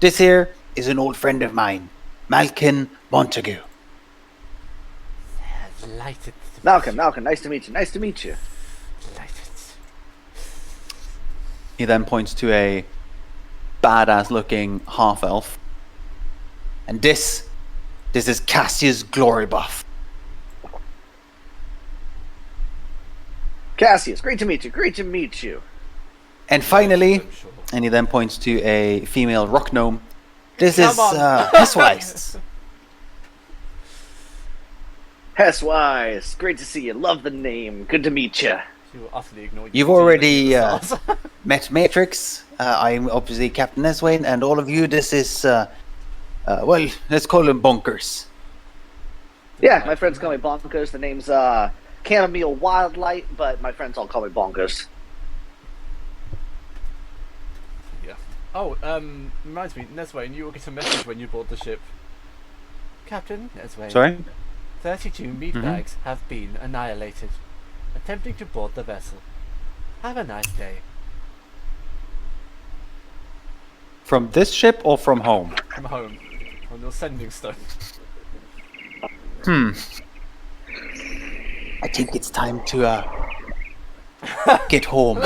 This here is an old friend of mine, Malkin Montague. Delighted. Malcolm, nice to meet you. Nice to meet you. Delighted. He then points to a badass-looking half-elf. And this is Cassius Glorybuff. Cassius, great to meet you. Great to meet you. And finally, I'm sure. and he then points to a female rock gnome. This Come is on. Hessweiss. Hesswise, great to see you. Love the name. Good to meet you. She will utterly ignore you. You've already met Matrix. I'm obviously Captain Neswain, and all of you, this is, well, let's call him Bunkers. Yeah, my friends call me Bonkers. The name's Chamomile Wildlight, but my friends all call me Bonkers. Yeah. Oh, reminds me, Neswain, you will get a message when you board the ship. Captain Neswain. Sorry? 32 meat bags have been annihilated, attempting to board the vessel. Have a nice day. From this ship or from home? From home, on your sending stone. I think it's time to get home.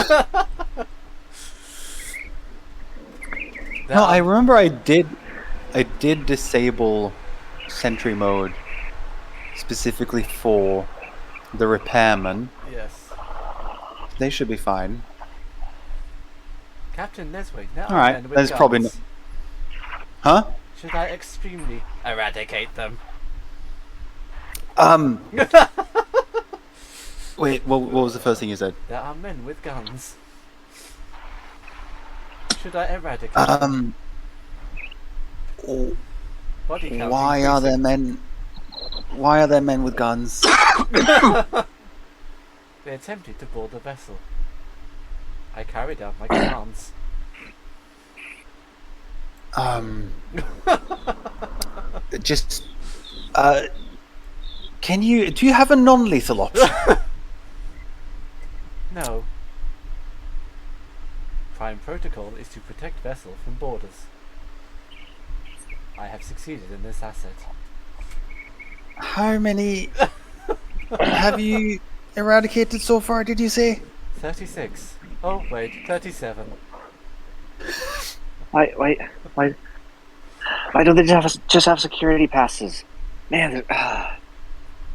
No, I remember I did disable sentry mode specifically for the repairmen. Yes. They should be fine. Captain Neswain, now All right, men with that's guns. probably Huh? Should I extremely eradicate them? Wait, what was the first thing you said? There are men with guns. Should I eradicate them? Oh, Body count why are there increasing. men? Why are there men with guns? They attempted to board the vessel. I carried out my commands. Just, do you have a non-lethal option? No. Prime protocol is to protect vessel from boarders. I have succeeded in this asset. How many have you eradicated so far, did you say? 36. Oh, wait, 37. Why don't they just have security passes? Man,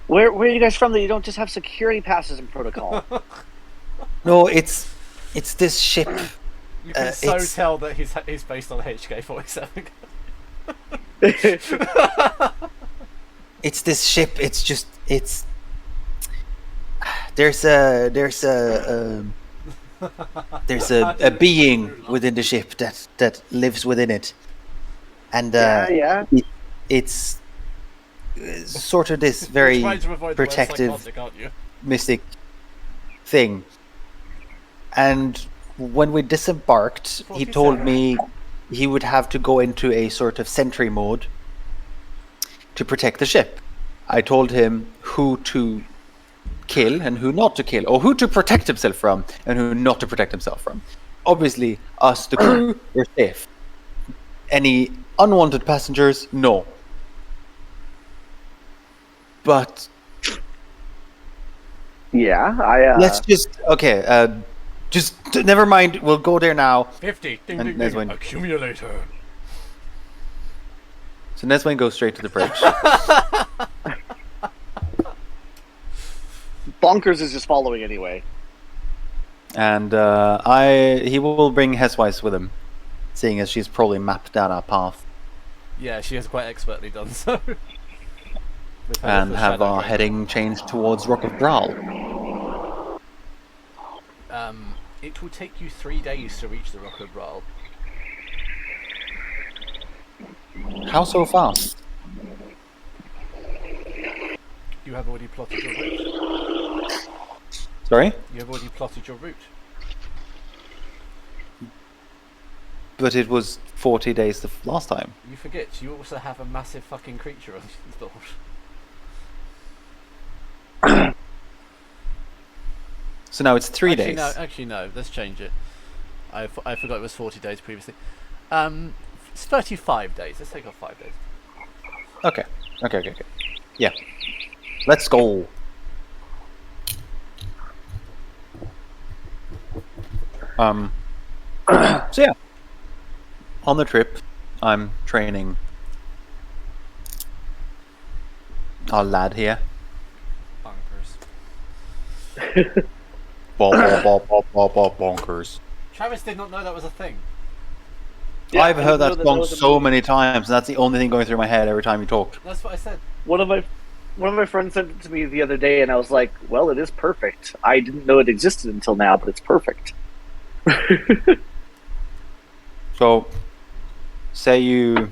where are you guys from that you don't just have security passes in protocol? No, it's this ship. You can so it's- tell that he's based on HK-47. It's this ship. There's a being within the ship that lives within it, and yeah. it's sort of this very You're trying to avoid protective, the word psychotic, aren't you? mystic thing. And when we disembarked, he told me he would have to go into a sort of sentry mode to protect the ship. I told him who to kill and who not to kill, or who to protect himself from and who not to protect himself from. Obviously, us, the crew, we're safe. Any unwanted passengers, no. But Yeah, let's just never mind. We'll go there now. 50. Ding, And ding, there's ding. one. Accumulator. So Neswain goes straight to the bridge. Bonkers is just following anyway. And he will bring Hessweiss with him, seeing as she's probably mapped out our path, Yeah, she has quite expertly done so. With her and little have shadow our drone. heading changed towards Rock of Brawl. It will take you 3 days to reach the Rock of Brawl. How so fast? You have already plotted your route. Sorry? You have already plotted your route. But it was 40 days the last time. You forget, you also have a massive fucking creature on board. So now it's 3 days. Actually, no. Let's change it. I forgot it was 40 days previously. It's 35 days. Let's take off 5 days. Okay. Yeah. Let's go. So yeah. On the trip, I'm training our lad here. Bunkers. Bonkers. Travis did not know that was a thing. Yeah, I've I heard know that that song was a so movie. many times, and that's the only thing going through my head every time you talked. That's what I said. One of my friends sent it to me the other day, and I was like, "Well, it is perfect. I didn't know it existed until now, but it's perfect." So, say you,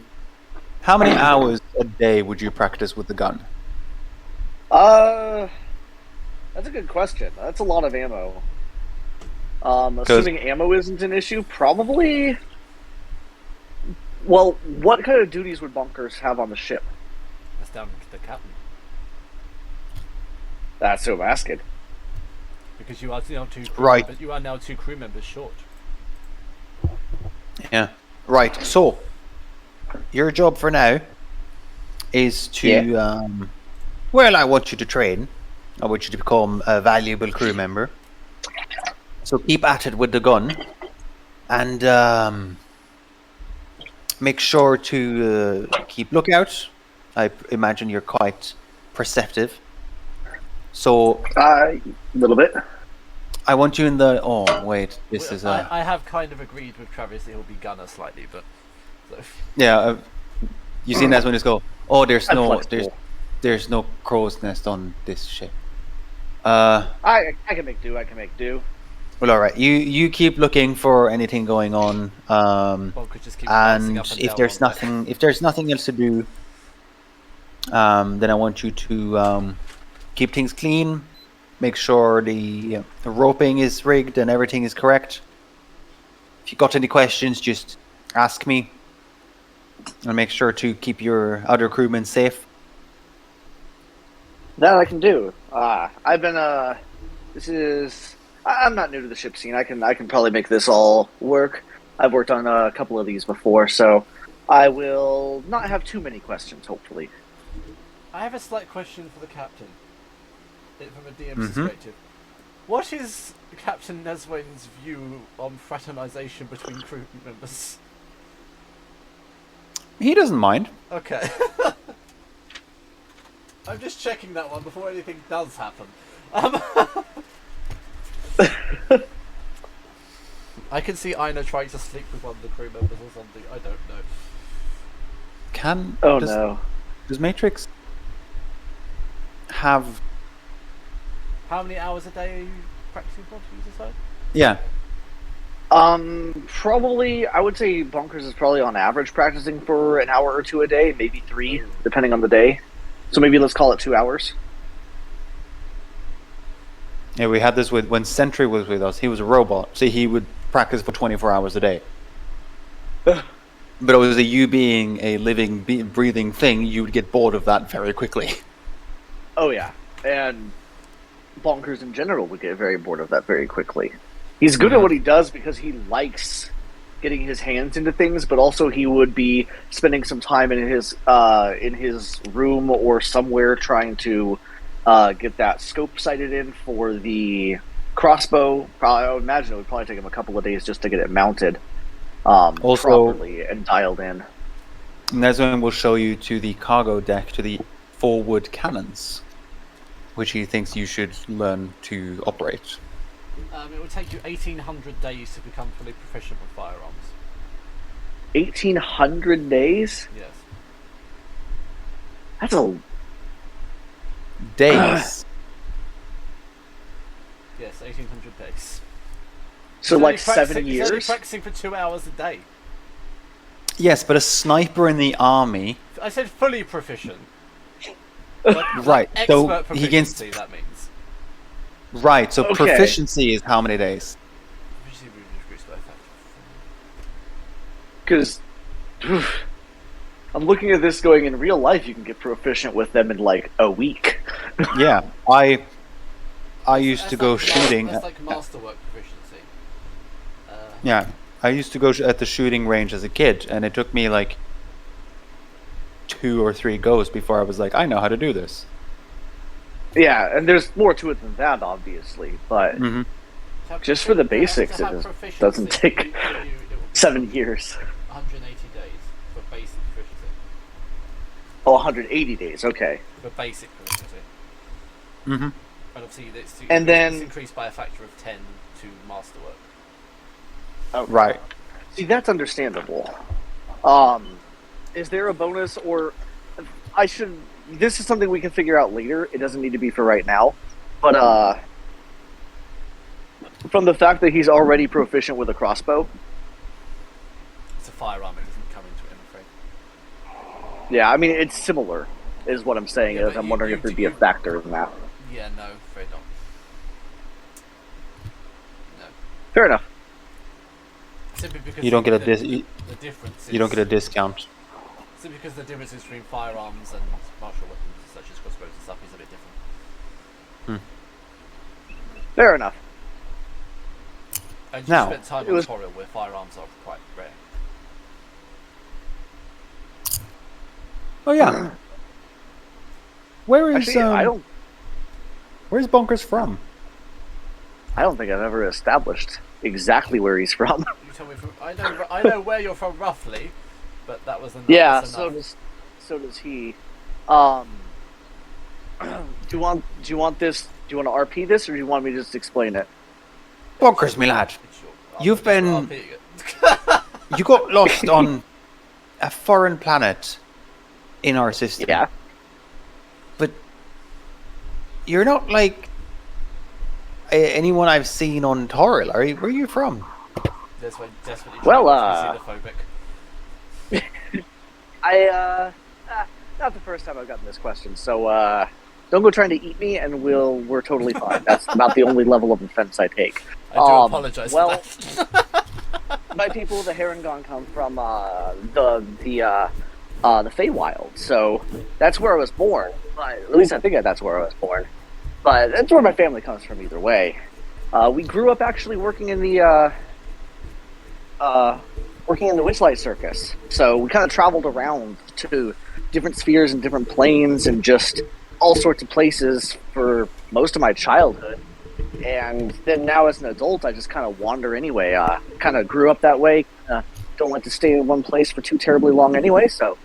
how many hours a day would you practice with the gun? That's a good question. That's a lot of ammo. Assuming ammo isn't an issue, probably. Well, what kind of duties would bunkers have on the ship? That's down to the captain. That's what I'm asking. Because you are now two crew Right. members, you are now 2 crew members short. Yeah. Right. So, your job for now is to, well, I want you to train. I want you to become a valuable crew member. So keep at it with the gun, and make sure to keep lookout. I imagine you're quite perceptive. So A little bit. I want you in the. Oh wait, this is I have kind of agreed with Travis that he'll be gunner slightly, but so. yeah. You seen that when just go. Oh, there's I'm no flexible. there's no crow's nest on this ship. I can make do. I can make do. Well, all right. You keep looking for anything going on. Well, could just keep bouncing And up and if down there's on the- nothing else to do, then I want you to keep things clean. Make sure the roping is rigged and everything is correct. If you got any questions, just ask me. And make sure to keep your other crewmen safe. That I can do. I've been I'm not new to the ship scene. I can probably make this all work. I've worked on a couple of these before, so I will not have too many questions. Hopefully. I have a slight question for the captain, from a DM's Mhm. perspective. What is Captain Neswain's view on fraternization between crew members? He doesn't mind. Okay. I'm just checking that one before anything does happen. I can see Ina trying to sleep with one of the crew members or something. I don't know. Oh does, no. Does Matrix have? How many hours a day are you practicing for, to decide? Yeah. Probably. I would say Bunkers is probably on average practicing for an hour or two a day, maybe 3, depending on the day. So maybe let's call it 2 hours. Yeah, we had this with when Sentry was with us. He was a robot, so he would practice for 24 hours a day. But it was you being a living, breathing thing, you would get bored of that very quickly. Oh yeah, and Bonkers in general would get very bored of that very quickly. He's good at what he does because he likes getting his hands into things, but also he would be spending some time in his room or somewhere trying to get that scope sighted in for the crossbow. Probably, I would imagine it would probably take him a couple of days just to get it mounted properly and dialed in. Neswin will show you to the cargo deck, to the forward cannons, which he thinks you should learn to operate. It will take you 1,800 days to become fully proficient with firearms. 1,800 days? Yes. That's a... Days. Yes, 1,800 days. So He's like only practicing- 7 He's only years? practicing for 2 hours a day. Yes, but a sniper in the army. I said fully proficient. Like Right, so expert he gets- proficiency, that means. Right, so Okay. proficiency is how many days? Proficiency will increase by a factor of 4. Because I'm looking at this going, in real life you can get proficient with them in like a week. Yeah, I used That's to go like shooting. That's like masterwork proficiency. Yeah, I used to go at the shooting range as a kid, and it took me like 2 or 3 goes before I was like, I know how to do this. Yeah, and there's more to it than that, obviously. But Hmm. just for the basics, it doesn't take 7 years. 180 days for basic proficiency. Oh, 180 days. Okay. For basic proficiency. Hmm. And obviously, And then- it's increased by a factor of 10 to masterwork. Oh, Right. See, that's understandable. Is there a bonus, or I should? This is something we can figure out later. It doesn't need to be for right now. But from the fact that he's already proficient with a crossbow, It's a firearm, it doesn't come into it, I'm afraid. yeah, I mean it's similar, is what I'm saying. Yeah, Is but I'm wondering if there'd be a factor in that. Yeah, no, afraid not. No. Fair enough. Simply because You don't get a the difference. you don't get a discount. Simply because the difference between firearms and martial weapons, such as crossbows and stuff, is a bit different. Fair enough. And you Now, spent time it on was- Toril, where firearms are quite rare. Oh yeah. Where is Actually, where's Bonkers from? I don't think I've ever established exactly where he's from. You tell me. I know where you're from roughly, but that was enough. Yeah, that's so enough. does he. Do you want this? Do you want to RP this, or do you want me to just explain it? Bonkers, me lad. It's short. You've Just been- RPing it. You got lost on a foreign planet in our system. Yeah. But you're not like anyone I've seen on Toril, are you? Where are you from? That's why desperately Well, trying not to be xenophobic. Not the first time I've gotten this question, so don't go trying to eat me, and we're totally fine. That's about the only level of offense I take. I do apologise well, for that. My people, the Harengon, come from the Feywild, so that's where I was born. At least I think that's where I was born. But that's where my family comes from either way. We grew up actually working in the Witchlight Circus. So we kind of traveled around to different spheres and different planes and just all sorts of places for most of my childhood. And then now as an adult, I just kind of wander anyway. Kind of grew up that way. Don't like to stay in one place for too terribly long anyway. So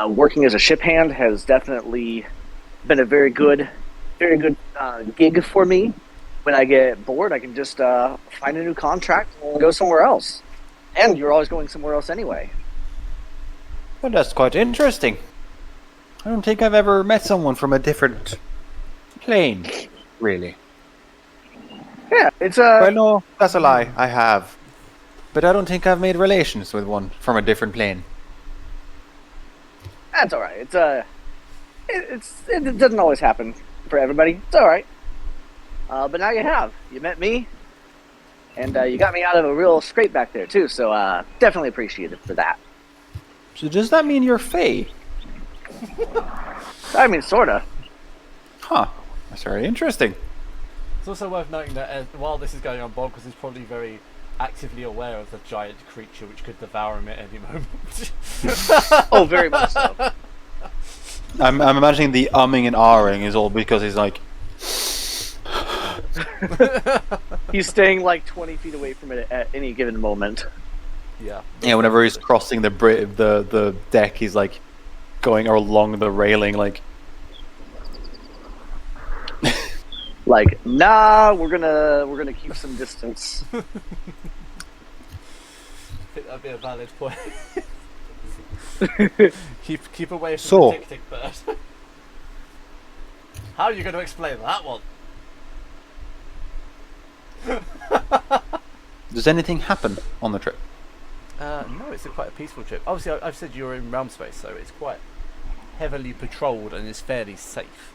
working as a ship hand has definitely been a very good gig for me. When I get bored, I can just find a new contract and go somewhere else. And you're always going somewhere else anyway. Well, that's quite interesting. I don't think I've ever met someone from a different plane, really. Yeah, it's Well, no, that's a lie. I have. But I don't think I've made relations with one from a different plane. that's all right. It doesn't always happen for everybody. It's all right. But now you have. You met me, and you got me out of a real scrape back there too. So definitely appreciate it for that. So does that mean you're Fae? I mean, sorta. Huh. That's very interesting. It's also worth noting that while this is going on, Bonkers is probably very actively aware of the giant creature which could devour him at any moment. Oh, very much so. I'm imagining the umming and ahhing is all because he's like, He's staying like 20 feet away from it at any given moment. Yeah. yeah, whenever he's crossing the deck, he's like going along the railing, like, Like, nah, we're gonna keep some distance. I think that'd be a valid point. keep away from So- the tick-tick bird. How are you going to explain that one? does anything happen on the trip? No, it's quite a peaceful trip. Obviously, I've said you're in realm space, so it's quite heavily patrolled and is fairly safe.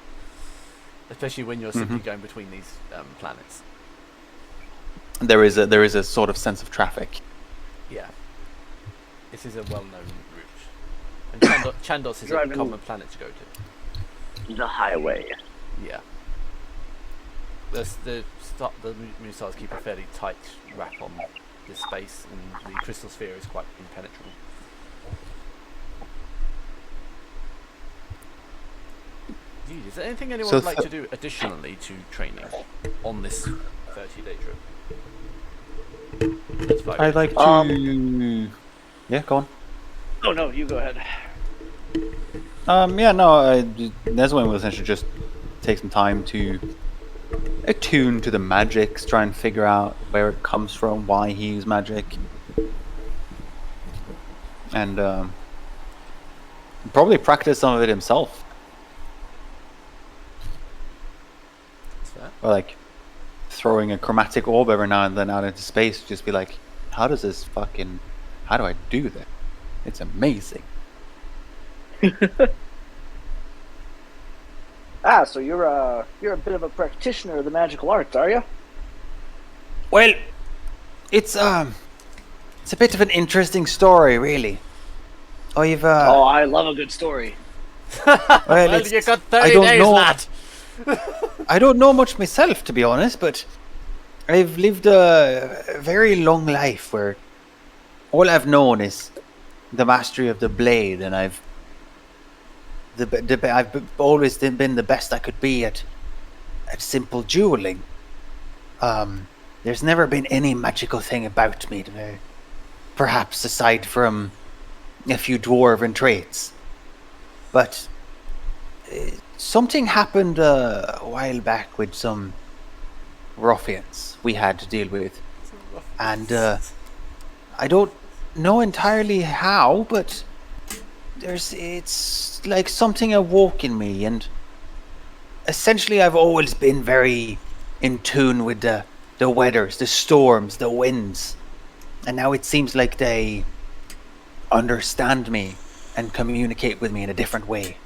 Especially when you're simply going between these planets. There is a sort of sense of traffic. Yeah. This is a well-known route. And Chandos is a Driving- common planet to go to. The highway. Yeah. The Moonsars keep a fairly tight wrap on this space, and the crystal sphere is quite impenetrable. Indeed. Is there anything anyone would like to do additionally to training on this 30-day trip? That's 5 I'd days. like to. Yeah, go on. Oh no, you go ahead. Yeah, no, Neswin will essentially just take some time to attune to the magics, try and figure out where it comes from, why he used magic, and probably practice some of it himself. That's fair. Or like throwing a chromatic orb every now and then out into space, just be like, how do I do that? It's amazing. So you're a bit of a practitioner of the magical arts, are you? Well, it's a bit of an interesting story, really. I've Oh, I love a good story. well, You got I 30 don't days, know. lad! I don't know much myself, to be honest, but I've lived a very long life where all I've known is the mastery of the blade, and I've always been the best I could be at simple dueling. There's never been any magical thing about me, perhaps aside from a few dwarven traits. But something happened a while back with some ruffians we had to deal with, and I don't know entirely how, but it's like something awoke in me, and essentially I've always been very in tune with the weathers, the storms, the winds, and now it seems like they understand me and communicate with me in a different way.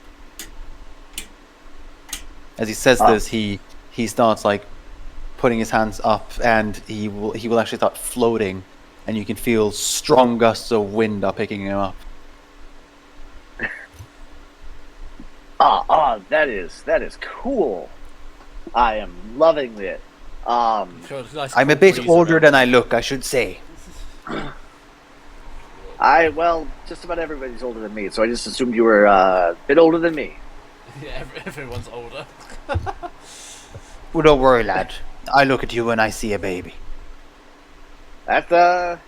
As he says this, he starts like putting his hands up, and he will actually start floating, and you can feel strong gusts of wind are picking him up. That is cool. I am loving it. Sure, it's nice I'm a cool bit breeze older around. than I look, I should say. Just about everybody's older than me, so I just assumed you were a bit older than me. Yeah, everyone's older. Well, don't worry, lad. I look at you and I see a baby. That's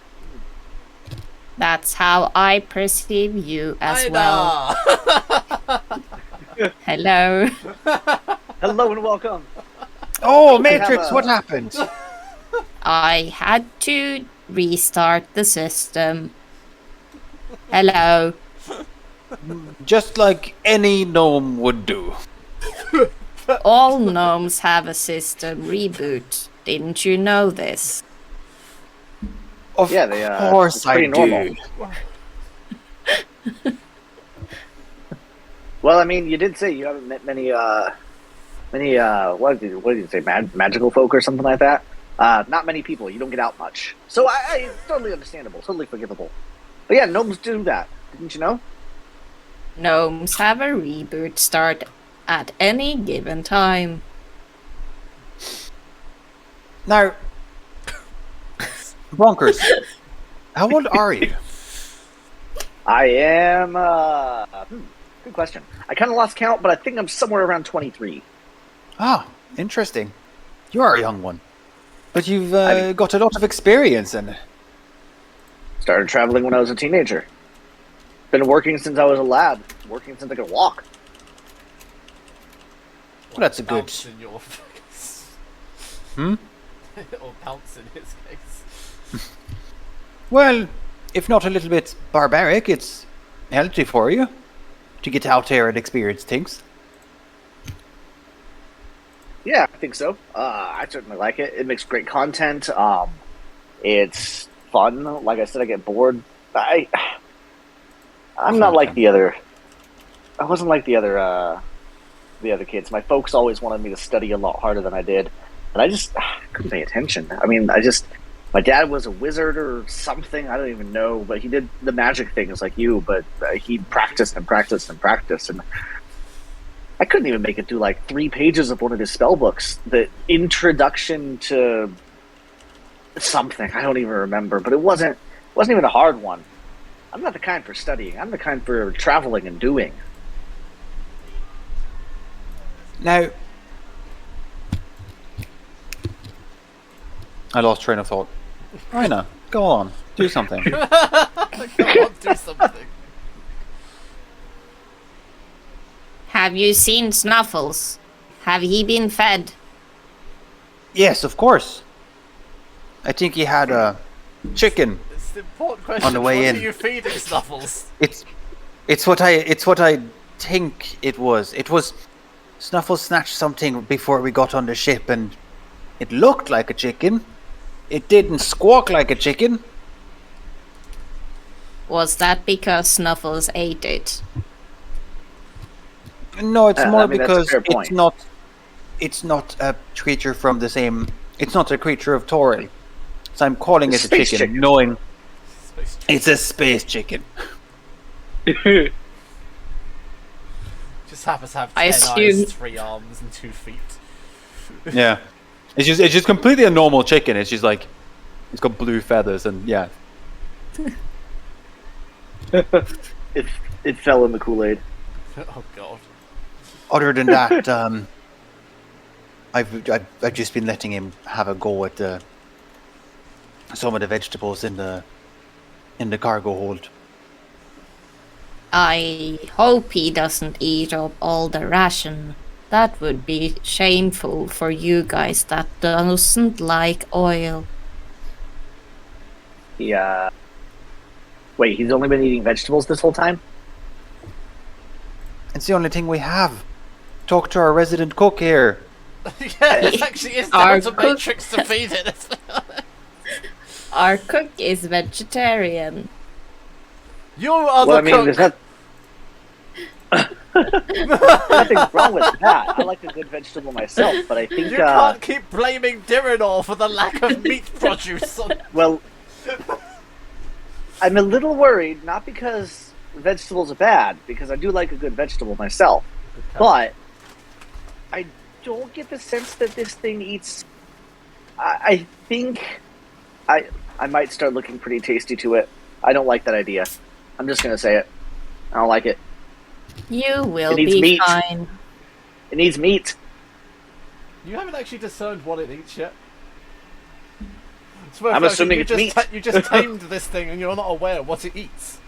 That's how I perceive you as well. Hello. hello and welcome. Oh, We have Matrix, a- what happened? I had to restart the system. Hello. Just like any gnome would do. All gnomes have a system reboot. Didn't you know this? Of Yeah, they, course it's I pretty normal. do. Well, I mean, you did say you haven't met many what did you say, magical folk or something like that. Not many people. You don't get out much, so I totally understandable, totally forgivable. But yeah, gnomes do that. Didn't you know? Gnomes have a reboot start at any given time. Now, Bonkers, how old are you? I am. Good question. I kind of lost count, but I think I'm somewhere around 23. Ah, interesting. You are a young one. But you've I- got a lot of experience in it. Started traveling when I was a teenager. Been working since I was a lad. Working since I could walk. Well, that's a good... Bounce in your face. Hmm? Or bounce in his face. Well, if not a little bit barbaric, it's healthy for you to get out here and experience things. Yeah, I think so. I certainly like it. It makes great content. It's fun. Like I said, I get bored. I'm not like the other. I wasn't like the other kids. My folks always wanted me to study a lot harder than I did, and I just couldn't pay attention. I mean, my dad was a wizard or something. I don't even know, but he did the magic things like you. But he practiced and practiced and practiced, and I couldn't even make it through like 3 pages of one of his spell books. The introduction to something. I don't even remember, but it wasn't even a hard one. I'm not the kind for studying. I'm the kind for traveling and doing. Now, I lost train of thought. Raina, go on, do something. Come on, do something. Have you seen Snuffles? Have he been fed? Yes, of course. I think he had a chicken. It's an important question. On the way what in. are you feeding Snuffles? It's what I think it was. It was Snuffles snatched something before we got on the ship, and it looked like a chicken. It didn't squawk like a chicken. Was that because Snuffles ate it? No, it's more I mean, that's a because fair point. it's not a creature from the same. It's not a creature of Toril. So I'm calling It's it a space chicken, chicken. knowing Space chicken. it's a space chicken. Just happens to have 10 I assume- eyes, 3 arms, and 2 feet. Yeah, it's just completely a normal chicken. It's just like it's got blue feathers and yeah. It fell in the Kool-Aid. Oh god. Other than that, I've just been letting him have a go at some of the vegetables in the cargo hold. I hope he doesn't eat up all the ration. That would be shameful for you guys that doesn't like oil. Yeah. Wait, he's only been eating vegetables this whole time? It's the only thing we have. Talk to our resident cook here. Yeah, it actually is Our down to cook- Matrix to feed it. Our cook is vegetarian. You are Well, I the mean, cook. there's nothing wrong with that. I like a good vegetable myself, but I think, You can't keep blaming Dirinor for the lack of meat produce. well, I'm a little worried, not because vegetables are bad, because I do like a good vegetable myself, but I don't get the sense that this thing eats. I think I might start looking pretty tasty to it. I don't like that idea. I'm just gonna say it. I don't like it. You will It needs be meat. fine. It needs meat. You haven't actually discerned what it eats yet. I'm assuming it's meat. You just tamed this thing and you're not aware what it eats.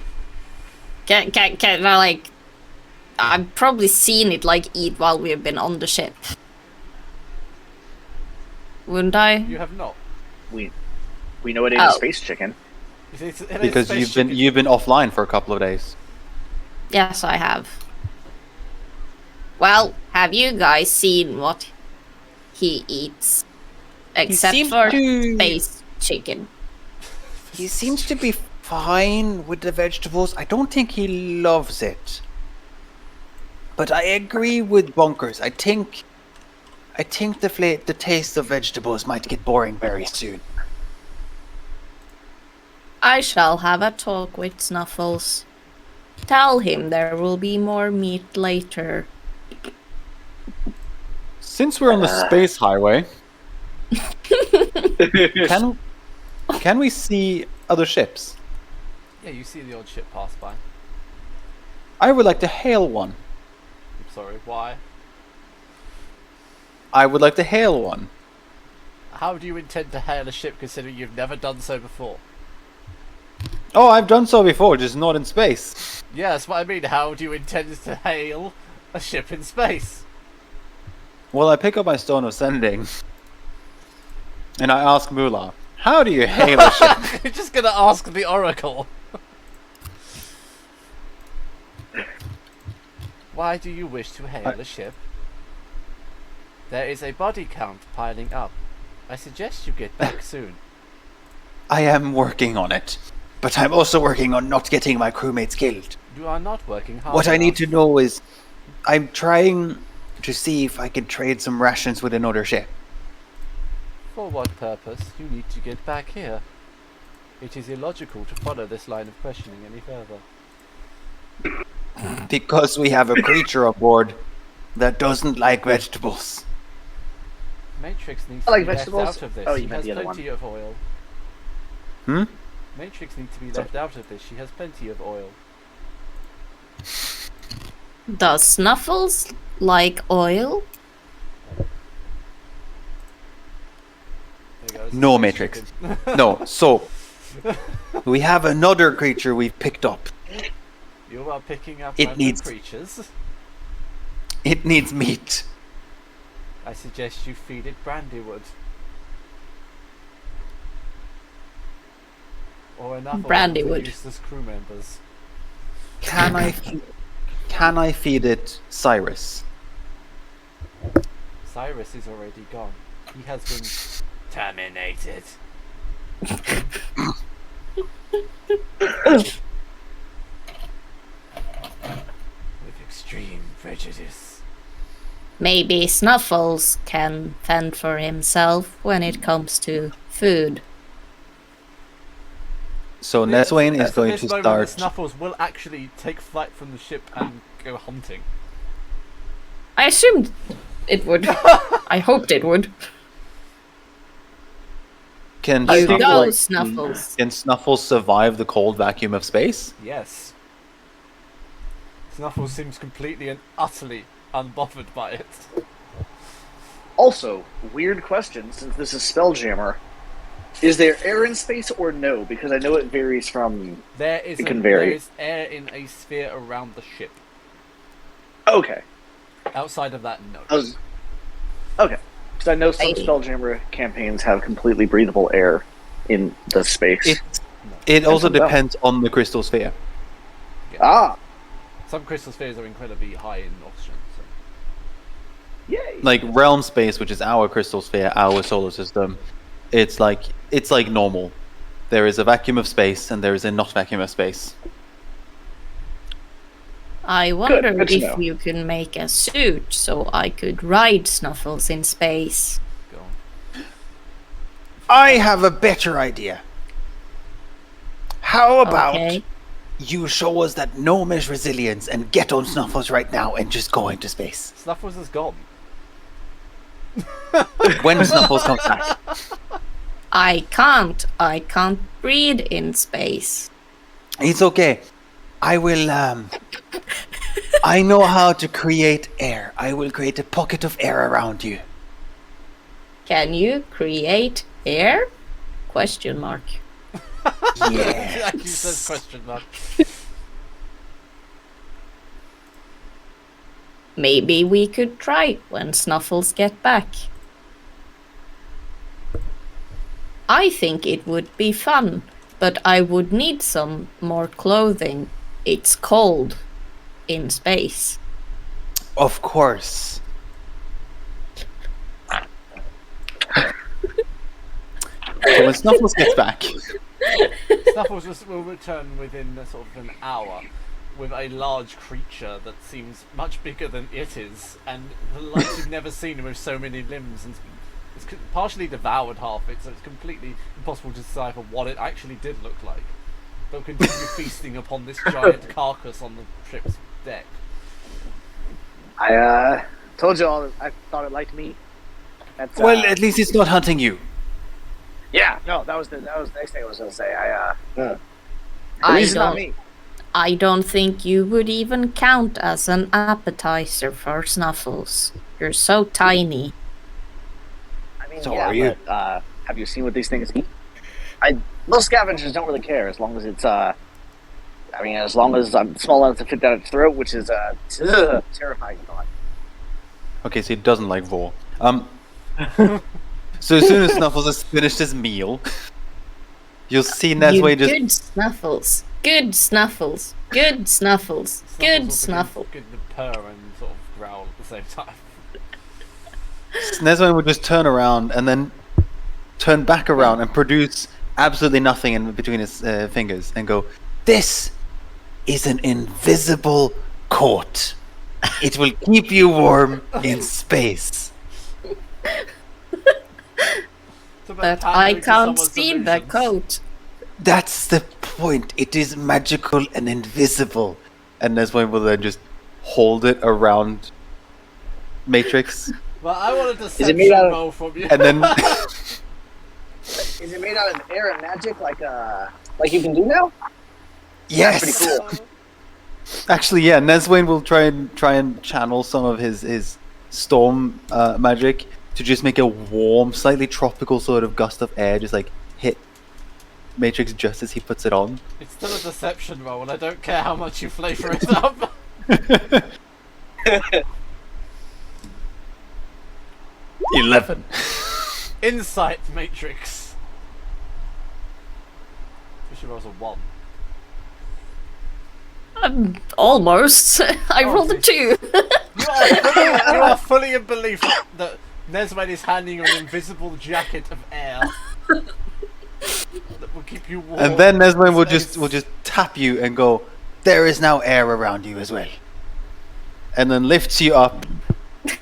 Can I, like... I've probably seen it, like, eat while we've been on the ship. Wouldn't I? You have not. We know it ain't a Oh. space chicken. It is Because space you've been offline for a couple of days. Yes, I have. Well, have you guys seen what he eats? Except seems for to- space chicken. He seems to be fine with the vegetables. I don't think he loves it. But I agree with Bunkers. I think the taste of vegetables might get boring very soon. I shall have a talk with Snuffles. Tell him there will be more meat later. Since we're on the space highway, can we see other ships? Yeah, you see the odd ship pass by. I would like to hail one. I'm sorry, why? I would like to hail one. How do you intend to hail a ship considering you've never done so before? Oh, I've done so before, just not in space. Yeah, that's what I mean. How do you intend to hail a ship in space? Well, I pick up my stone of sending, and I ask Mula, how do you hail a ship? You're just gonna ask the Oracle. Why do you wish to hail a ship? There is a body count piling up. I suggest you get back soon. I am working on it, but I'm also working on not getting my crewmates killed. You are not working hard What I need enough. to know is, I'm trying to see if I can trade some rations with another ship. For what purpose? You need to get back here. It is illogical to follow this line of questioning any further. Because we have a creature aboard that doesn't like vegetables. Matrix needs I to like be left vegetables. out of this. Oh, He you meant has the other plenty of oil. Matrix needs to be left out of this. She has plenty of oil. Does Snuffles like oil? There you go. No, Matrix. No, so we have another creature we've picked up. You are picking up It random needs- creatures. It needs meat. I suggest you feed it brandywood. Or enough oil Brandywood. for useless crew members. Can I feed it Cyrus? Cyrus is already gone. He has been terminated. With extreme prejudice. Maybe Snuffles can fend for himself when it comes to food. So Neswayne is At going this to moment, start. Snuffles will actually take flight from the ship and go hunting. I assumed it would. I hoped it would. Can You think, go, like, Snuffles. Can Snuffles survive the cold vacuum of space? Yes. Snuffles seems completely and utterly unbothered by it. Also, weird question, since this is Spelljammer. Is there air in space or no? Because I know it varies from... There is It can vary. there is air in a sphere around the ship. Okay. Outside of that, no. Okay. Because I know some Maybe. Spelljammer campaigns have completely breathable air in the space. It also some don't. depends on the crystal sphere. Ah! Some crystal spheres are incredibly high in oxygen. So. Yay! Like realm space, which is our crystal sphere, our solar system, it's like normal. There is a vacuum of space and there is a not vacuum of space. I wonder good to if know. you can make a suit so I could ride Snuffles in space. Go on. I have a better idea. How about Okay. you show us that gnomish resilience and get on Snuffles right now and just go into space? Snuffles is gone. When Snuffles comes back. I can't breathe in space. It's okay. I will, I know how to create air. I will create a pocket of air around you. Can you create air? Question mark. Yeah. Actually says question mark. Maybe we could try when Snuffles get back. I think it would be fun, but I would need some more clothing. It's cold in space. Of course. So when Snuffles gets back, Snuffles will return within sort of an hour with a large creature that seems much bigger than it is, and the likes you've never seen with so many limbs, and it's partially devoured half it, so it's completely impossible to decipher what it actually did look like. But continue feasting upon this giant carcass on the ship's deck. I told you all I thought it liked me. That's, well, at least it's not hunting you. yeah, no, that was the next thing I was going to say. At I least it's not don't, me. I don't think you would even count as an appetizer for Snuffles. You're so tiny. I mean, So yeah, are you. but, have you seen what these things eat? Most scavengers don't really care as long as it's as long as I'm small enough to fit down its throat, which is terrifying thought. Okay, so he doesn't like Vor. So as soon as Snuffles has finished his meal, you'll see You Nesway just good Snuffles. Good Snuffles. Good Snuffles. Good Snuffle. Good to purr and sort of growl at the same time. Nesway would just turn around and then turn back around and produce absolutely nothing in between his fingers and go, "This is an invisible coat. It will keep you warm in space." So about But I pandering to can't someone's see the delusions. coat. That's the point. It is magical and invisible. And Nesway will then just hold it around Matrix Well, I wanted to it made out of- roll from you. and then Is it made out of air and magic, like you can do now. Yes. That's pretty cool. Actually, yeah. Neswayne will try and channel some of his storm magic to just make a warm, slightly tropical sort of gust of air, just like hit Matrix just as he puts it on. It's still a deception roll, and I don't care how much you flavour it up. 11. Insight Matrix. Fisher rolls a 1. Almost. I Oh, rolled a geez. 2. You are fully in belief that Neswayne is handing you an invisible jacket of air that will keep you warm. And then Neswayne will Space. just tap you and go, "There is now air around you as well," and then lifts you up, This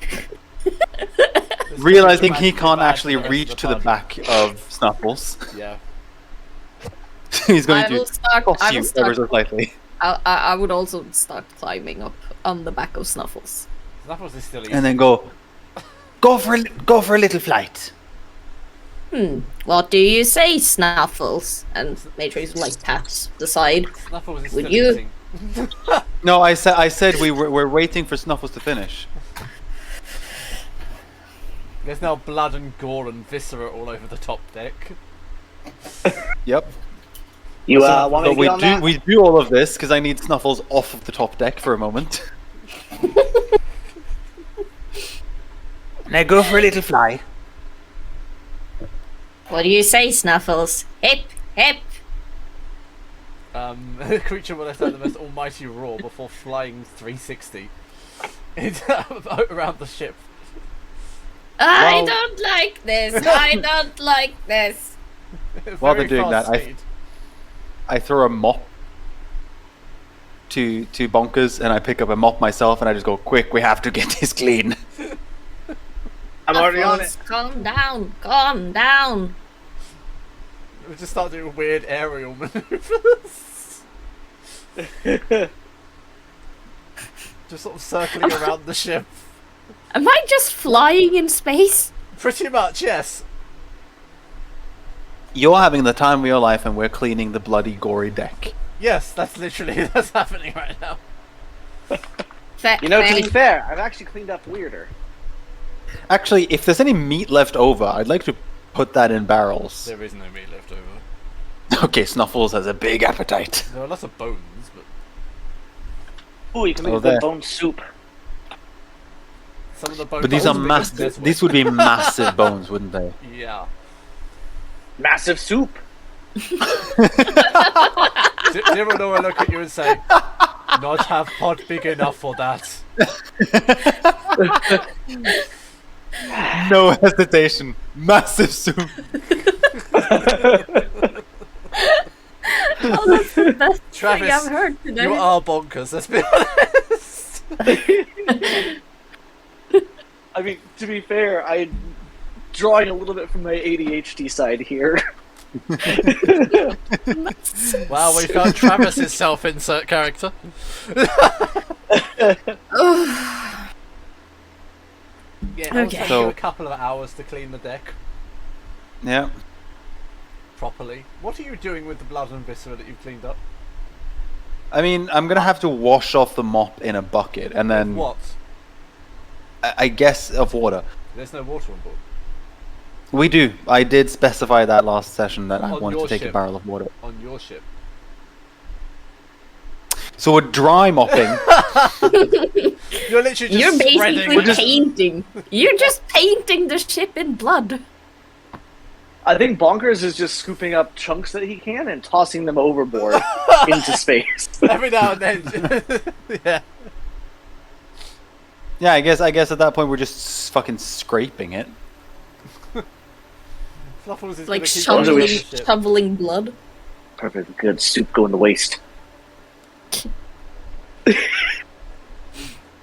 realizing is he dramatically can't bad actually for the rest reach of to the party. back of Snuffles. Yeah. He's going I will to start. toss I you will ever start. so slightly. I would also start climbing up on the back of Snuffles. Snuffles is still easy. And then go for a little flight. What do you say, Snuffles? And Matrix like pats the side. Snuffles is Would still you- eating. No, I said we're waiting for Snuffles to finish. There's now blood and gore and viscera all over the top deck. Yep. You So- want but me to get on that? we do all of this because I need Snuffles off of the top deck for a moment. Now go for a little fly. What do you say, Snuffles? Hip, hip. The creature will let out the most almighty roar before flying 360 around the ship. I Well- don't like this. I don't like this. While Very they're doing fast that, speed. I throw a mop to Bonkers, and I pick up a mop myself, and I just go, "Quick, we have to get this clean." I'm already on it. Snuffles, calm down. Calm down. We just start doing weird aerial maneuvers. Just sort of circling around the ship. Am I just flying in space? Pretty much, yes. You're having the time of your life, and we're cleaning the bloody, gory deck. Yes, that's literally that's happening right now. You know, to be fair, I've actually cleaned up weirder. Actually, if there's any meat left over, I'd like to put that in barrels. There is no meat left over. Okay, Snuffles has a big appetite. There are lots of bones, but Ooh, you can make Oh, a good there. bone soup. some of the bones. But these are bigger than massive. this one. These would be massive bones, wouldn't they? Yeah. Massive soup. Zero will look at you and say, "Not have pot big enough for that." No hesitation. Massive soup. Oh, that's the best Travis, thing I've heard today. you are bonkers. Let's be honest. I mean, to be fair, I'm drawing a little bit from my ADHD side here. Wow, we found Travis's self-insert character. Yeah, it'll Okay. take So- you a couple of hours to clean the deck Yeah. properly. What are you doing with the blood and viscera that you've cleaned up? I mean, I'm gonna have to wash off the mop in a bucket, and then What? I guess of water. There's no water on board. We do. I did specify that last session that I On wanted your to take a ship. barrel of water. On your ship. So we're dry mopping. You're literally just You're spreading basically it. painting. You're just painting the ship in blood. I think Bonkers is just scooping up chunks that he can and tossing them overboard into space. Every now and then. Yeah. Yeah, I guess at that point we're just fucking scraping it. Fluffles is Like gonna keep shoveling- going on shoveling, the ship. shoveling blood. Perfect. Good soup going to waste.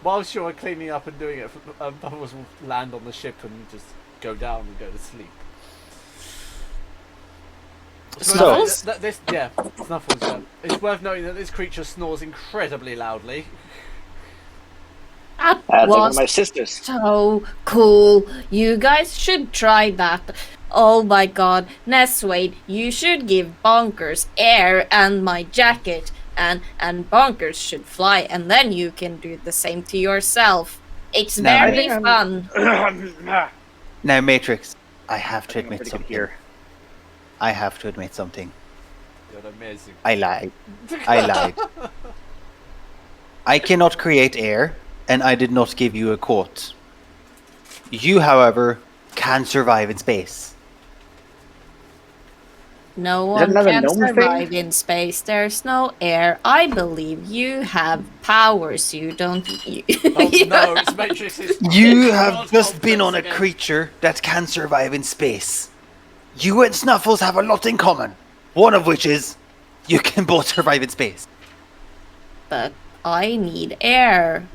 Whilst you're cleaning up and doing it, Bubbles will land on the ship and just go down and go to sleep. Snuffles? Yeah, Snuffles, yeah. It's worth noting that this creature snores incredibly loudly. That That's like one of was my sisters. so cool. You guys should try that. Oh my god, Neswade, you should give Bonkers air and my jacket, and Bonkers should fly, and then you can do the same to yourself. It's No, I very think fun. Now, Matrix, I have to I'm admit pretty good something. here. I have to admit something. You're amazing. I lied. I lied. I cannot create air, and I did not give you a quote. You, however, can survive in space. No Is that one another can gnome survive thing? in space. There's no air. I believe you have powers you don't. Oh no, it's Matrix's. You it's have not just been on a again. creature that can survive in space. You and Snuffles have a lot in common. One of which is you can both survive in space. But I need air.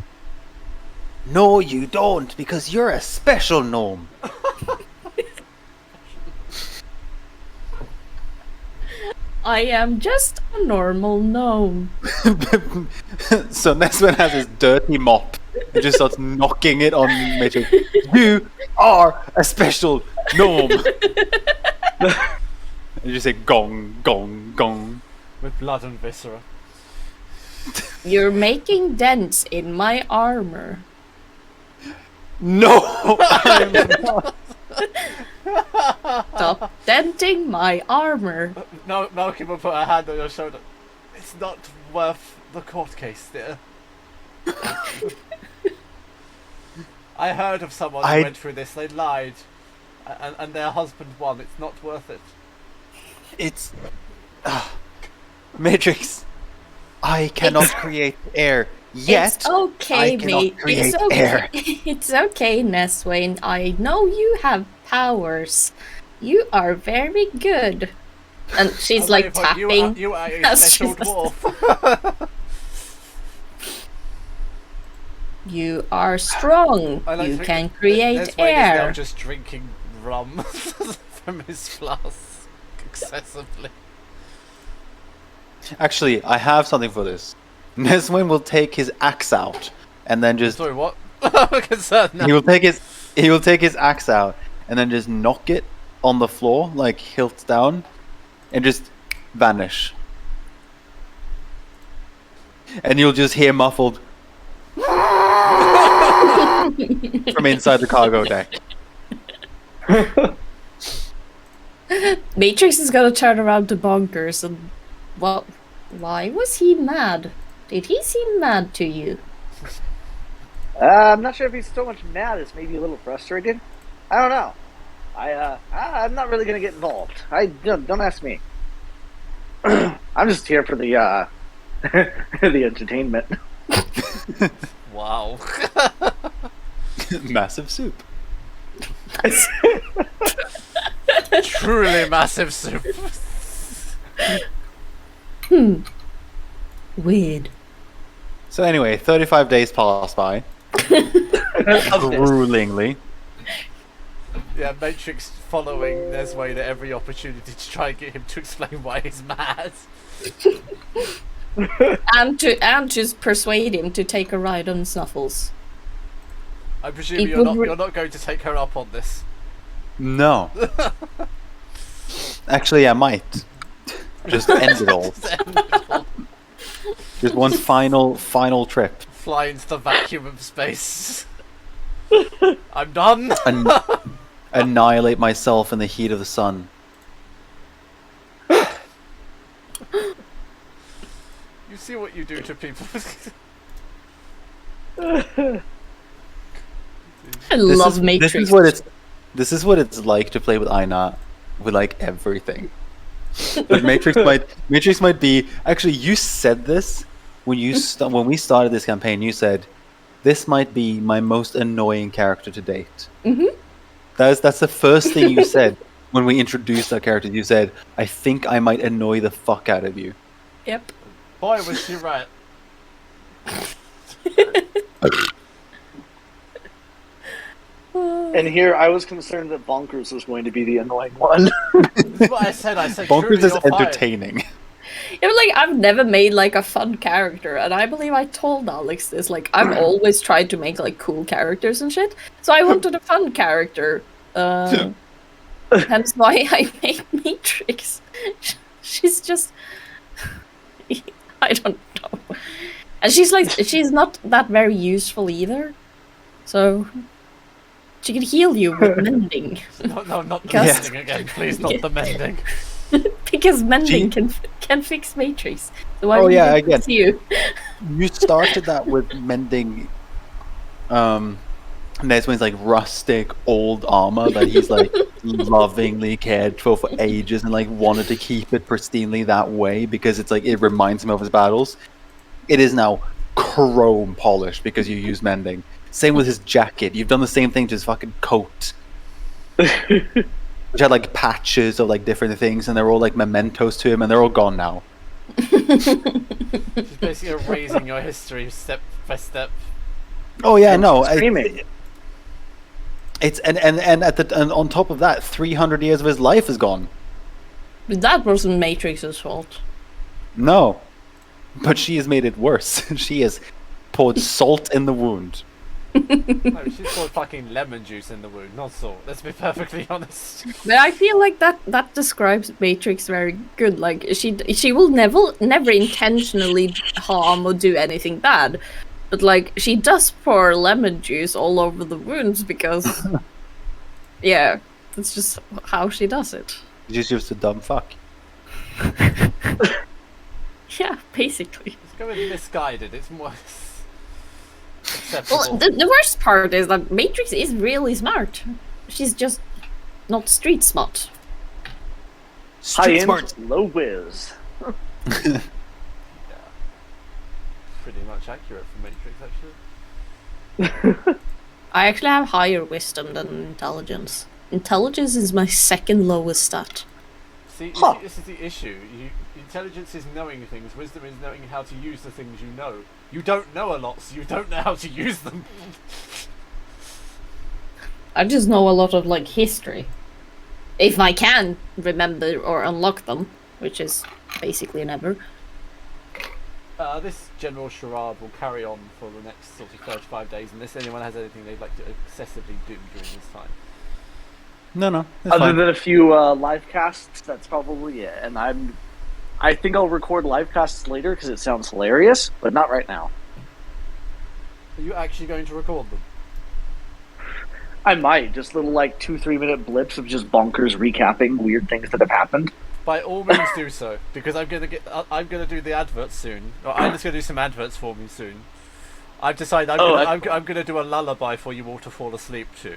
No, you don't, because you're a special gnome. I am just a normal gnome. So Neswin has his dirty mop and just starts knocking it on Matrix. You are a special gnome. And you just say gong, gong, gong. With blood and viscera. You're making dents in my armor. No, I'm not. Stop denting my armor. No, Malcolm will put a hand on your shoulder. It's not worth the court case, dear. I heard of someone who went through this. They lied, and their husband won. It's not worth it. It's Matrix. I cannot create air yet. It's okay, I cannot mate. create It's okay. air. It's okay, Neswayne. I know you have powers. You are very good. And she's Oh, like wait, but tapping. You are a as special she's- dwarf. You are strong. I like You to think can that create Neswayne is now air. just drinking rum from his flask excessively. Actually, I have something for this. Neswin will take his axe out and then just Sorry, what? I'm concerned now. he will take his axe out and then just knock it on the floor like hilt down and just vanish. And you'll just hear muffled from inside the cargo deck. Matrix is gonna turn around to Bonkers and what? Why was he mad? Did he seem mad to you? I'm not sure if he's so much mad as maybe a little frustrated. I don't know. I'm not really gonna get involved. Don't ask me. I'm just here for the the entertainment. Wow. Massive soup. Truly massive soup. Weird. So anyway, 35 days pass by. Gruelingly. Yeah, Matrix following Neswayne at every opportunity to try and get him to explain why he's mad. And to persuade him to take a ride on Snuffles. I presume It you're would not going to take her up on this. No. Actually, I might. Just end it all. Just one final trip. Fly into the vacuum of space. I'm done. And annihilate myself in the heat of the sun. You see what you do to people. I love Matrix. This is what it's like to play with Aina with like everything. But Matrix might be actually. You said this when when we started this campaign. You said this might be my most annoying character to date. Mhm. That's the first thing you said when we introduced our characters. You said, "I think I might annoy the fuck out of you." Yep. Boy, was she right. And here, I was concerned that Bonkers was going to be the annoying one. That's what I said. I said Bonkers truly, is you're fine. entertaining. It was like I've never made like a fun character, and I believe I told Alex this. Like I've always tried to make like cool characters and shit. So I wanted a fun character. Hence why I made Matrix. She's just... I don't know. And she's not that very useful either. So... She can heal you with mending. No, not the Because- mending again, please, not the mending. Because mending can fix Matrix. So why Oh, do you yeah, think again. it's you? You started that with mending Neswin's like rustic old armor that he's like lovingly cared for ages and like wanted to keep it pristinely that way because it's like it reminds him of his battles. It is now chrome polished because you use mending. Same with his jacket. You've done the same thing to his fucking coat. Which had like patches of like different things and they're all like mementos to him and they're all gone now. She's basically erasing your history step by step. Oh yeah, And no. screaming. It's and on top of that, 300 years of his life is gone. That wasn't Matrix's fault. No. But she has made it worse. She has poured salt in the wound. No, she's poured fucking lemon juice in the wound, not salt. Let's be perfectly honest. But I feel like that describes Matrix very good. Like she will never intentionally harm or do anything bad, but like she does pour lemon juice all over the wounds because, yeah, that's just how she does it. She's just a dumb fuck. Yeah, basically. Let's go with misguided. It's more Well, acceptable. the worst part is that Matrix is really smart. She's just not street smart. High Street end, smart. low whiz. Yeah. Pretty much accurate for Matrix, actually. I actually have higher wisdom than intelligence. Intelligence is my second lowest stat. See, Huh. this is the issue. Intelligence is knowing things. Wisdom is knowing how to use the things you know. You don't know a lot, so you don't know how to use them. I just know a lot of like history. If I can remember or unlock them, which is basically never. This general charade will carry on for the next sort of 35 days, unless anyone has anything they'd like to excessively do during this time. No, that's Other fine. than a few live casts, that's probably it. And I think I'll record live casts later because it sounds hilarious, but not right now. Are you actually going to record them? I might just little like 2-3 minute blips of just bonkers recapping weird things that have happened. By all means, do so, because I'm gonna do the adverts soon. Or I'm just gonna do some adverts for me soon. I've decided I'm gonna do a lullaby for you all to fall asleep to.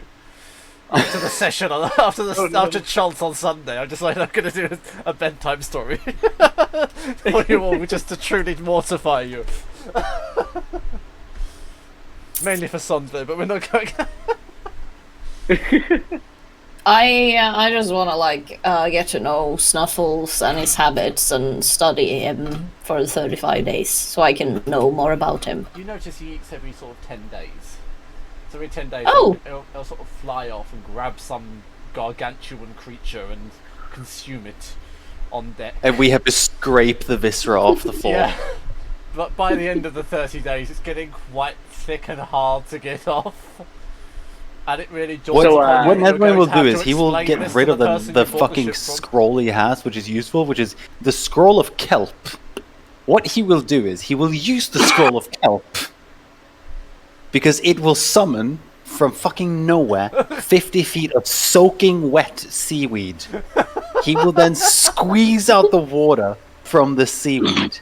After the session, after Chance on Sunday, I've decided I'm gonna do a bedtime story for you all, just to truly mortify you. Mainly for Sunday, but we're not going. I just want to like get to know Snuffles and his habits and study him for 35 days so I can know more about him. You notice he eats every sort of 10 days. So every 10 days, Oh. he'll sort of fly off and grab some gargantuan creature and consume it on deck. And we have to scrape the viscera off the floor. Yeah. But by the end of the 30 days, it's getting quite thick and hard to get off. And it really What, So, what you're Nedwin will do is he will get this rid to of the the person you bought the fucking ship from. scroll he has, which is useful, which is the scroll of kelp. What he will do is he will use the scroll of kelp because it will summon from fucking nowhere 50 feet of soaking wet seaweed. He will then squeeze out the water from the seaweed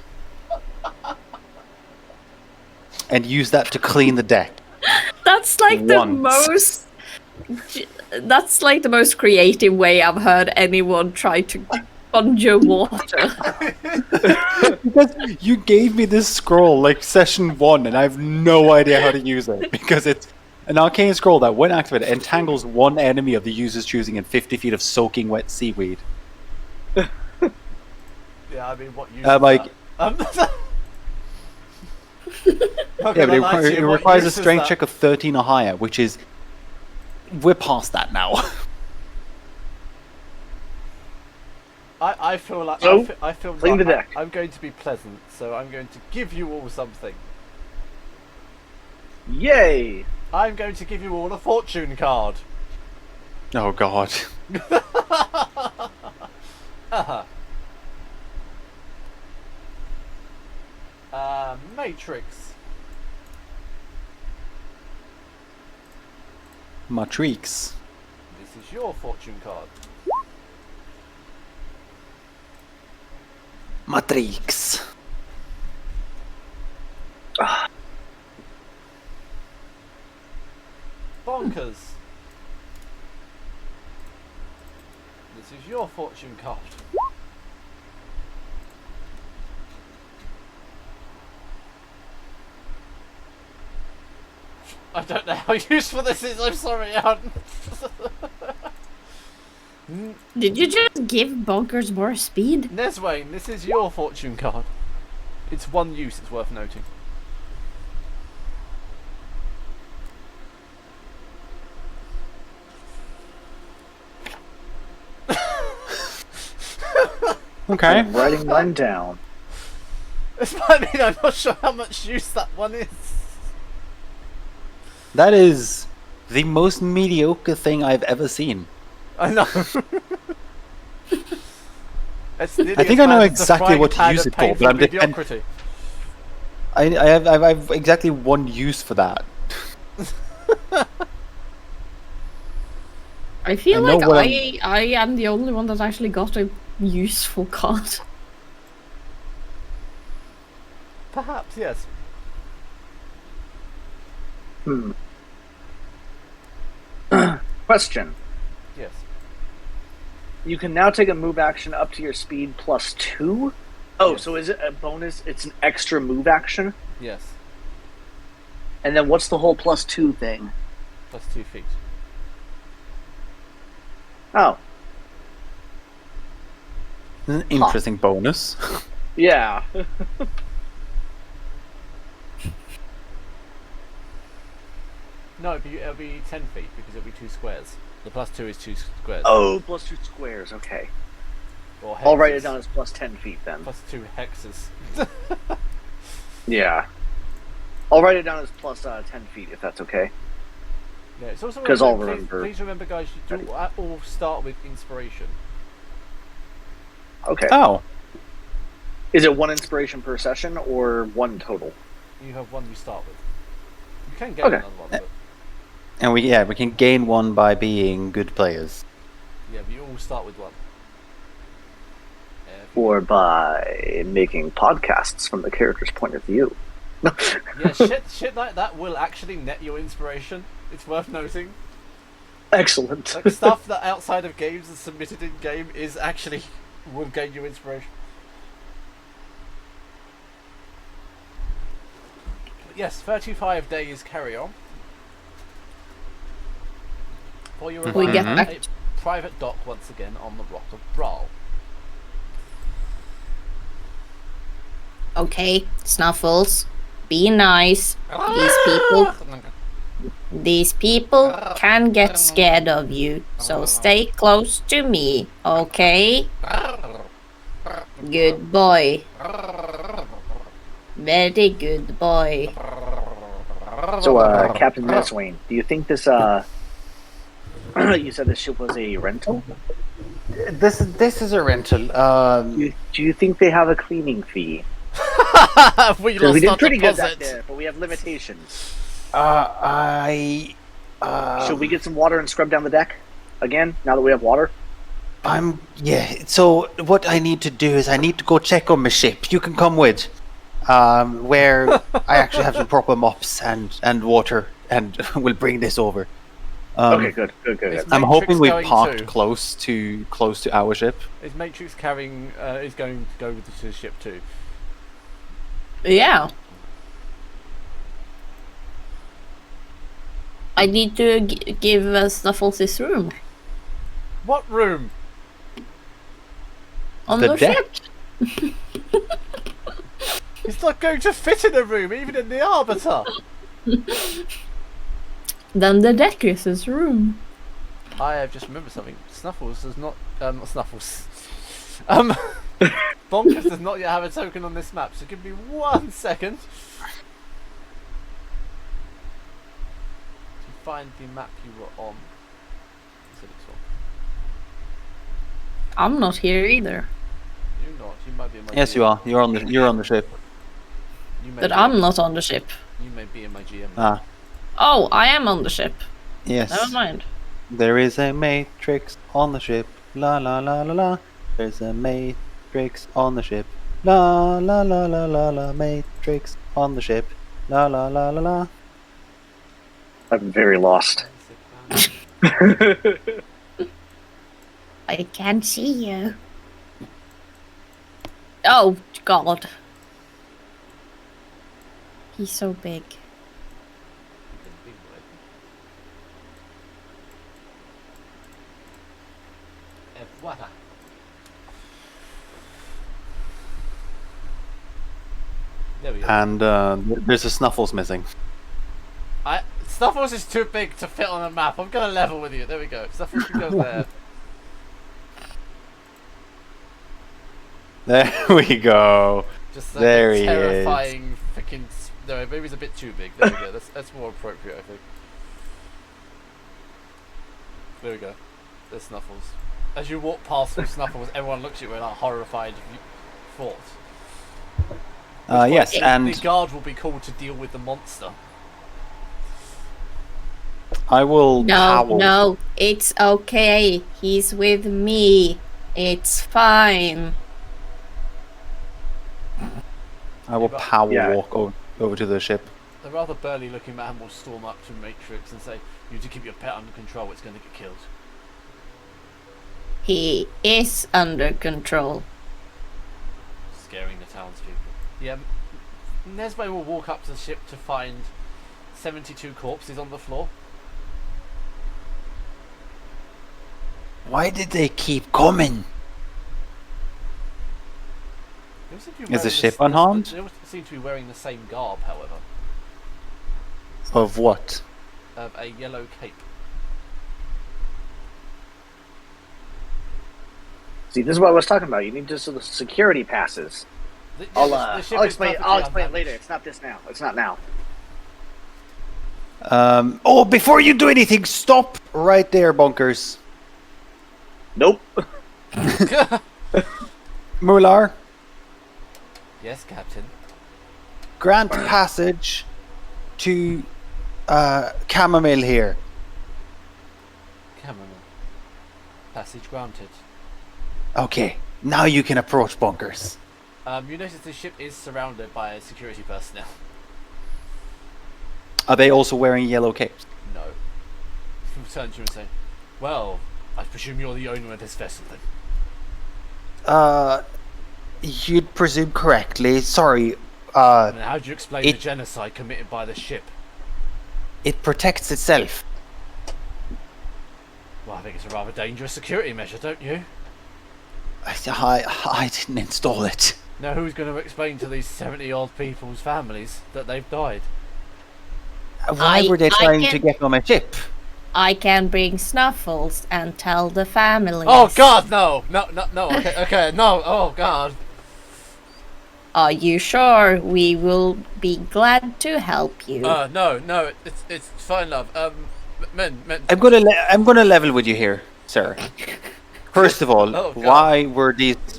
and use that to clean the deck. That's like the Once. most. That's like the most creative way I've heard anyone try to conjure water. Because you gave me this scroll like session 1 and I have no idea how to use it because it's an arcane scroll that when activated entangles one enemy of the user's choosing in 50 feet of soaking wet seaweed. Yeah, I mean, what use like- is that? Not Yeah, gonna but lie to it you, what requires a use is strength that? check of 13 or higher, which is we're past that now. I feel like So, I feel clean like the deck. I'm going to be pleasant, so I'm going to give you all something. Yay! I'm going to give you all a fortune card. Oh god. Matrix. Matrix. This is your fortune card. Matrix. Bonkers. This is your fortune card. I don't know how useful this is, I'm sorry, Alan. Did you just give Bonkers more speed? Neswain, this is your fortune card. It's one use, it's worth noting. Okay. I'm writing mine down. This might mean I'm not sure how much use that one is. That is the most mediocre thing I've ever seen. I know. It's nearly I think as I know bad as the exactly frying what to pan use of it for, but painful I'm mediocrity. I have exactly one use for that. I feel I know like what I am the only one that actually got a useful card. Perhaps, yes. Question. Yes. You can now take a move action up to your speed +2? Oh, Yes. so is it a bonus? It's an extra move action? Yes. And then what's the whole +2 thing? Plus 2 feet. Oh, An interesting bonus. yeah. No, it'll be 10 feet because it'll be 2 squares. The plus 2 is 2 squares. Oh, +2 squares, okay. Or I'll write it hexes. down as +10 feet then. Plus 2 hexes. Yeah. I'll write it down as +10 feet if that's okay. Yeah, it's also 'Cause I'll please, remember. please remember, guys, you do all start with inspiration. Okay. Oh, Is it 1 inspiration per session or 1 total? You have one you start with. You can get Okay. another one, but and we can gain one by being good players. yeah, we all start with one. Or by making podcasts from the character's point of view? Yeah, shit like that will actually net your inspiration. It's worth noting. Excellent. Like stuff that outside of games is submitted in game is actually will gain you inspiration. But yes, 35 days carry on. For your We get arrival back at a private dock once again on the Rock of Brawl. Okay, Snuffles, be nice. These people can get scared of you, so stay close to me, okay? Good boy. Very good boy. So, Captain Neswain, do you think this, you said this ship was a rental? This is a rental. Do you think they have a cleaning fee? We 'Cause lost we did our pretty good deposit. back there, but we have limitations. I. Should we get some water and scrub down the deck again, now that we have water? So what I need to do is I need to go check on my ship. You can come with, where I actually have some proper mops and water, and we'll bring this over. Okay, good. It's I'm Matrix hoping we going parked too. close to our ship. Is Matrix carrying? Is going to go with the ship too? Yeah. I need to give Snuffles his room. What room? On The the deck. ship. It's not going to fit in a room, even in the Arbiter. Then the deck is his room. I have just remembered something. Snuffles does not. Not Snuffles. Bonkers does not yet have a token on this map, so give me 1 second to find the map you were on. Is it this I'm not here either. You're not. You might be in my Yes, GM. you are. You're on the ship. You may But be I'm in- not on the ship. You may be in my GM. Ah, Oh, I am on the ship. yes. Never mind. There is a matrix on the ship. La la la la la. There's a matrix on the ship. La la la la la la. Matrix on the ship. La la la la la. I'm very lost. I can't see you. Oh, God. He's so big. Et voilà. There we go. And there's a Snuffles missing. Snuffles is too big to fit on a map. I'm gonna level with you. There we go. Snuffles can go there. There we go. Just There he is. terrifying freaking. No, maybe he's a bit too big. There we go. That's more appropriate, I think. There we go. There's Snuffles. As you walk past with Snuffles, everyone looks at you in a horrified thought. Yes, and The guard will be called to deal with the monster. I will No, howl. no, it's okay. He's with me. It's fine. I will power Yeah. walk over to the ship. The rather burly looking man will storm up to Matrix and say, "You need to keep your pet under control, it's going to get killed." He is under control. Scaring the townspeople. Yeah, Nesme will walk up to the ship to find 72 corpses on the floor. Why did they keep coming? They all seem to be Is wearing the ship unharmed? They all seem to be wearing the same garb, however. Of what? A yellow cape. See, this is what I was talking about. You need just the security passes. The I'll ship I'll is explain. perfectly I'll explain undamaged. later. It's not this now. It's not now. Oh, before you do anything, stop right there, Bunkers. Nope. Mular, Yes, Captain. grant passage to Chamomile here. Chamomile. Passage granted. Okay, now you can approach Bunkers. You notice the ship is surrounded by security personnel. Are they also wearing yellow capes? No. He'll turn to you and say, "Well, I presume you're the owner of this vessel then." You'd presume correctly. Sorry, And how do you explain the it- genocide committed by the ship? it protects itself. Well, I think it's a rather dangerous security measure, don't you? I didn't install it. Now, who's going to explain to these 70-odd people's families that they've died? Why were they I trying to can- get on my ship? I can bring Snuffles and tell the families. Oh God, no, no, no, no. Okay, okay, no. Oh God. Are you sure? We will be glad to help you. No, no. It's fine, love. Men. I'm gonna level with you here, sir. First of all, Oh, God.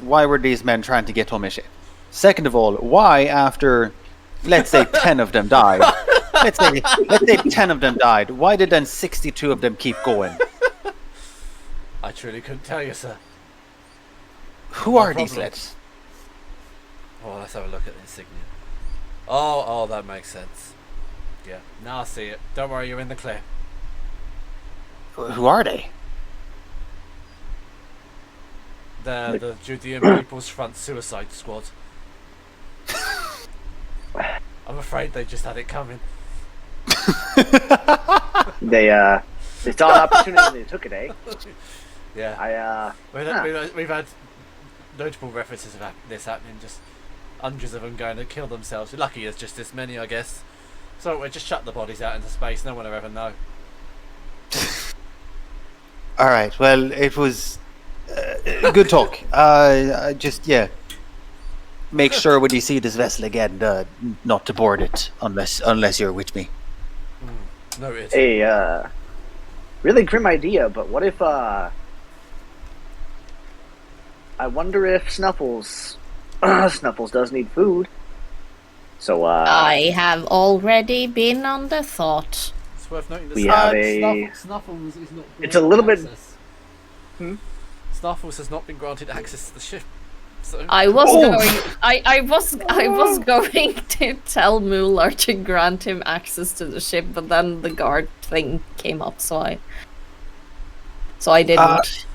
why were these men trying to get on my ship? Second of all, why after, let's say 10 of them died, let's say 10 of them died, why did then 62 of them keep going? I truly couldn't tell you, sir. Who are No these problem. lads? Oh, let's have a look at the insignia. Oh, that makes sense. Yeah, now I see it. Don't worry, you're in the clear. Who are they? They're the Judean People's Front Suicide Squad. I'm afraid they just had it coming. They saw an opportunity and they took it. Yeah. Huh. We've had notable references of this happening, just hundreds of them going to kill themselves. Lucky there's just this many, I guess. So we'll just shut the bodies out into space, no one will ever know. All right. Well, it was good talk. Make sure when you see this vessel again, not to board it unless you're with me. Noted. A really grim idea, but what if I wonder if Snuffles Snuffles does need food. So I have already been on the thought. It's worth noting that We have a- Snuffles is not. It's a little bit- access. Hmm? Snuffles has not been granted access to the ship. So I was Oh. going. I was going to tell Mular to grant him access to the ship, but then the guard thing came up, so I didn't.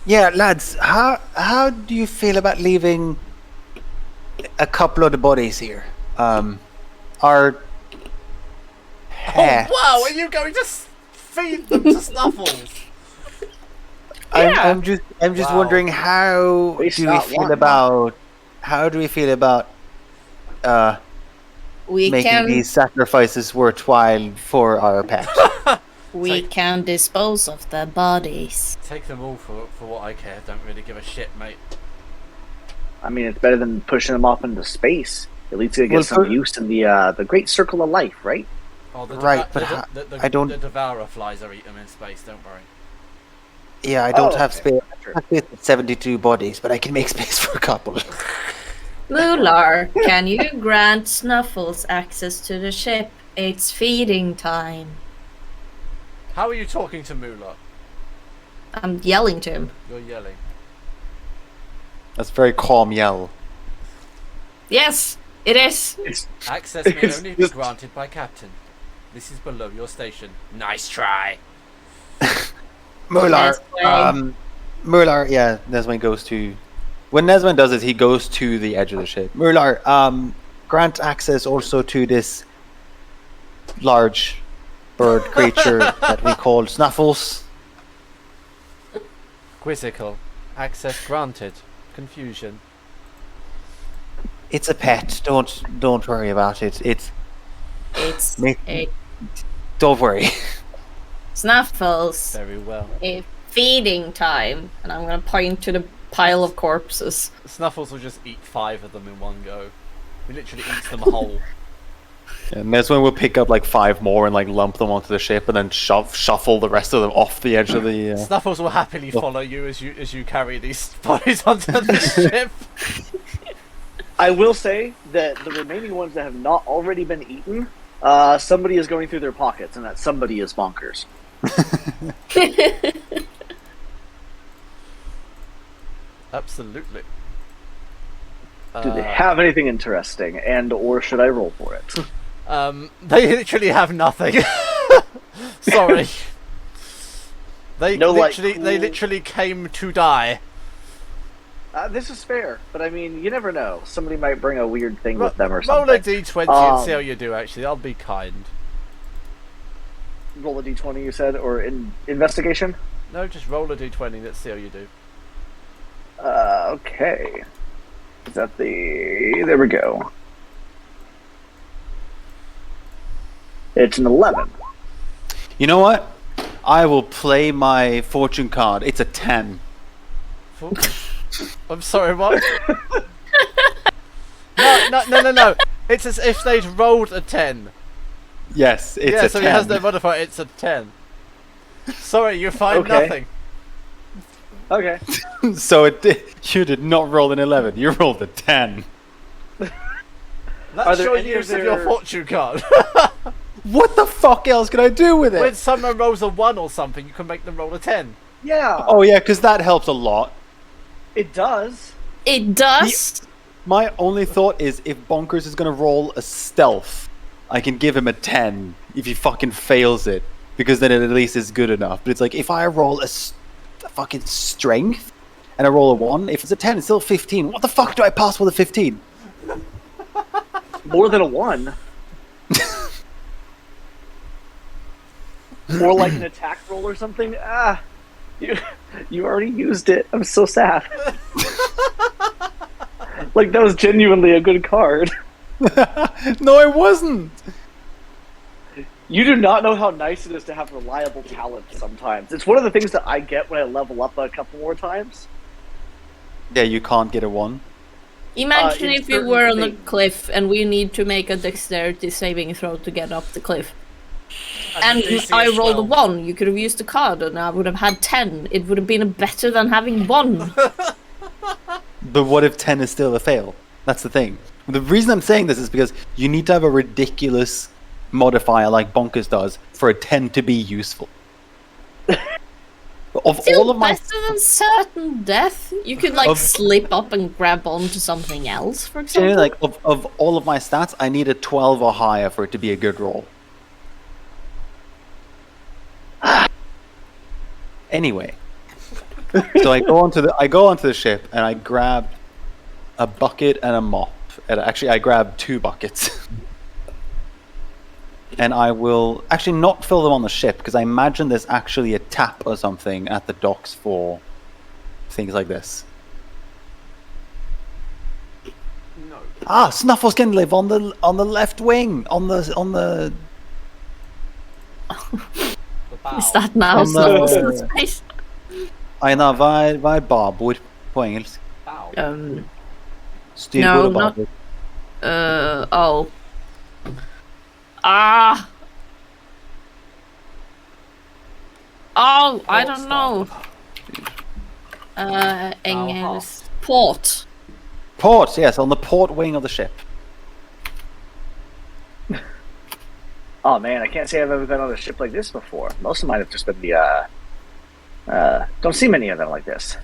Yeah, lads, how do you feel about leaving a couple of the bodies here? Our pets. Oh wow! Are you going to feed them to Snuffles? I'm just Wow. wondering how Waste do we not, feel want about we making can these sacrifices worthwhile for our pet? can dispose of the bodies. Take them all for what I care. Don't really give a shit, mate. I mean, it's better than pushing them off into space. At least they get Well, some for- use in the great circle of life, right? Oh, the Right, but I don't- The Devourer flies are eat them in space. Don't worry. Yeah, I don't Oh, have okay. space. Sure. I have space with 72 bodies, but I can make space for a couple. Mular, can you grant Snuffles access to the ship? It's feeding time. How are you talking to Moolah? I'm yelling to him. You're yelling. That's a very calm yell. Yes, it is. It's Access may It's only be just- granted by captain. This is below your station. Nice try. Murlar, Neswine. Murlar, yeah, Neswine goes to. When Neswine does it, he goes to the edge of the ship. Murlar, grant access also to this large bird creature that we call Snuffles. Quizzical. Access granted. Confusion. It's a pet. Don't worry about it. It's Make- a Don't worry. Snuffles. Very well. A feeding time, and I'm gonna point to the pile of corpses. Snuffles will just eat 5 of them in one go. He literally eats them whole. And Neswine will pick up like 5 more and like lump them onto the ship, and then shuffle the rest of them off the edge of the. Snuffles will happily follow you as you carry these bodies onto the ship. I will say that the remaining ones that have not already been eaten, somebody is going through their pockets, and that somebody is bonkers. Absolutely. Do they have anything interesting, and or should I roll for it? They literally have nothing. Sorry. They No, like, literally came to die. This is fair, but I mean, you never know. Somebody might bring a weird thing with them or Roll a something. d20 and see how you do. Actually, I'll be kind. Roll a d20, you said, or in investigation? No, just roll a d20. Let's see how you do. Okay. Is that the... There we go. It's an 11. You know what? I will play my fortune card. It's a 10. I'm sorry, what? No. It's as if they'd rolled a 10. Yes, it's Yeah, a so 10. it has no modifier. It's a 10. Sorry, you find Okay. nothing. Okay. So you did not roll an 11. You rolled a 10. Are That's there your any use of of your their- fortune card. What the fuck else can I do with it? When someone rolls a 1 or something, you can make them roll a 10. Yeah, Oh yeah, because that helps a lot. it does. It does. My only thought is if Bonkers is gonna roll a stealth, I can give him a 10 if he fucking fails it, because then it at least is good enough. But it's like if I roll a fucking strength and I roll a 1, if it's a 10, it's still 15. What the fuck do I pass with a 15? More than a 1. Or like an attack roll or something. You already used it. I'm so sad. Like, that was genuinely a good card. No, it wasn't. You do not know how nice it is to have reliable talent sometimes. It's one of the things that I get when I level up a couple more times. Yeah, you can't get a 1. Imagine in if we certain were on a things. cliff and we need to make a dexterity saving throw to get up the cliff. And DC I is rolled a 12. 1. You could have used the card and I would have had 10. It would have been better than having 1. But what if 10 is still a fail? That's the thing. The reason I'm saying this is because you need to have a ridiculous modifier like Bonkers does for a 10 to be useful. Of Still all of my better than certain death. You could like Of- slip up and grab onto something else, for you example. know, like of all of my stats, I need a 12 or higher for it to be a good roll. Anyway, so I go onto the ship and I grab a bucket and a mop. And actually, I grab 2 buckets. And I will actually not fill them on the ship because I imagine there's actually a tap or something at the docks for things like this. No. Ah, Snuffles can live on the left wing on the The bow. Is that now On the- Snuffles in space? Aina, vad är babord på engelska? Bow. Styrbord och not- babord. Oh. Ah! Oh, I don't know. Engelsk. Port. Port, yes, on the port wing of the ship. Oh man, I can't say I've ever been on a ship like this before. Most of mine have just been the don't see many of them like this.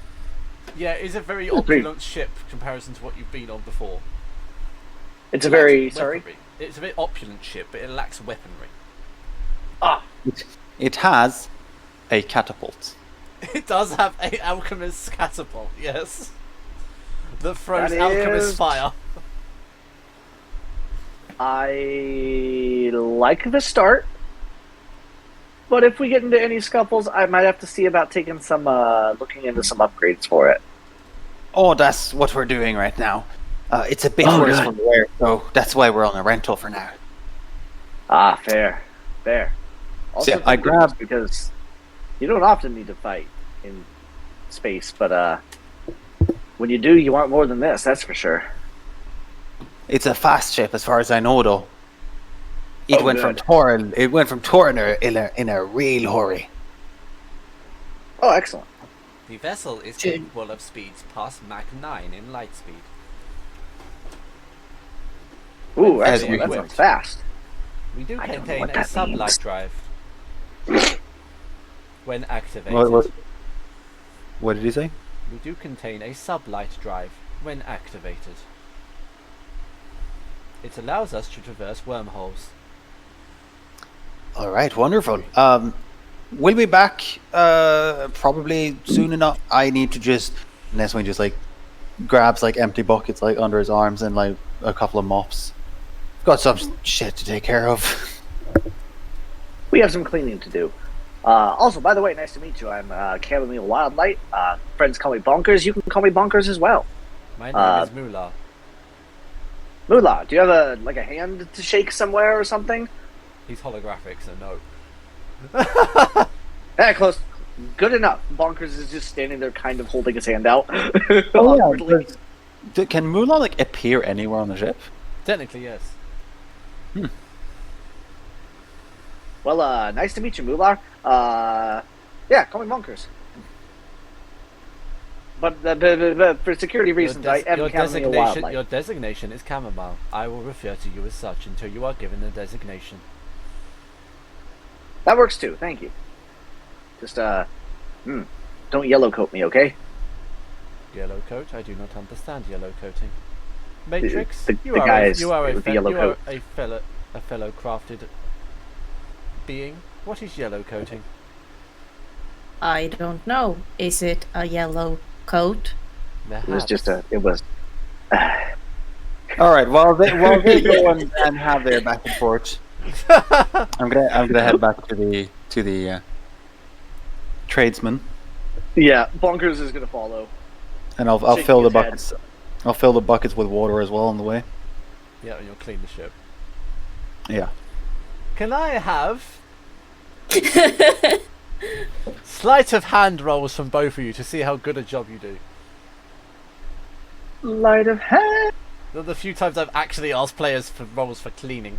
Yeah, it's a very Oh, great. opulent ship comparison to what you've been on before. It's a It very lacks sorry. weaponry. It's a very opulent ship, but it lacks weaponry. Ah, It has a catapult. It does have a alchemist's catapult, yes. That throws That alchemist is- fire. I like the start, but if we get into any scuffles, I might have to see about taking some looking into some upgrades for it. Oh, that's what we're doing right now. It's a bit Oh, worse good. from where, so that's why we're on a rental for now. Ah, fair. Also, See, I thank goodness, grabbed- because you don't often need to fight in space, but when you do, you want more than this. That's for sure. It's a fast ship, as far as I know, though. It Oh, went from good. Torin. It went from Torin in a real hurry. Oh, excellent. The vessel is Good. capable of speeds past Mach 9 in light speed. Ooh, As excellent. we That went. sounds fast. We do I don't know contain what a that sublight means. drive. When activated, What did he say? we do contain a sublight drive when activated. It allows us to traverse wormholes. All right, wonderful. We'll be back probably soon enough. I need to just Neswing just like grabs like empty buckets like under his arms and like a couple of mops. Got some shit to take care of. We have some cleaning to do. Also, by the way, nice to meet you. I'm Chamomile Wildlight. Friends call me Bonkers. You can call me Bonkers as well. My name is Moolah. Moolah, do you have a hand to shake somewhere or something? He's holographic, so no. Close. Good enough. Bonkers is just standing there, kind of holding his hand out. Oh, yeah, awkwardly. Can Moolah like appear anywhere on the ship? Technically, yes. Well, nice to meet you, Moolah. Yeah, call me Bonkers. But for security reasons, I am Chamomile Wildlight. Your designation is Chamomile. I will refer to you as such until you are given a designation. That works too. Thank you. Just don't yellow coat me, okay? Yellow coat? I do not understand yellow coating. Matrix, the you guys are with the yellow coat. a fellow crafted being. What is yellow coating? I don't know. Is it a yellow coat? It was just it was. All right. While they go and have their back and forth, I'm gonna head back to the tradesman, Yeah, Bonkers is gonna follow. and I'll Shaking fill the his head. buckets. I'll fill the buckets with water as well on the way. Yeah, and you'll clean the ship. Yeah. Can I have sleight of hand rolls from both of you to see how good a job you do? Light of hand. The few times I've actually asked players for rolls for cleaning.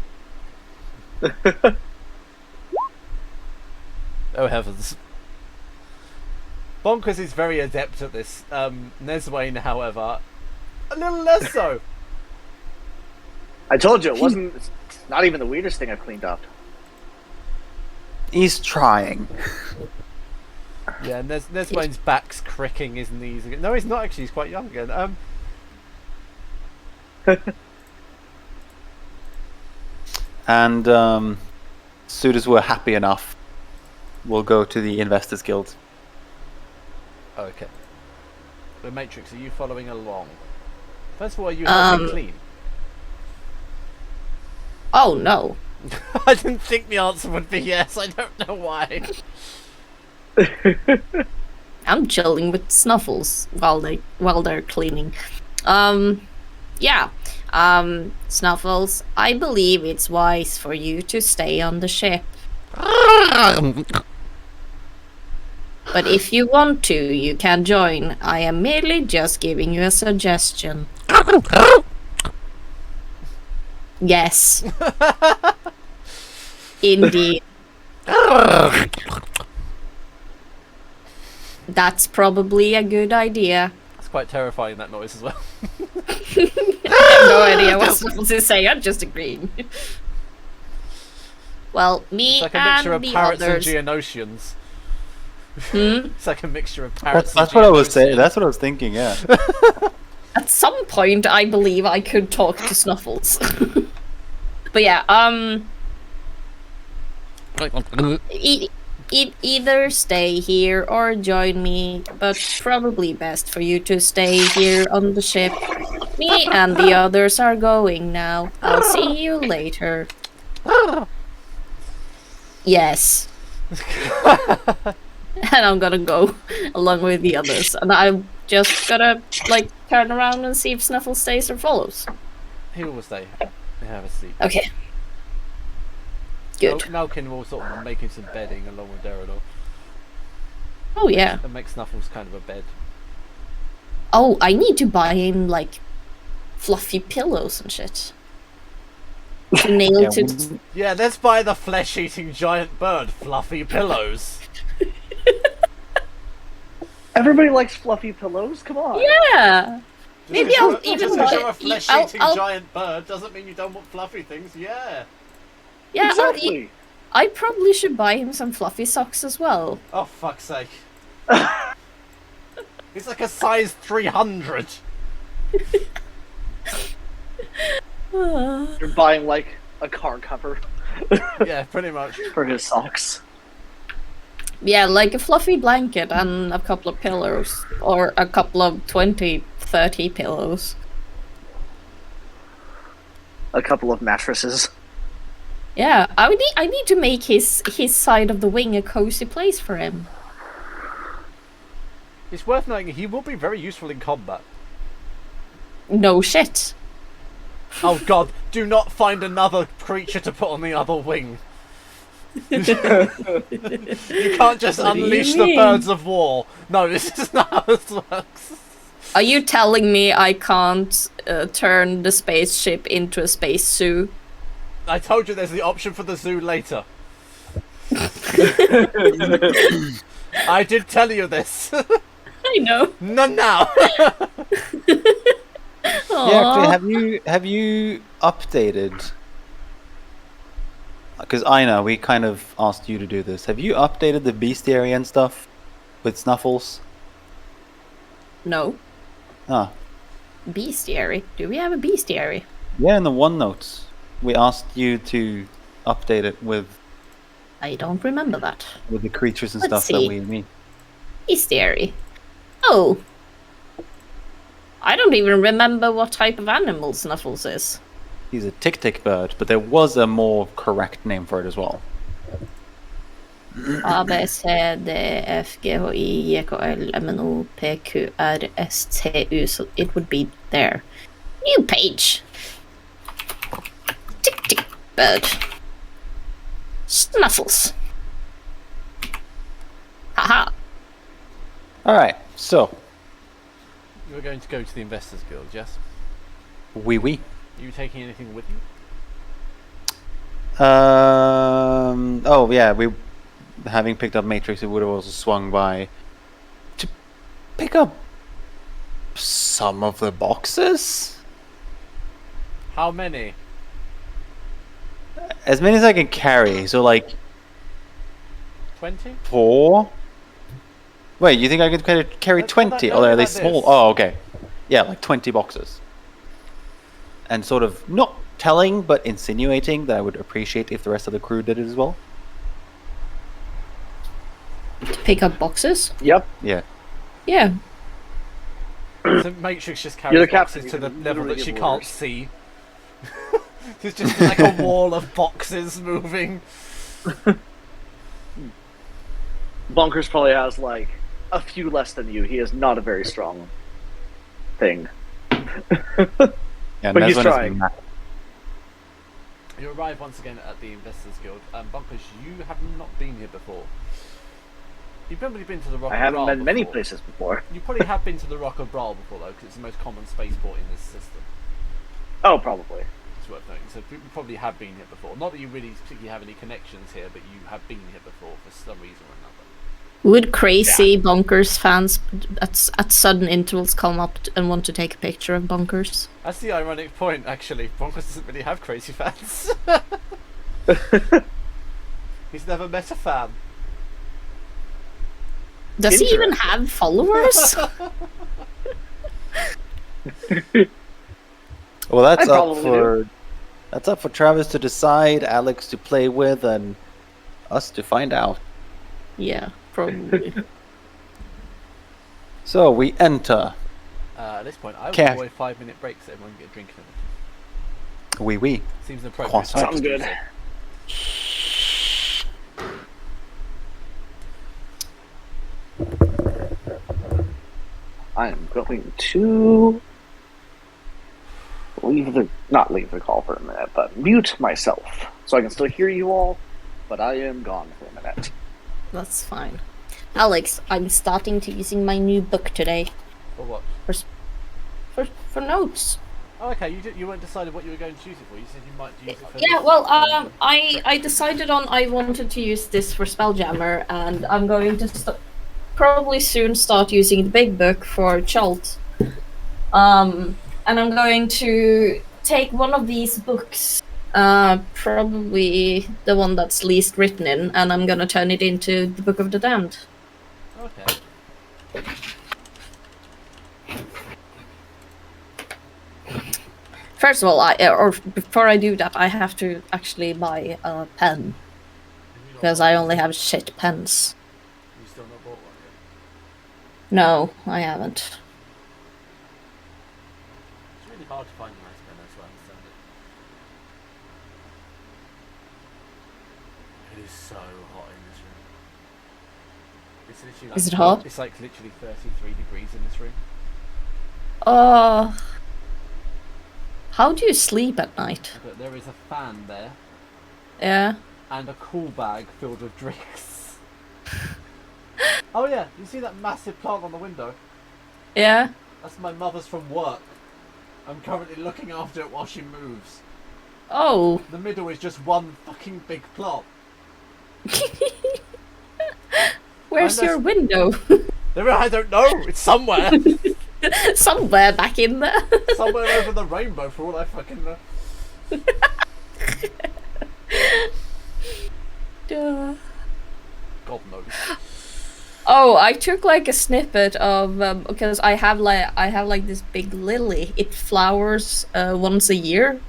Oh heavens. Bonkers is very adept at this. Neswayne, however, A little less so. I told you it wasn't. It's not even the weirdest thing I've cleaned up. He's trying. Yeah, and Nesbane's back's cricking his knees again. No, he's not actually. He's quite young again. And as soon as we're happy enough, we'll go to the Investors Guild. Okay. But Matrix, are you following along? First of all, are you helping clean? Oh no. I didn't think the answer would be yes. I don't know why. I'm chilling with Snuffles while they're cleaning. Yeah. Snuffles, I believe it's wise for you to stay on the ship. But if you want to, you can join. I am merely just giving you a suggestion. Yes. Indeed. That's probably a good idea. It's quite terrifying, that noise as well. I have no idea what Snuffles is saying. I'm just agreeing. Well, me It's like a and mixture of the parrots others. and Geonosians. Hmm? It's like a mixture of parrots That's and what I was saying. Geonosians. That's what I was thinking. Yeah. At some point, I believe I could talk to Snuffles. But yeah, either stay here or join me, but probably best for you to stay here on the ship. Me and the others are going now. I'll see you later. Yes. And I'm gonna go along with the others. And I'm just gonna, like, turn around and see if Snuffles stays or follows. He will stay. Have a seat. Okay. Good. Malkin will sort of make him some bedding along with Deridor. Oh, yeah. And make Snuffles kind of a bed. Oh, I need to buy him, like, fluffy pillows and shit. To nail Yeah, to... Yeah, let's buy the flesh-eating giant bird fluffy pillows. Everybody likes fluffy pillows. Come on. Yeah! Maybe I'll even Just because you're a buy... flesh-eating I'll- giant bird doesn't mean you don't want fluffy things. Yeah. Yeah, Exactly. I probably should buy him some fluffy socks as well. Oh, fuck's sake. It's like a size 300. You're buying like a car cover Yeah, pretty much. for his socks. Yeah, like a fluffy blanket and a couple of pillows. Or a couple of 20, 30 pillows. A couple of mattresses. Yeah, I need to make his side of the wing a cozy place for him. It's worth noting he will be very useful in combat. No shit. Oh god, do not find another creature to put on the other wing. You can't just What do you unleash the mean? birds of war. No, this is not how this works. Are you telling me I can't turn the spaceship into a space zoo? I told you there's the option for the zoo later. I did tell you this. I know. Not now. Yeah, actually, have you updated? Because Ina, we kind of asked you to do this. Have you updated the bestiary and stuff with Snuffles? No. Ah, Bestiary? Do we have a bestiary? yeah. In the OneNotes, we asked you to update it with I don't remember that. the creatures and Let's stuff that see. we meet. Bestiary. Oh. I don't even remember what type of animal Snuffles is. He's a tick-tick bird, but there was a more correct name for it as well. A, B, C, D, F, G, H, I, J, K, L, M, N, O, P, Q, R, S, T, U, so it would be there. New page. Tick, tick, bird. Snuffles. Haha. All right, so You're going to go to the Investors Guild, yes? wee. Are you taking anything with you? Oh yeah, we having picked up Matrix, it would have also swung by to pick up some of the boxes. How many? As many as I can carry. So like 20? 4. Wait, you think I could carry Let's 20? go Or are they like small? this. Oh, okay. Yeah, like 20 boxes. And sort of not telling, but insinuating that I would appreciate if the rest of the crew did it as well. To pick up boxes? Yep. Yeah. Yeah. So Matrix just You're carries the captain, boxes you to the can level literally that she give can't orders. see. There's just like a wall of boxes moving. Bonkers probably has like a few less than you. He is not a very strong thing. Yeah, But he's Neswin is trying. You arrive once again at the Investors Guild. Bunkers, you have not been here before. You've probably been to the Rock I of haven't Brawl been many before. places before. You probably have been to the Rock of Brawl before, though, because it's the most common spaceport in this system. Oh, probably. It's worth noting. So you probably have been here before. Not that you really particularly have any connections here, but you have been here before for some reason or another. Would crazy Bonkers fans at sudden intervals come up and want to take a picture of Bonkers? That's the ironic point, actually. Bonkers doesn't really have crazy fans. He's never met a fan. Does he even Interesting. have followers? Well, I that's up probably for Travis to decide, Alex to play with, and us to find out. Yeah, probably. So we enter. At this point, I will Okay. avoid 5-minute breaks so everyone can get a drink in it. Oui, oui. Seems an appropriate Croissant. time to Sounds do good. so. I'm going to not leave the call for a minute, but mute myself so I can still hear you all. But I am gone for a minute. That's fine. Alex, I'm starting to using my new book today For what? for notes. Oh, okay. You weren't decided what you were going to use it for. You said you might use it for. Yeah, this. well, I decided on I wanted to use this for Spelljammer, and I'm going to probably soon start using the big book for Chult. And I'm going to take one of these books, probably the one that's least written in, and I'm gonna turn it into the Book of the Damned. Okay. First of all, before I do that, I have to actually buy a pen Have you not because bought I one? only have shit pens. You still not bought one yet? No, I haven't. It's really hard to find a nice pen, that's what I understand it. It is so hot in this room. It's literally like, Is it hot? It's like literally 33 degrees in this room. How do you sleep at night? But there is a fan there Yeah. and a cool bag filled with drinks. Oh yeah, you see that massive plant on the window? Yeah. That's my mother's from work. I'm currently looking after it while she moves. Oh. The middle is just one fucking big plant. Where's And your window? I don't know. It's somewhere. Somewhere back in there. Somewhere over the rainbow, for all I fucking know. Duh. God knows. Oh, I took like a snippet of because I have like this big lily. It flowers once a year,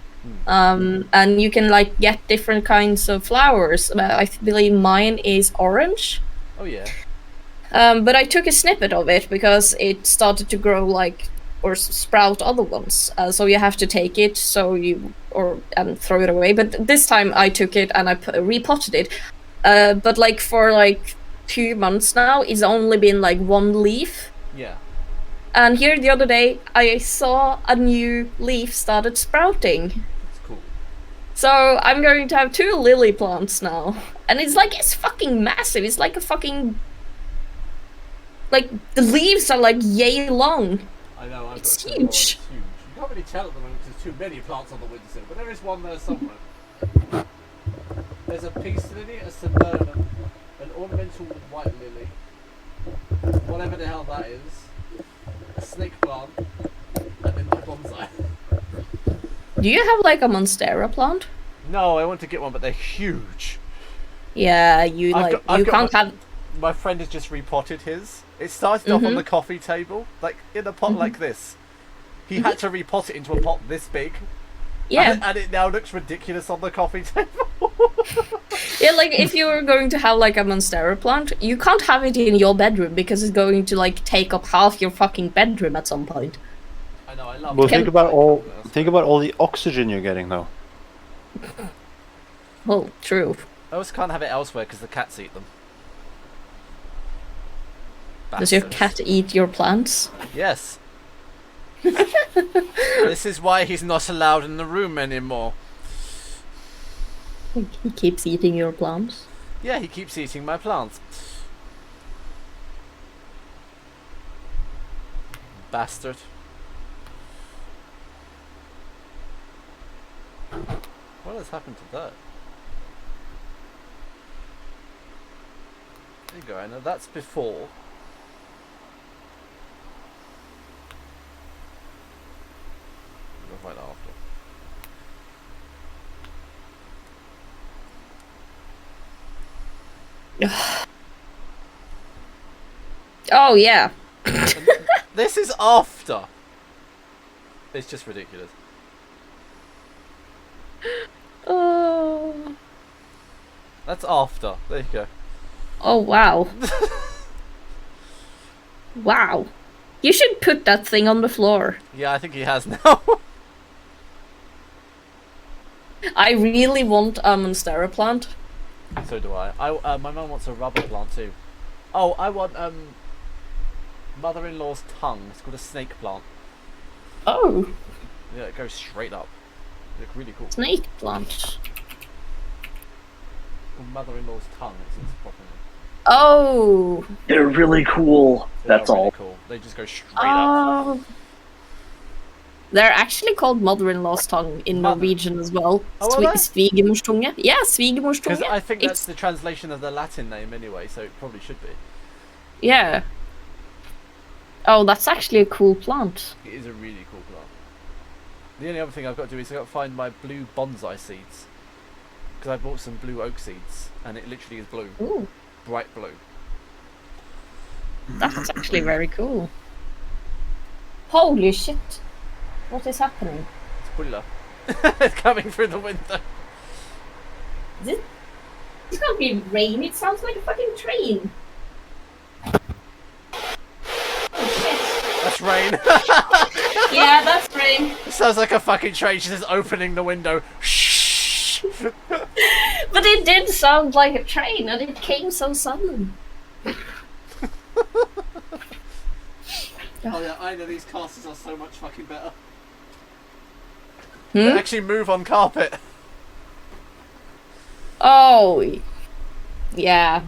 and you can like get different kinds of flowers. I believe mine is orange. Oh yeah. But I took a snippet of it because it started to grow like or sprout other ones. So you have to take it and throw it away. But this time I took it and I repotted it. But like for like 2 months now, it's only been like one leaf. Yeah. And here the other day I saw a new leaf started sprouting. It's cool. So I'm going to have 2 lily plants now. And it's fucking massive. It's like a fucking like the leaves are like yay long. I know. I've It's got a similar one. huge. It's huge. You can't really tell at the moment because there's too many plants on the windowsill, but there is one there somewhere. There's a peace lily, a ciburnum, an ornamental white lily, whatever the hell that is, a snake plant, and then my bonsai. Do you have like a monstera plant? No, I want to get one, but they're huge. Yeah, you I've you got can't my- have. My friend has just repotted his. It started off on the coffee table, like in a pot like this. He had to repot it into a pot this big. Yeah, And it now looks ridiculous on the coffee table. yeah. Like if you were going to have like a monstera plant, you can't have it in your bedroom because it's going to like take up half your fucking bedroom at some point. I know, I love Well, it. think about all the oxygen you're getting though. Well, true. I also can't have it elsewhere because the cats eat them. Does your Bastards. cat eat your plants? Yes. This is why he's not allowed in the room anymore. He keeps eating your plants. Yeah, he keeps eating my plants. Bastard. What has happened to that? There you go, Anna. That's before. We'll find out after. Oh yeah. This is after. It's just ridiculous. Oh. That's after. There you go. Oh wow. Wow. You should put that thing on the floor. Yeah, I think he has now. I really want a monstera plant. So do I. My mum wants a rubber plant too. Oh, I want mother-in-law's tongue. It's called a snake plant. Oh, Yeah, it goes straight up. They look really cool. snake plant. Called mother-in-law's tongue. It's its proper name. Oh. They're really cool. They are That's really all. cool. They just go straight up. Oh. They're actually called mother-in-law's tongue in Mother. Norwegian as well. Oh, are they? Svigermorstunge. Yeah, Because svigermorstunge. I think that's It's- the translation of the Latin name anyway, so it probably should be. Yeah. Oh, that's actually a cool plant. It is a really cool plant. The only other thing I've got to do is I've got to find my blue bonsai seeds. Because I bought some blue oak seeds, and it literally is blue. Ooh, Bright blue. that's actually very cool. Holy shit. What is happening? It's Bulla. It's coming through the window. It can't be rain. It sounds like a fucking train. Oh shit. That's rain. Yeah, that's rain. It sounds like a fucking train. She's just opening the window. Shh. But it did sound like a train, and it came so sudden. Oh yeah, I know these casters are so much fucking better. Hmm? They actually move on carpet. Oh, yeah.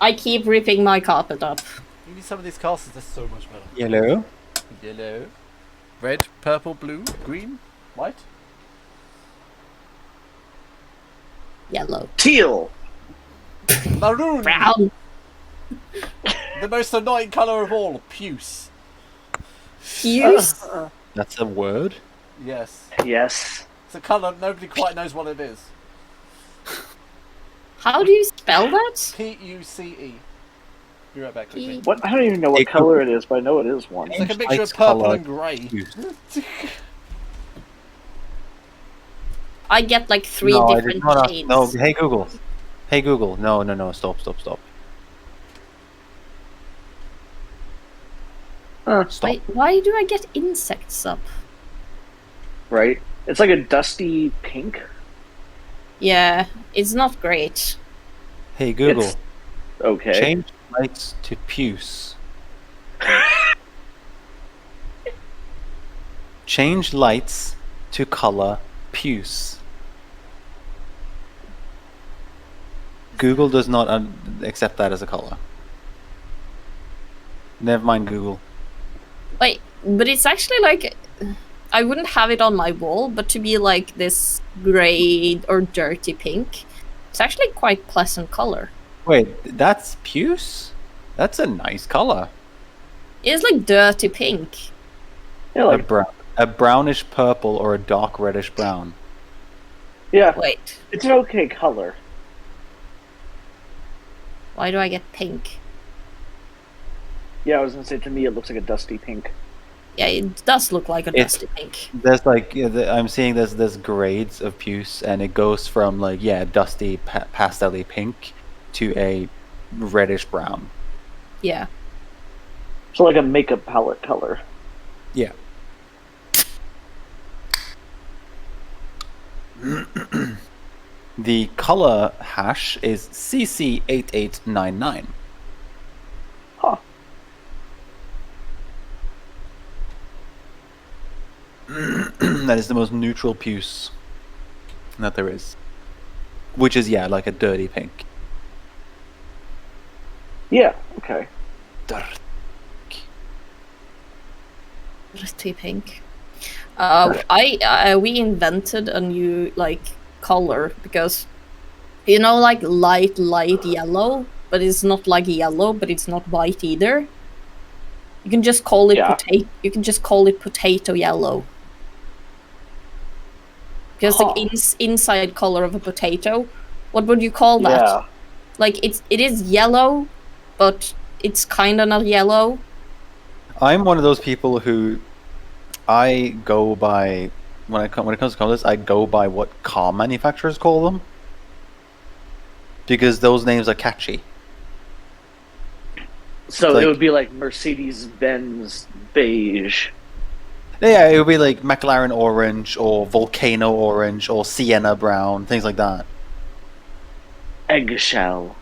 I keep ripping my carpet up. You need some of these casters. They're so much better. Yellow. Yellow, red, purple, blue, green, white. Yellow. Teal. Maroon. Brown. The most annoying colour of all, puce. Fuse. That's a word. Yes. Yes. It's a colour nobody quite knows what it is. How do you spell that? P-U-C-E. Be right back quickly. What? I don't even know what Hey, color it is, but I know it is one. It's like a mixture Lights, of purple colour, and grey. Puce. I get like three No, I did different not. shades. No, hey Google. Hey Google. No. Stop. Stop. Wait, why do I get insects up? Right? It's like a dusty pink. Yeah, it's not great. Hey Google. It's okay. Change lights to puce. Change lights to color puce. Google does not accept that as a color. Never mind Google. Wait, but it's actually like I wouldn't have it on my wall, but to be like this grey or dirty pink, it's actually quite pleasant color. Wait, that's puce? That's a nice color. It's like dirty pink. Yeah, like A brownish purple or a dark reddish brown. yeah, Wait, it's an okay color. why do I get pink? Yeah, I was gonna say to me it looks like a dusty pink. Yeah, it does look like a It's- dusty pink. There's like I'm seeing there's grades of puce, and it goes from like dusty pastel-y pink to a reddish brown. Yeah. So like a makeup palette color. Yeah. The color hash is CC8899. Huh. That is the most neutral puce that there is. Which is, like a dirty pink. Yeah, okay. Dirty pink. We invented a new like color because like light yellow, but it's not like yellow, but it's not white either. You can just call it potato. You can just call it potato yellow. Because the inside color of a potato, what would you call that? Yeah. Like it is yellow, but it's kind of not yellow. I'm one of those people who I go by when it comes to colors. I go by what car manufacturers call them because those names are catchy. So Like- it would be like Mercedes-Benz beige. Yeah, it would be like McLaren orange or Volcano orange or Sienna brown, things like that. Eggshell.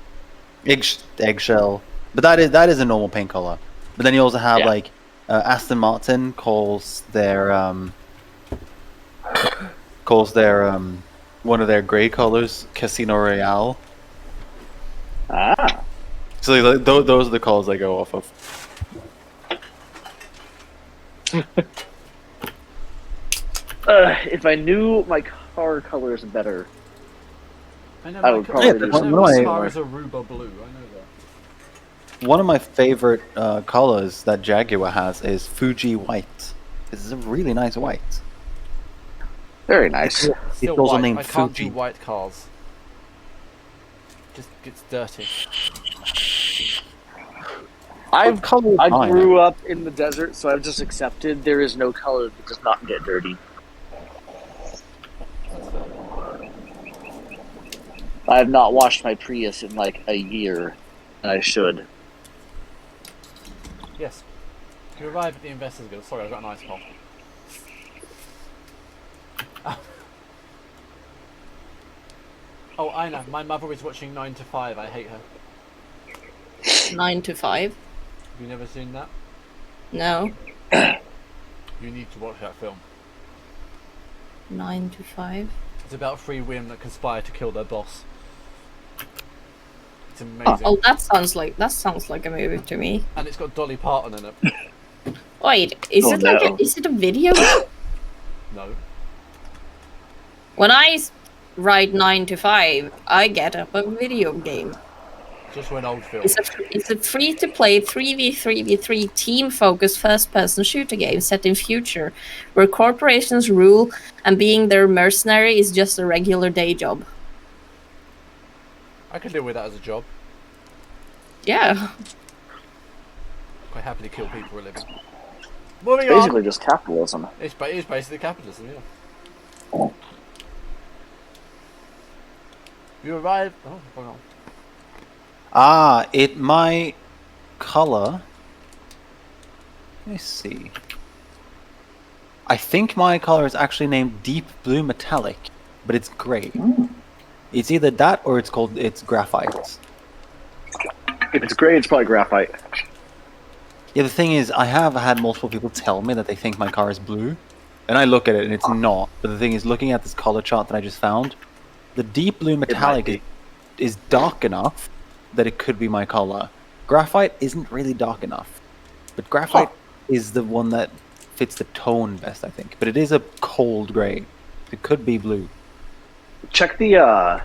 Eggshell, but that is a normal paint color. But then you also have Yeah. like Aston Martin calls their one of their gray colors Casino Royale. Ah. So like, those are the colors I go off of. If I knew my car colors better. I know I my would car- probably I do know something my like- car is Aruba blue. I know that. One of my favorite colors that Jaguar has is Fuji white. This is a really nice white. Very nice. Still also white. named I can't Fuji. do white cars. Just gets dirty. I Fine. grew up in the desert, so I've just accepted there is no color that does not get dirty. I have not washed my Prius in like a year, and I should. Yes. You arrive at the Investors Guild. Sorry, I've got an ice pop. Oh, Ina, my mother is watching 9 to 5. I hate her. 9 to 5. Have you never seen that? No. You need to watch that film. 9 to 5. It's about 3 women that conspire to kill their boss. It's amazing. Oh, that sounds like a movie to me. And it's got Dolly Parton in it. Wait, is Oh, it like no. is it a video? No. When I write 9 to 5, I get up a video game. Just an old film. It's a free-to-play 3v3v3 team-focused first-person shooter game set in future, where corporations rule and being their mercenary is just a regular day job. I could deal with that as a job. Yeah. Quite happily kill people for a living. Moving Basically, on. just capitalism. It's basically capitalism, yeah. You arrive. Oh, hold on. My color. Let me see. I think my color is actually named Deep Blue Metallic, but it's gray. It's either that or it's graphite. If it's gray, it's probably graphite. Yeah, the thing is, I have had multiple people tell me that they think my car is blue, and I look at it and it's not. But the thing is, looking at this color chart that I just found, the Deep Blue Metallic be. is dark enough that it could be my color. Graphite isn't really dark enough, but graphite is the one that fits the tone best, I think. But it is a cold gray. It could be blue. Check the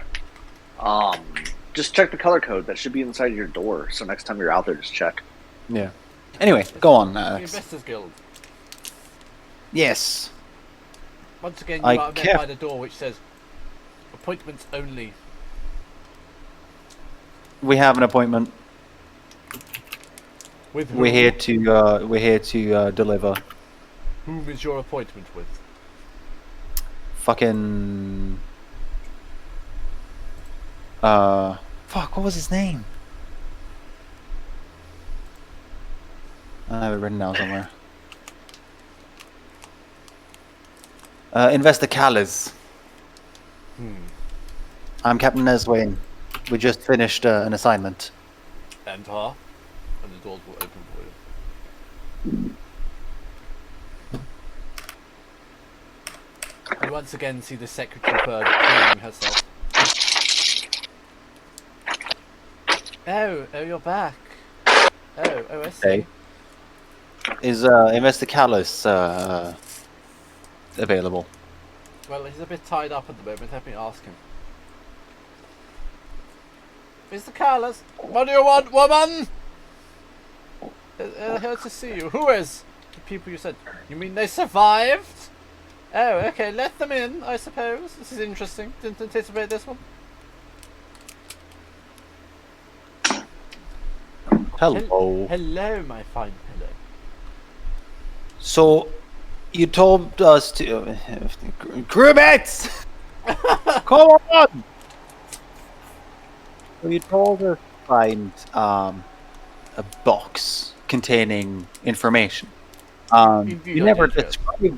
just check the color code. That should be inside your door. So next time you're out there, just check. Yeah. Anyway, go on, The Alex. Investors Guild. Yes. Once again, you I are met care- by the door which says, appointments only. We have an appointment. With whom? We're here to deliver. Whom is your appointment with? Fucking. Fuck. What was his name? I have it written down somewhere. Investor Callis. I'm Captain Neswain. We just finished an assignment. Enter. And the doors will open for you. You once again see the secretary bird cleaning herself. Oh, you're back. Oh, I see. Hey. Is Investor Callis available? Well, he's a bit tied up at the moment. Let me ask him. Mr. Carlos, what do you want, woman? Here to see you. Who is? The people you said. You mean they survived? Oh, okay. Let them in, I suppose. This is interesting. Didn't anticipate this one. Hello. Hello, my fine fellow. So, you told us to... crewmates! Come on! So you told us to find a box containing information. Indeed, I did, yes.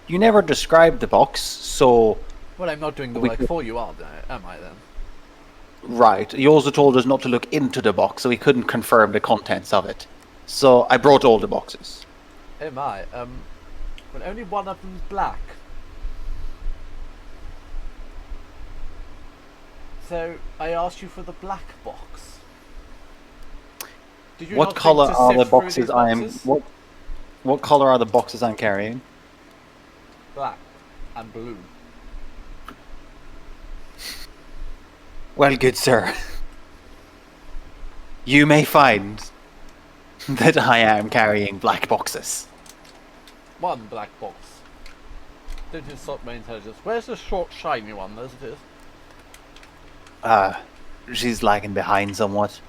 You never described the box, so... Well, I'm not doing the We work could- for you, am I then? Right. You also told us not to look into the box, so we couldn't confirm the contents of it. So I brought all the boxes. Oh my, well, only one of them's black. So, I asked you for the black box. Did you What not think color to are the sift through boxes these I am... boxes? What color are the boxes I'm carrying? Black and blue. Well, good sir. You may find that I am carrying black boxes. One black box. Don't insult my intelligence. Where's the short, shiny one? As it is. She's lagging behind somewhat.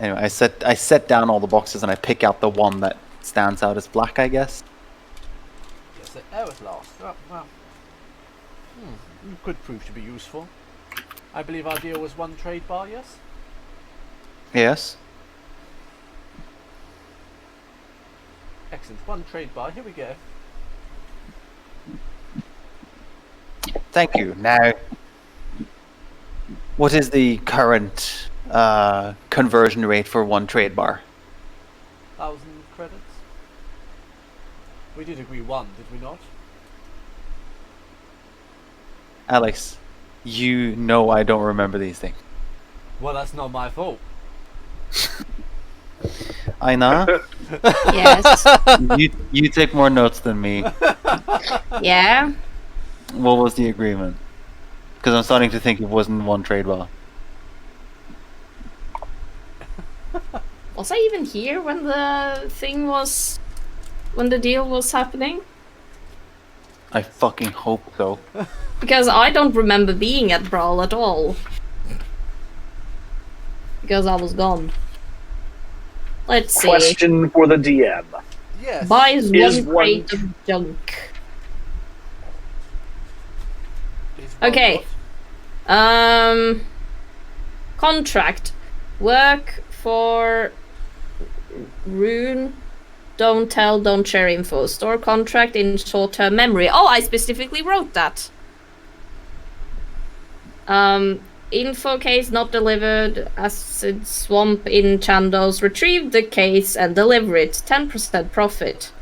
Anyway, I set down all the boxes and I pick out the one that stands out as black, I guess. Yes, at last. Well. Could prove to be useful. I believe our deal was one trade bar, yes? Yes. Excellent. One trade bar. Here we go. Thank you. Now, what is the current conversion rate for one trade bar? 1,000 credits. We did agree one, did we not? Alex, you know I don't remember these things. Well, that's not my fault. Aina, Yes. you take more notes than me. Yeah. What was the agreement? Because I'm starting to think it wasn't one trade bar. Was I even here when the deal was happening? I fucking hope so. Because I don't remember being at Brawl at all. Because I was gone. Let's see. Question for the DM. Yes. Buys Is one one- crate of junk. Is one Okay. what? Contract. Work for Rune. Don't tell, don't share info. Store contract in short-term memory. Oh, I specifically wrote that. Info case not delivered. Acid swamp in Chandos. Retrieve the case and deliver it. 10% profit.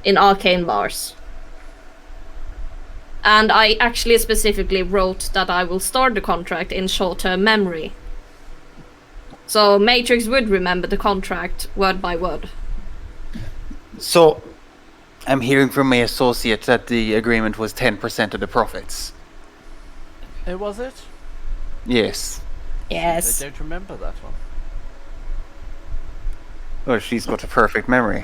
In arcane bars. And I actually specifically wrote that I will store the contract in short-term memory. So Matrix would remember the contract word by word. So, I'm hearing from my associate that the agreement was 10% of the profits. Was it? Yes. Yes. I don't remember that one. Oh, she's got a perfect memory.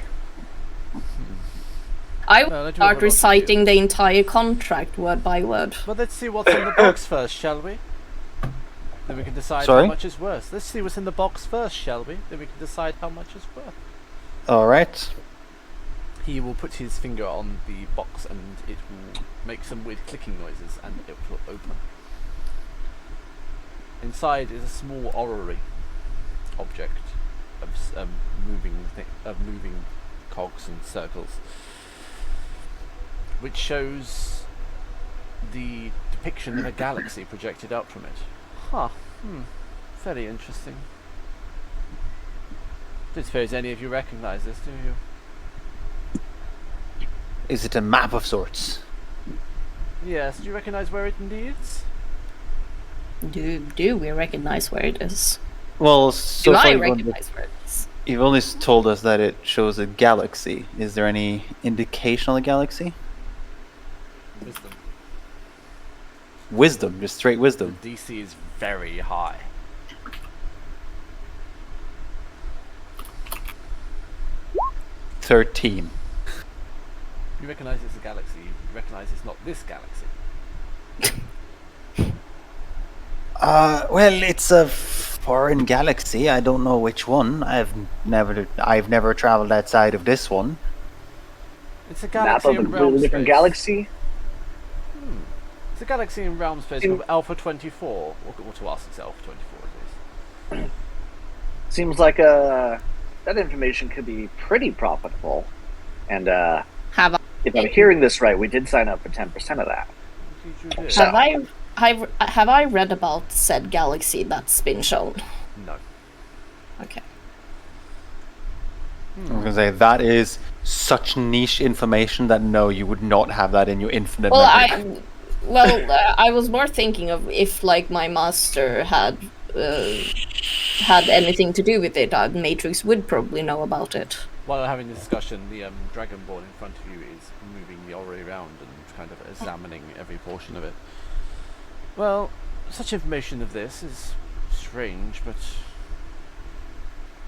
I Well, I would do have a lot start to reciting the entire contract word by word. But let's see what's in the box first, shall we? Then we can decide Sorry? how much it's worth. Let's see what's in the box first, shall we? Then we can decide how much it's worth. All right. He will put his finger on the box and it will make some weird clicking noises and it will open. Inside is a small orrery object of moving cogs and circles, which shows the depiction of a galaxy projected out from it. Huh. Very interesting. Don't suppose any of you recognise this, do you? Is it a map of sorts? Yes. Do you recognise where it leads? Do we recognize where it is? Well, so Do far I you've only, recognize where it is? you've only told us that it shows a galaxy. Is there any indication on the galaxy? Wisdom. Wisdom, just straight wisdom. DC is very high. $13. You recognise it's a galaxy. You recognise it's not this galaxy. Well, it's a foreign galaxy. I don't know which one. I've never traveled outside of this one. It's a Map galaxy of a in realm completely different space. galaxy. It's a galaxy in realm space In- called Alpha 24. Or to us, it's Alpha 24 at least. Seems like that information could be pretty profitable. And Have if I'm hearing this right, we did sign up for 10% of that. Did you do? So- have I read about said galaxy that's been shown? No. Okay. I was gonna say that is such niche information that no, you would not have that in your infinite memory. I was more thinking of if like my master had anything to do with it. Matrix would probably know about it. While having this discussion, the Dragonborn in front of you is moving the orrery around and kind of examining every portion of it. Well, such information of this is strange, but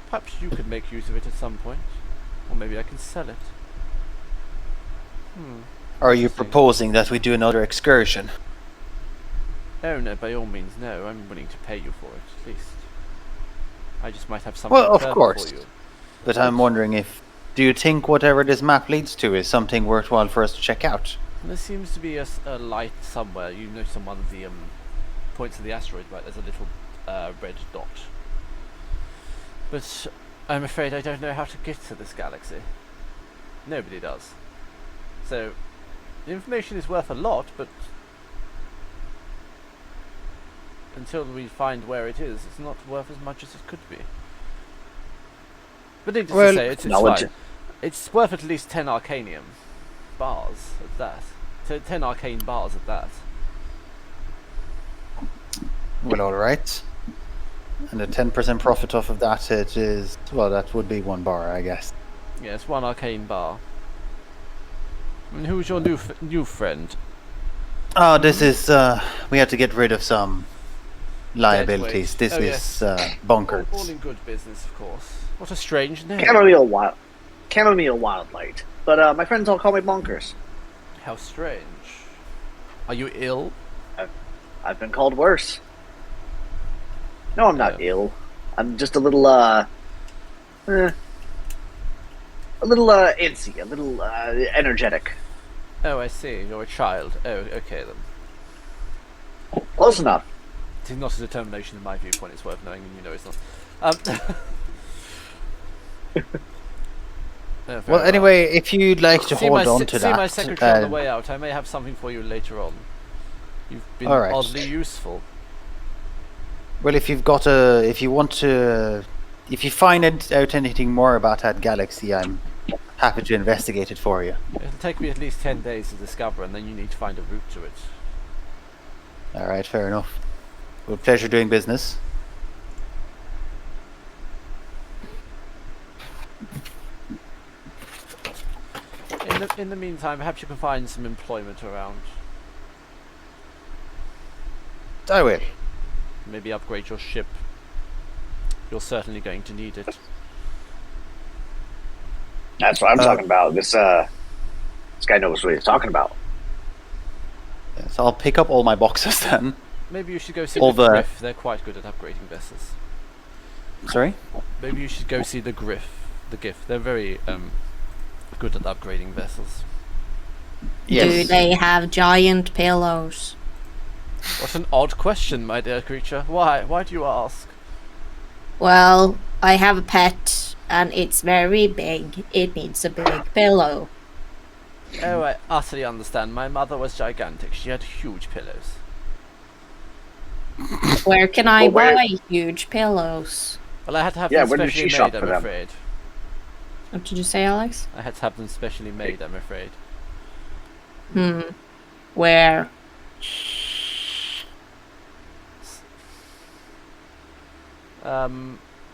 perhaps you could make use of it at some point. Or maybe I can sell it. Are you interesting. proposing that we do another excursion? Oh no, by all means no. I'm willing to pay you for it, at least. I just might have something Well, of further course. for you. But I'm wondering if do you think whatever this map leads to is something worthwhile for us to check out? There seems to be a light somewhere. You notice on one of the points of the asteroid, right? There's a little red dot. But I'm afraid I don't know how to get to this galaxy. Nobody does. So the information is worth a lot, but until we find where it is, it's not worth as much as it could be. But needless Well, to say, it's knowledge- fine. It's worth at least 10 arcanium bars at that. 10 arcane bars at that. Well, all right. And a 10% profit off of that, it is well, that would be 1 bar, I guess. Yes, 1 arcane bar. And who's your new friend? Oh, this is we had to get rid of some liabilities. Deadweight. This Oh, is yes. bonkers. All in good business, of course. What a strange name. Chamomile Wildlight. But my friends all call me Bonkers. How strange. Are you ill? I've been called worse. No, I'm not Yeah. ill. I'm just a little antsy, a little energetic. Oh, I see. You're a child. Oh, okay then. Close enough. It is not a determination in my viewpoint. It's worth knowing, and you know it's not. Very Well, anyway, if you'd like to see hold my, on se- to see that, my secretary on the way out. I may have something for you later on. You've been All right. oddly useful. well, if you find out anything more about that galaxy, I'm happy to investigate it for you. It'll take me at least 10 days to discover, and then you need to find a route to it. All right, fair enough. Well, pleasure doing business. In the meantime, perhaps you can find some employment around. I will. Maybe upgrade your ship. You're certainly going to need it. That's what I'm talking about. This guy knows what he's talking about. Yeah, so I'll pick up all my boxes then. Maybe you should go see All the the- Griff. They're quite good at upgrading vessels. Sorry? Maybe you should go see the Griff. The GIF. They're very good at upgrading vessels. Do they have giant pillows? What an odd question, my dear creature. Why? Why do you ask? Well, I have a pet, and it's very big. It needs a big pillow. Oh, I utterly understand. My mother was gigantic. She had huge pillows. Where can I Well, where- buy huge pillows? Well, I had to have Yeah, them where did specially she shop made, for I'm them? afraid. What did you say, Alex? I had to have them specially made, I'm afraid. Where?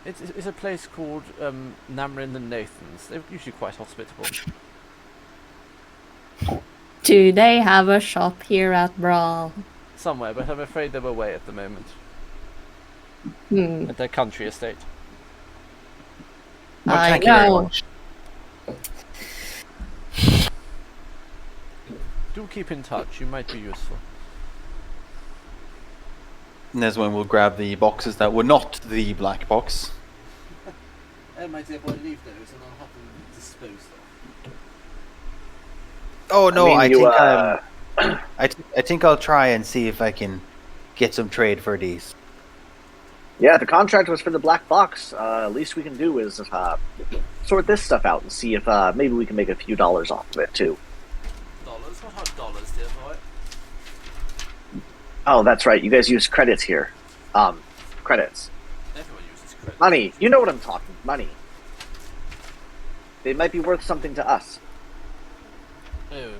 It's a place called Namrin and Nathan's. They're usually quite hospitable. Do they have a shop here at Brawl? Somewhere, but I'm afraid they're away at the moment. Hmm. At their country estate. Well, I thank you very know. much. Do keep in touch, you might be useful. And there's when we'll grab the boxes that were not the black box. Oh, my dear boy, leave those and I'll have them disposed of. Oh no, I, mean, think I think I'll try and see if I can get some trade for these. Yeah, the contract was for the black box. Least we can do is sort this stuff out and see if maybe we can make a few dollars off of it too. Dollars? What are dollars, dear boy? Oh, that's right. You guys use credits here. Credits. Everyone uses credit. Money. You know what I'm talking. Money. They might be worth something to us. Oh,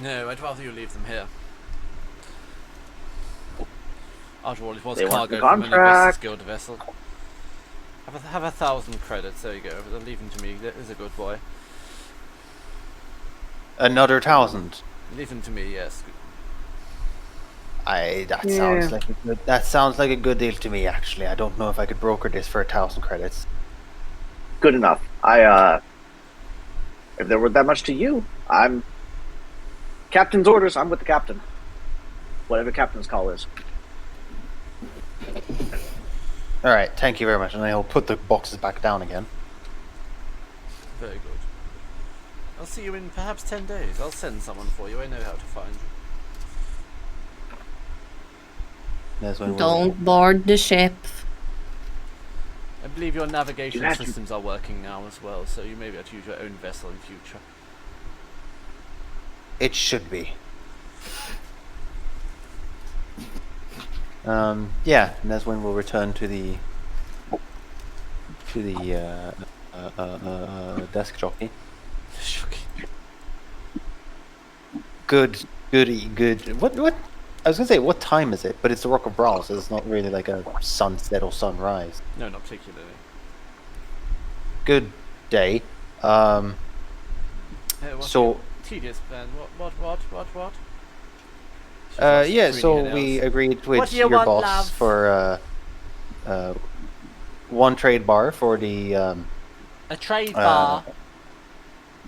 no, I'd rather you leave them here. After all, it was They want the cargo from an Investors contract. Guild vessel. Have 1,000 credits, there you go. Leave them to me, that is a good boy. Another 1,000. Leave them to me, yes. That sounds like a good deal to me. Actually, I don't know if I could broker this for 1,000 credits. Good enough. If they're worth that much to you, I'm captain's orders. I'm with the captain. Whatever captain's call is. All right, thank you very much, and I'll put the boxes back down again. Very good. I'll see you in perhaps 10 days. I'll send someone for you. I know how to find you. There's when we'll- Don't board the ship. I believe your navigation You have to- systems are working now as well, so you may be able to use your own vessel in future. It should be. Yeah, and that's when we'll return to the desk jockey. Good. What? I was gonna say, what time is it? But it's the Rock of Brawl, so it's not really like a sunset or sunrise. No, not particularly. Good day. Hey, what's So, your tedious plan. What? yeah, so we agreed with What do you your want, boss love? for one trade bar for the A trade bar.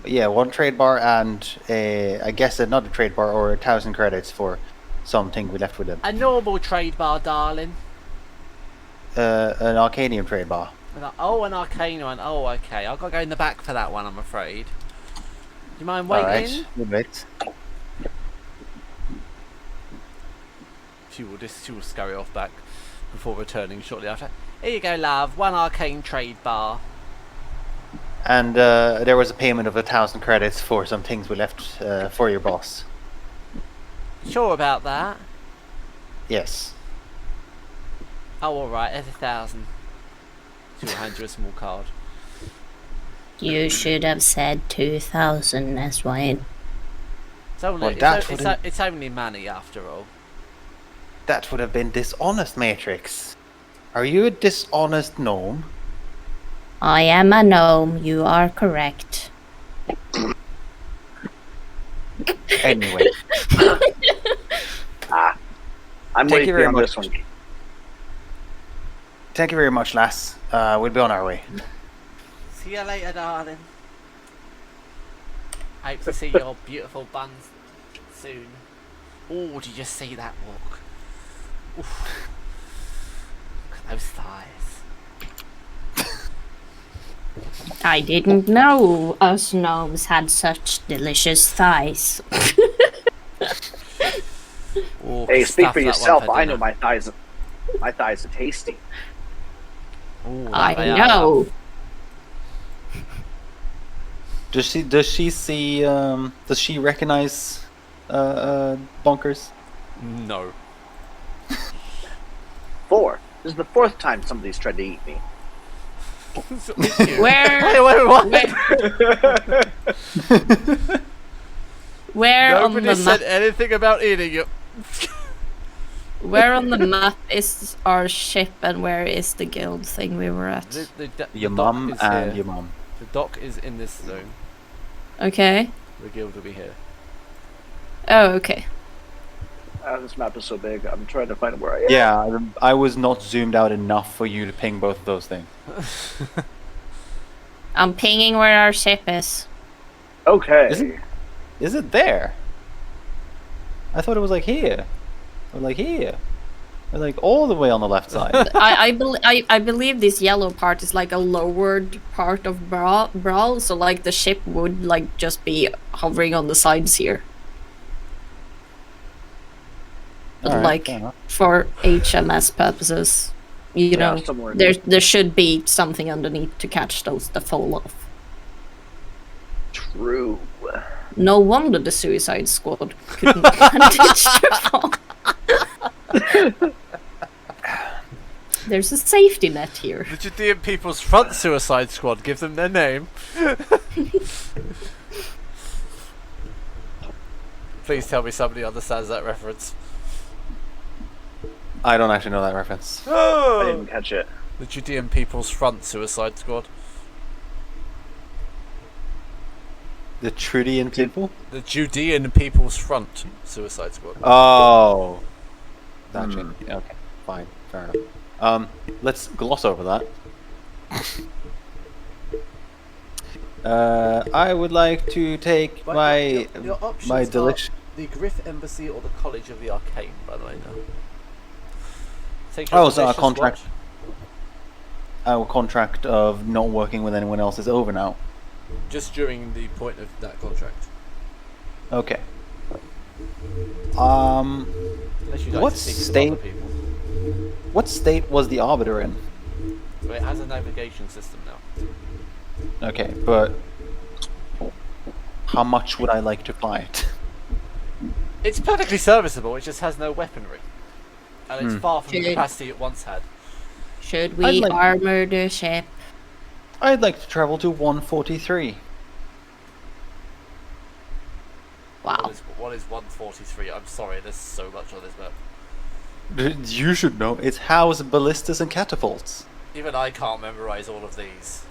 one trade bar and I guess another trade bar or 1,000 credits for something we left with them. A normal trade bar, darling. An Arcanium trade bar. An arcane one. Oh, okay. I've got to go in the back for that one, I'm afraid. Do you mind All waiting? right, good bit. She will scurry off back before returning shortly after. Here you go, love. One arcane trade bar. And there was a payment of 1,000 credits for some things we left for your boss. Sure about that? Yes. Oh, alright. There's 1,000. She will hand you a small card. You should have said 2,000, Eswine. It's only, Well, it's, that o- wouldn't- it's only money after all. That would have been dishonest, Matrix. Are you a dishonest gnome? I am a gnome, you are correct. Anyway, I'm Thank with you you very on much. this one. thank you very much, lass. We'll be on our way. See you later, darling. Hope to see your beautiful buns soon. Oh, did you just see that walk? Oof. Look at those thighs. I didn't know us gnomes had such delicious thighs. Oh, Hey, could speak stuff for that one yourself. for I know dinner. my thighs. My thighs are tasty. Ooh, that I they are. know. Does she see? Does she recognize Bonkers? No. 4. This is the 4th time somebody's tried to eat me. Where? Wait, what? Where on Nobody the said map? anything about eating you. Where on the map is our ship, and where is the guild thing we were at? Your the mum dock is and here. your mum. The dock is in this zone. Okay. The guild will be here. Oh, okay. This map is so big. I'm trying to find where I am. Yeah, I was not zoomed out enough for you to ping both of those things. I'm pinging where our ship is. Okay. Is it there? I thought it was like here, or like here, or like all the way on the left side. I believe this yellow part is like a lowered part of Brawl, so like the ship would like just be hovering on the sides here. But Alright, like fair enough. for HMS purposes, you Yeah, know, somewhere in there should be something underneath to catch those that fall off. True. No wonder the Suicide Squad couldn't manage to fall. There's a safety net here. The Judean People's Front Suicide Squad. Give them their name. Please tell me somebody understands that reference. I don't actually know that reference. I didn't catch it. The Judean People's Front Suicide Squad. The Trudian people? The Judean People's Front Suicide Squad. Oh, that changed. Okay, fine, fair enough. Let's gloss over that. I would like to take my delicious. the Griff Embassy or the College of the Arcane, by the way. Now. Take Oh, so our delicious contract- watch. Our contract of not working with anyone else is over now. Just during the point of that contract. Okay. Unless you What like to speak with state- other people. What state was the Arbiter in? So it has a navigation system now. Okay, but how much would I like to fly it? It's perfectly serviceable, it just has no weaponry. And it's far from the Should- capacity it once had. Should I'd we like- armor the ship? I'd like to travel to 143. Wow. What is 143? I'm sorry, there's so much on this map. You should know. It's house ballistas and catapults. Even I can't memorize all of these.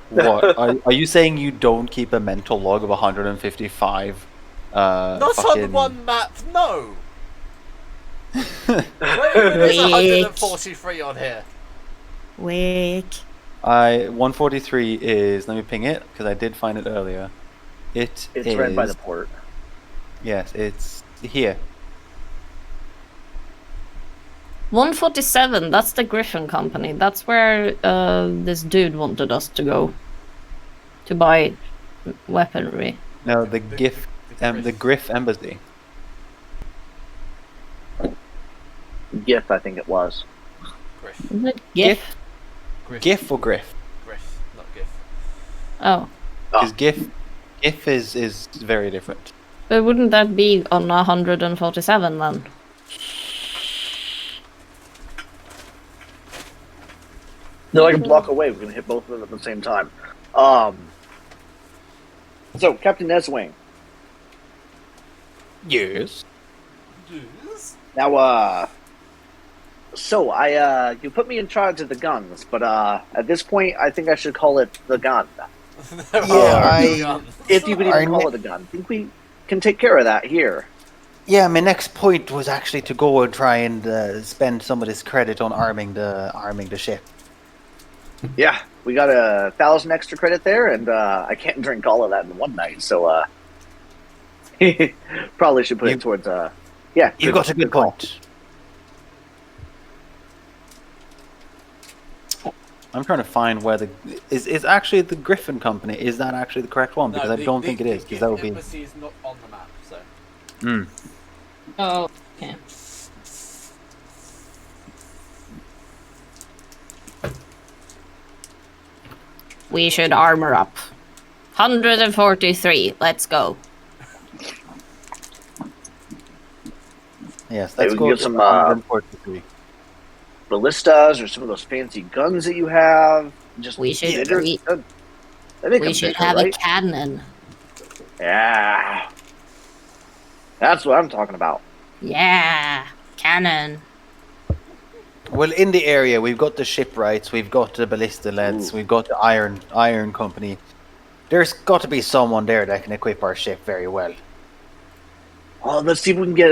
What? Are you saying you don't keep a mental log of 155? Not fucking... on one map, no! There's 143 on here. Wake. 143 is. Let me ping it because I did find it earlier. It's right by the port. Yes, it's here. 147, that's the Griffin Company. That's where this dude wanted us to go. To buy weaponry. No, the Griff Embassy. GIF, I think it was. Griff. Is it GIF? Griff. GIF or Griff? Griff, not GIF. Oh. Because GIF is very different. But wouldn't that be on 147 then? They're like a block away. We can hit both of them at the same time. So, Captain Neswing. Yes. Now, so you put me in charge of the guns, but at this point, I think I should call it the gun. If you could even call it a gun, I think we can take care of that here. Yeah, my next point was actually to go and try and spend some of this credit on arming the ship. Yeah, we got 1,000 extra credit there, and I can't drink all of that in one night, so probably should put You- it towards yeah. You got a good call. point. I'm trying to find where the is actually the Griffin Company. Is that actually the correct one? Because I don't think it is. Because that would be. embassy is not on the map, so. Mm. Oh, okay. We should armor up. 143. Let's go. Yes, Hey, let's we can go get to some, 143. Ballistas or some of those fancy guns that you have. Just We should- bigger. we- They make We them should bigger, have right? a cannon. Yeah, that's what I'm talking about. Yeah, cannon. Well, in the area, we've got the shipwrights, we've got the ballista leads, Ooh. we've got the iron company. There's got to be someone there that can equip our ship very well. Oh, let's see if we can get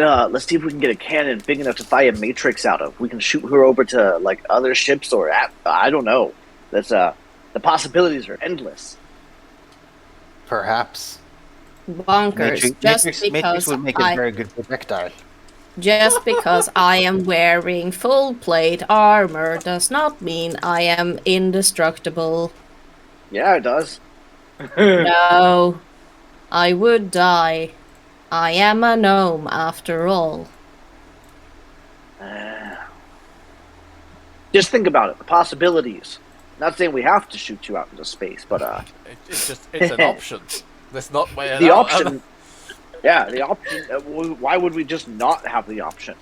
a cannon big enough to fire a matrix out of. We can shoot her over to like other ships or I don't know. That's the possibilities are endless. Perhaps. Bonkers. Matrix would make a very good projectile. Just because I am wearing full plate armor does not mean I am indestructible. Yeah, it does. No, I would die. I am a gnome after all. Just think about it. The possibilities. Not saying we have to shoot you out into space, but It's an option. Let's not weigh it the out. option. Yeah, the option. Why would we just not have the option?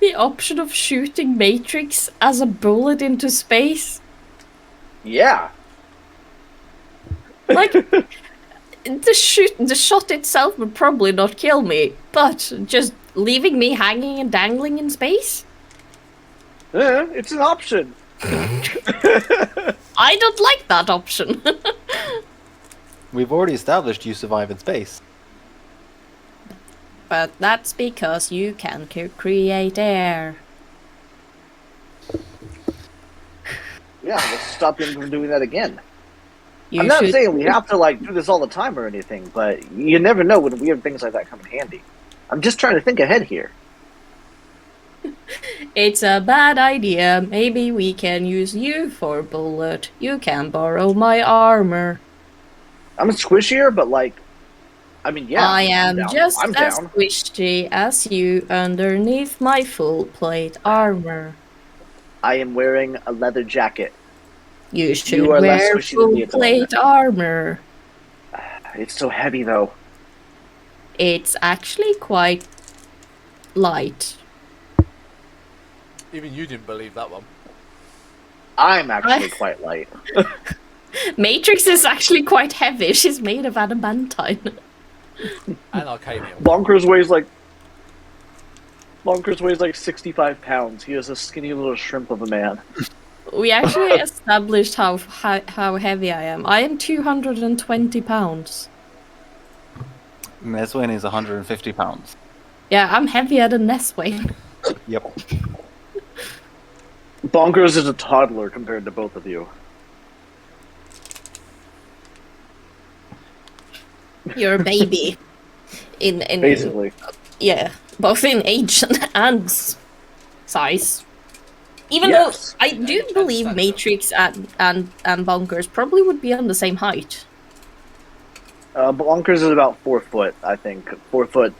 The option of shooting Matrix as a bullet into space? Yeah. Like, the shot itself would probably not kill me, but just leaving me hanging and dangling in space? It's an option. I don't like that option. We've already established you survive in space. But that's because you can create air. Yeah, let's stop him from doing that again. You I'm not should- saying we have to like do this all the time or anything, but you never know when weird things like that come in handy. I'm just trying to think ahead here. It's a bad idea. Maybe we can use you for bullet. You can borrow my armor. I'm squishier, but like, I mean, yeah. I I'm am down. just I'm as down. squishy as you underneath my full plate armor. I am wearing a leather jacket. You should are less wear squishy than me full at the moment. plate armor. It's so heavy though. It's actually quite light. Even you didn't believe that one. I'm actually quite light. Matrix is actually quite heavy. She's made of adamantine. And Arcanium. Bonkers weighs like 65 pounds. He is a skinny little shrimp of a man. We actually established how heavy I am. I am 220 pounds. Neswin is 150 pounds. Yeah, I'm heavier than Neswayne. Yep. Bonkers is a toddler compared to both of you. You're a baby. In Basically. Yeah, both in age and size. Even Yes. though I do And believe stature. Matrix and Bonkers probably would be on the same height. Bonkers is about 4 foot, I think. 4 foot.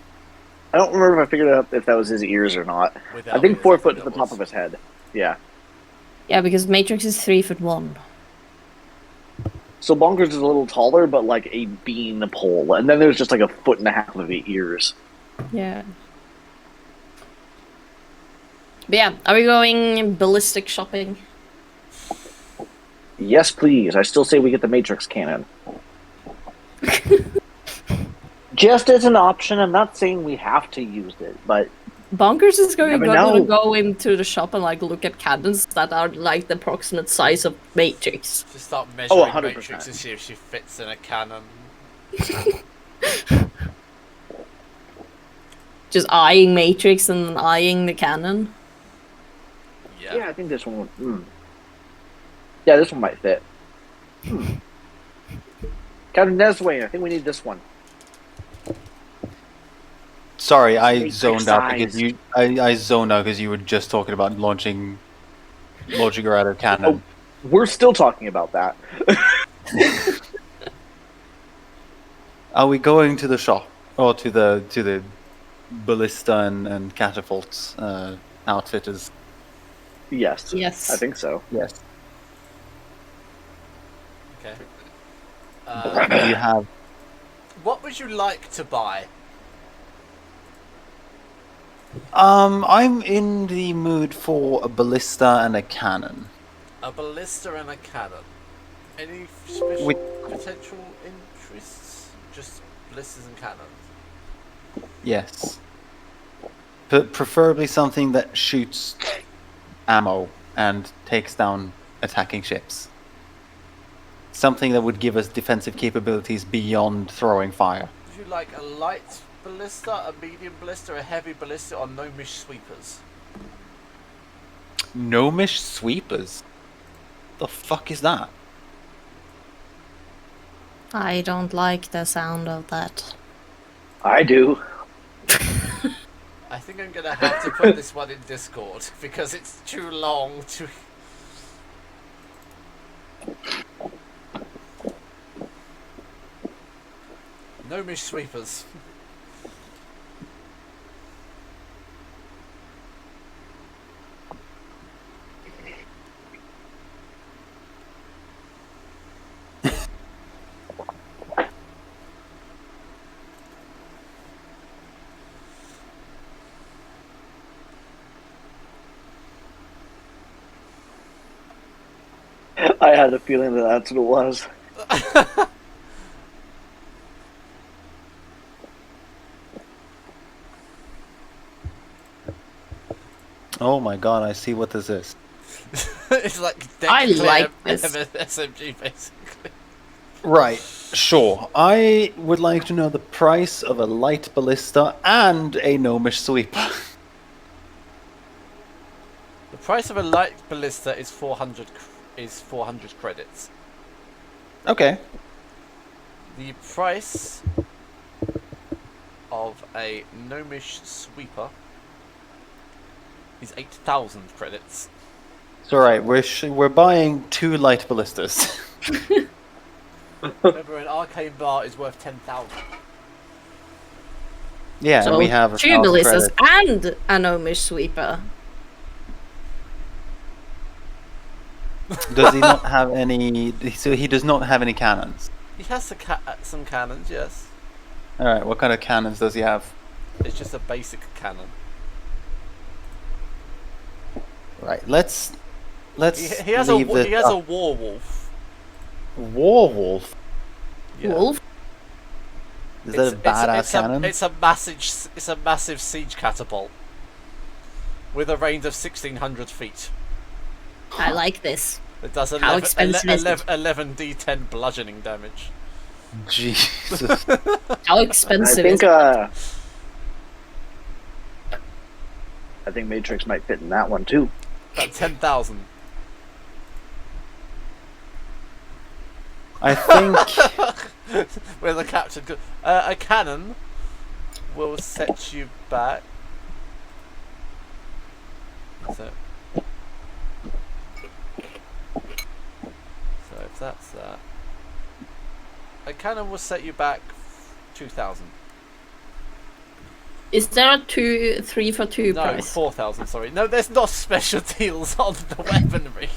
I don't remember if I figured out if that was his ears or not. Without I think ears, 4 I foot think to the that top was. of his head. Yeah. Yeah, because Matrix is 3'1". So Bonkers is a little taller, but like a bean pole. And then there's just like 1.5 feet of the ears. Yeah. But yeah, are we going ballistic shopping? Yes, please. I still say we get the Matrix cannon. Just as an option. I'm not saying we have to use it, but Bonkers is Never gonna know. go into the shop and like look at cannons that are like the approximate size of Matrix. Just start measuring 100%. Matrix and see if she fits in a cannon. Just eyeing Matrix and then eyeing the cannon. Yeah. yeah, I think this one would. Yeah, this one might fit. Captain Neswain, I think we need this one. Sorry, I Matrix zoned out because size. I zoned out because you were just talking about launching her out of cannon. We're still talking about that. Are we going to the shop or to the ballista and catapults outfitters? Yes. Yes. I think so. Yes. Okay. Do you have? What would you like to buy? I'm in the mood for a ballista and a cannon. A ballista and a cannon. Any special potential interests? Just ballistas and cannons. Yes. But preferably something that shoots ammo and takes down attacking ships. Something that would give us defensive capabilities beyond throwing fire. Would you like a light ballista, a medium ballista, a heavy ballista, or gnomish sweepers? Gnomish sweepers? The fuck is that? I don't like the sound of that. I do. I think I'm gonna have to put this one in Discord because it's too long to. Gnomish sweepers. I had a feeling that that's what it was. Oh my god, I see what this is. It's like I like this. SMG basically. Right, sure. I would like to know the price of a light ballista and a gnomish sweeper. The price of a light ballista is 400 credits. Okay. The price of a gnomish sweeper is 8,000 credits. It's alright, we're buying 2 light ballistas. Remember, an arcane bar is worth 10,000. Yeah, So and we have 2 ballistas credits. and a gnomish sweeper. Does he not have any... So he does not have any cannons. He has some cannons, yes. Alright, what kind of cannons does he have? It's just a basic cannon. Right, let's He has leave this he has a up. warwolf. Warwolf? Yeah. Wolf? Is that a badass cannon? It's a massive siege catapult with a range of 1,600 feet. I like this. It does How expensive is it? 11 d10 bludgeoning damage. Jesus. How I expensive think is it? I think Matrix might fit in that one too. About 10,000. I think... Where the captain goes. A cannon will set you back. So if that's that. A cannon will set you back 2,000. Is there a 3 for 2 No, price? 4,000, sorry. No, there's not special deals on the weaponry.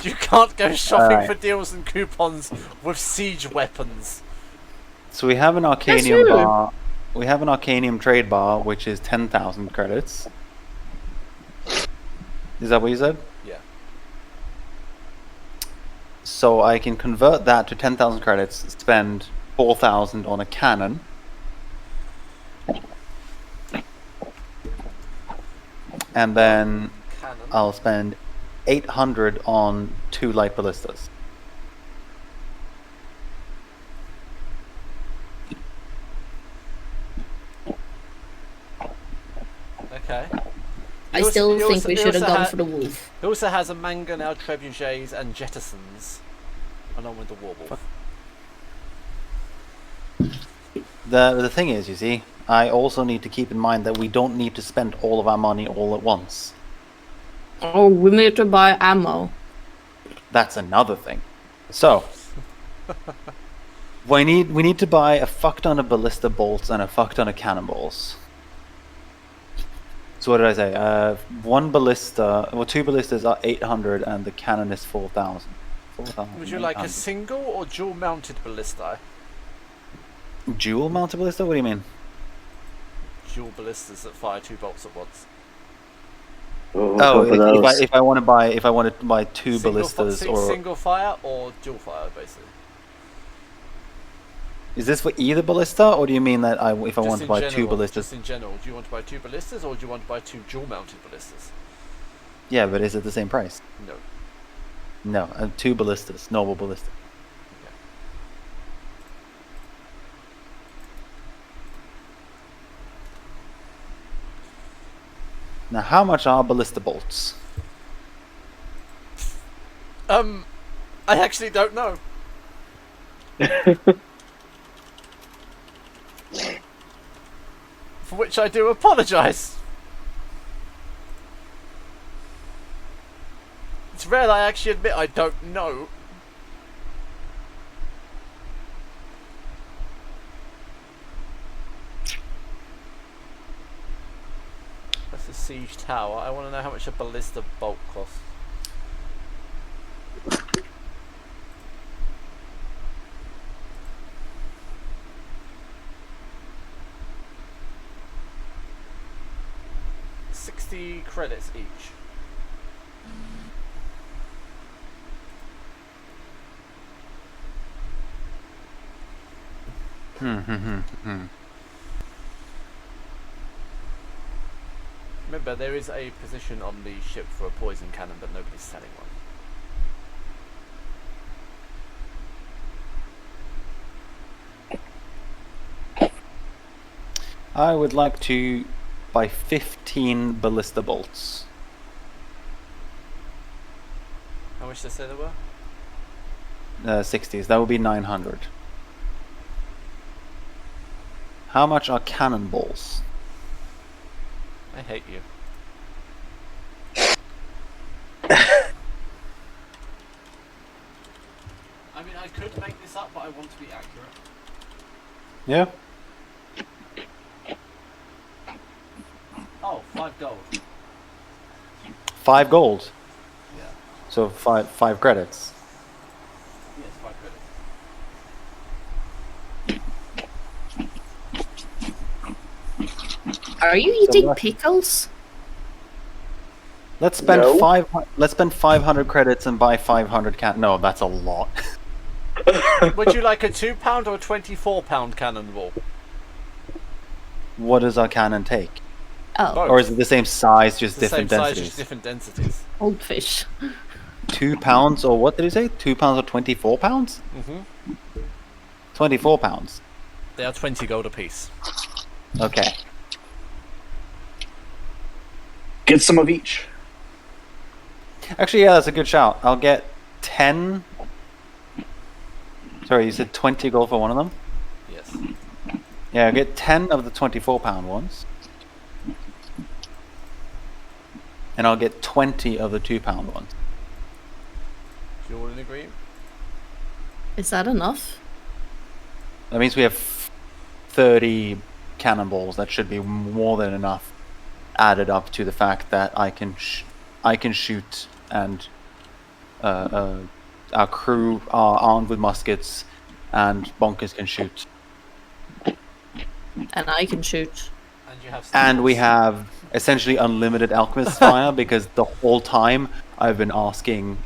You can't go shopping Alright. for deals and coupons with siege weapons. So we have an That's Arcanium true. bar. We have an Arcanium trade bar, which is 10,000 credits. Is that what you said? Yeah. So I can convert that to 10,000 credits, spend 4,000 on a cannon. And then Cannon. I'll spend 800 on 2 light ballistas. Okay. I You still he think also- we he should have also gone ha- for the wolf. He also has a mangonel, trebuchets, and jettisons, along with the warwolf. The thing is, you see, I also need to keep in mind that we don't need to spend all of our money all at once. Oh, we need to buy ammo. That's another thing. So, we need to buy a fuck ton of ballista bolts and a fuck ton of cannonballs. So what did I say? One ballista, well, 2 ballistas are 800, and the cannon is 4,000. Would you like a single or dual-mounted ballista? Dual mounted ballista? What do you mean? Dual ballistas that fire 2 bolts at once. Oh, if I want to buy 2 Single ballistas, or single fire or dual fire, basically. is this for either ballista, or do you mean that if I Just want to in buy general, 2 ballistas? Just in general, do you want to buy 2 ballistas or do you want to buy 2 dual-mounted ballistas? Yeah, but is it the same price? No. No, 2 ballistas, normal ballista. Okay. Now, how much are ballista bolts? I actually don't know. For which I do apologise. It's rare that I actually admit I don't know. That's a siege tower. I want to know how much a ballista bolt costs. $60 credits each. Remember, there is a position on the ship for a poison cannon, but nobody's selling one. I would like to buy 15 ballista bolts. How much did I say there were? 60s. That would be 900. How much are cannonballs? I hate you. I mean, I could make this up, but I want to be accurate. Yeah. Oh, 5 gold. 5 gold. Yeah. So 5 credits. Yes, 5 credits. Are you eating what? pickles? Let's spend No. Let's spend 500 credits and buy 500 can. No, that's a lot. Would you like a £2 or a £24 cannonball? What does our cannon take? Oh, Both. Or is it the same size, just It's the different same size, densities? just different densities. old fish. 2 pounds, or what did he say? 2 pounds or 24 pounds? Mm-hmm. 24 pounds. They are 20 gold apiece. Okay. Get some of each. Actually, yeah, that's a good shout. I'll get 10. Sorry, you said 20 gold for one of them? Yes. Yeah, I'll get 10 of the 24-pound ones. And I'll get 20 of the 2-pound ones. Do you all in agreement? Is that enough? That means we have 30 cannonballs. That should be more than enough, added up to the fact that I can shoot, and our crew are armed with muskets, and Bonkers can shoot. And I can shoot. And you have. And we stats. have essentially unlimited alchemist fire, because the whole time I've been asking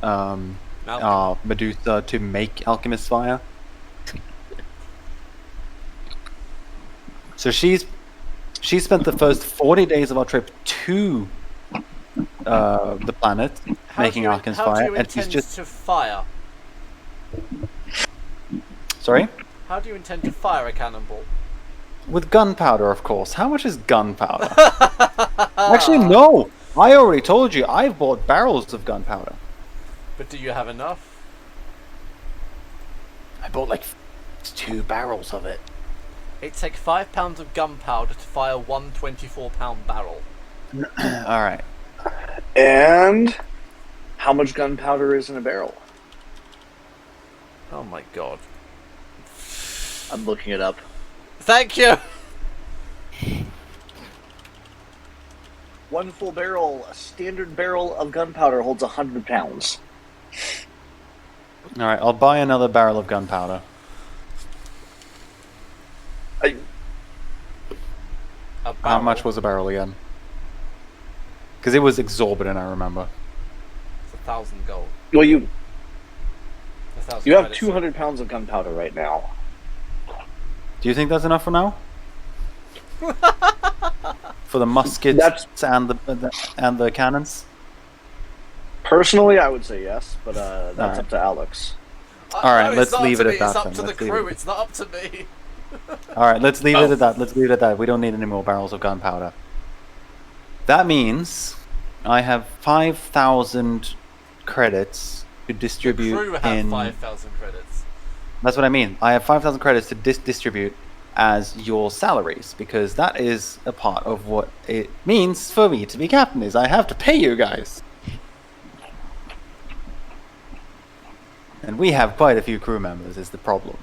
Medusa to make alchemist fire. So she spent the first 40 days of our trip to the planet making alchemist fire, and she's just to fire? sorry, How do you intend to fire a cannonball? with gunpowder, of course. How much is gunpowder? Actually, no. I already told you, I've bought barrels of gunpowder. But do you have enough? I bought like 2 barrels of it. It takes 5 pounds of gunpowder to fire one 24-pound barrel. Alright. And how much gunpowder is in a barrel? Oh my god. I'm looking it up. Thank you! One full barrel, a standard barrel of gunpowder holds 100 pounds. Alright, I'll buy another barrel of gunpowder. How much was a barrel again? Because it was exorbitant, I remember. It's 1,000 gold. Well, you 1,000 have credits. 200 pounds of gunpowder right now. Do you think that's enough for now? For the muskets and the cannons? Personally, I would say yes, but that's Alright. up to Alex. Alright, No, let's it's not leave up it to at me, that It's up then. to the Let's leave crew, it. it's not up to me. Alright, let's leave it at that. Let's leave it at that. We don't need any more barrels of gunpowder. That means I have 5,000 credits to The distribute crew have in... 5,000 credits. That's what I mean. I have 5,000 credits to distribute as your salaries, because that is a part of what it means for me to be captain, is I have to pay you guys. And we have quite a few crew members, is the problem.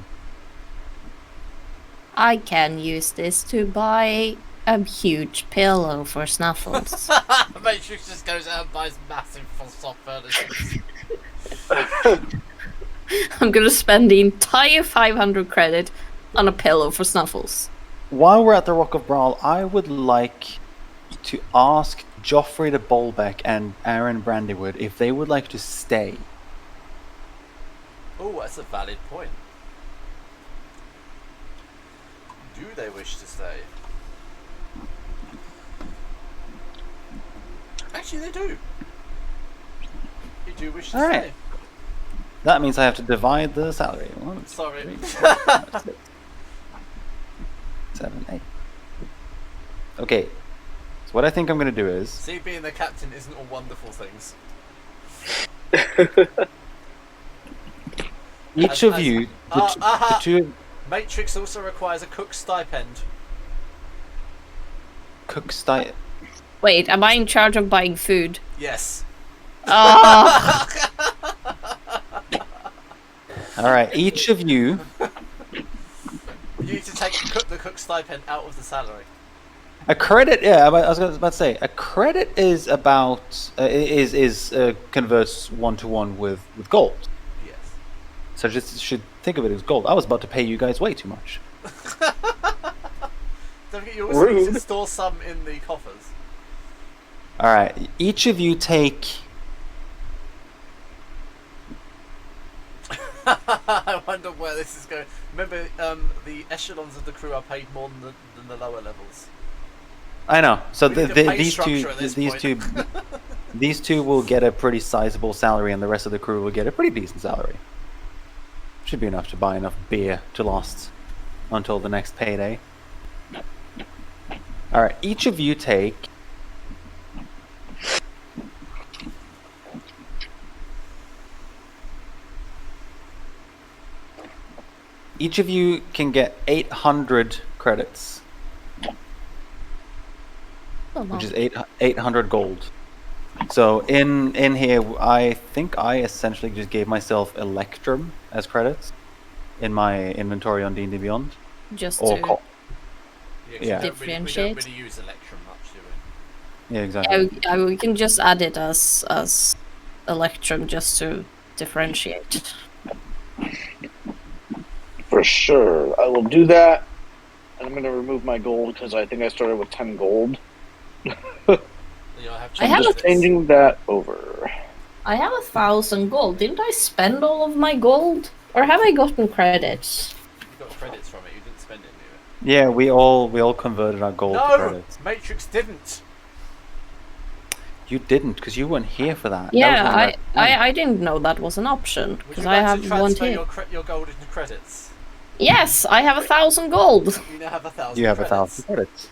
I can use this to buy a huge pillow for Snuffles. Matrix just goes out and buys massive soft furnaces. I'm gonna spend the entire 500 credit on a pillow for Snuffles. While we're at the Rock of Brawl, I would like to ask Joffrey de Bolbeck and Aaron Brandywood if they would like to stay. Oh, that's a valid point. Do they wish to stay? Actually, they do. They do wish to All right. stay. That means I have to divide the salary. 1, Sorry. 3, 4, 5, 6, 7, 8. Okay. So what I think I'm going to do is... See, being the captain isn't all wonderful things. Each As- of as- you... aha. The two... Matrix also requires a cook's stipend. Cook style... Wait, am I in charge of buying food? Yes. Oh, Alright, each of you... You need to take the cook's stipend out of the salary. A credit, yeah, I was about to say, a credit is about... converts 1-to-1 with gold. Yes. So just should think of it as gold. I was about to pay you guys way too much. Don't forget, you also need to Rude. store some in the coffers. Alright, each of you take... I wonder where this is going. Remember, the echelons of the crew are paid more than the lower levels. I know. So We need a pay these two, structure at this these point. two, these two will get a pretty sizable salary, and the rest of the crew will get a pretty decent salary. Should be enough to buy enough beer to last until the next payday. All right, each of you take. Each of you can get 800 credits, which is 800 gold. So in here, I think I essentially just gave myself Electrum as credits in my inventory on D&D Beyond. just Or to... co- Yeah, 'cause Yeah. we don't Differentiate. really use Electrum much, do we? Yeah, exactly. we can just add it as Electrum just to differentiate. For sure. I will do that. And I'm going to remove my gold because I think I started with 10 gold. You'll have I have Just a- changing that over. I have 1,000 gold. Didn't I spend all of my gold? Or have I gotten credits? You got credits from it. You didn't spend it, did Yeah, we all converted our gold you? to No, credits. Matrix didn't. You didn't, because you weren't here for that. That Yeah, was when I didn't know that was an option Would because you I like have to one transfer here. your gold into credits? Yes, I have 1,000 gold. You now have 1,000. You have credits. 1,000 credits.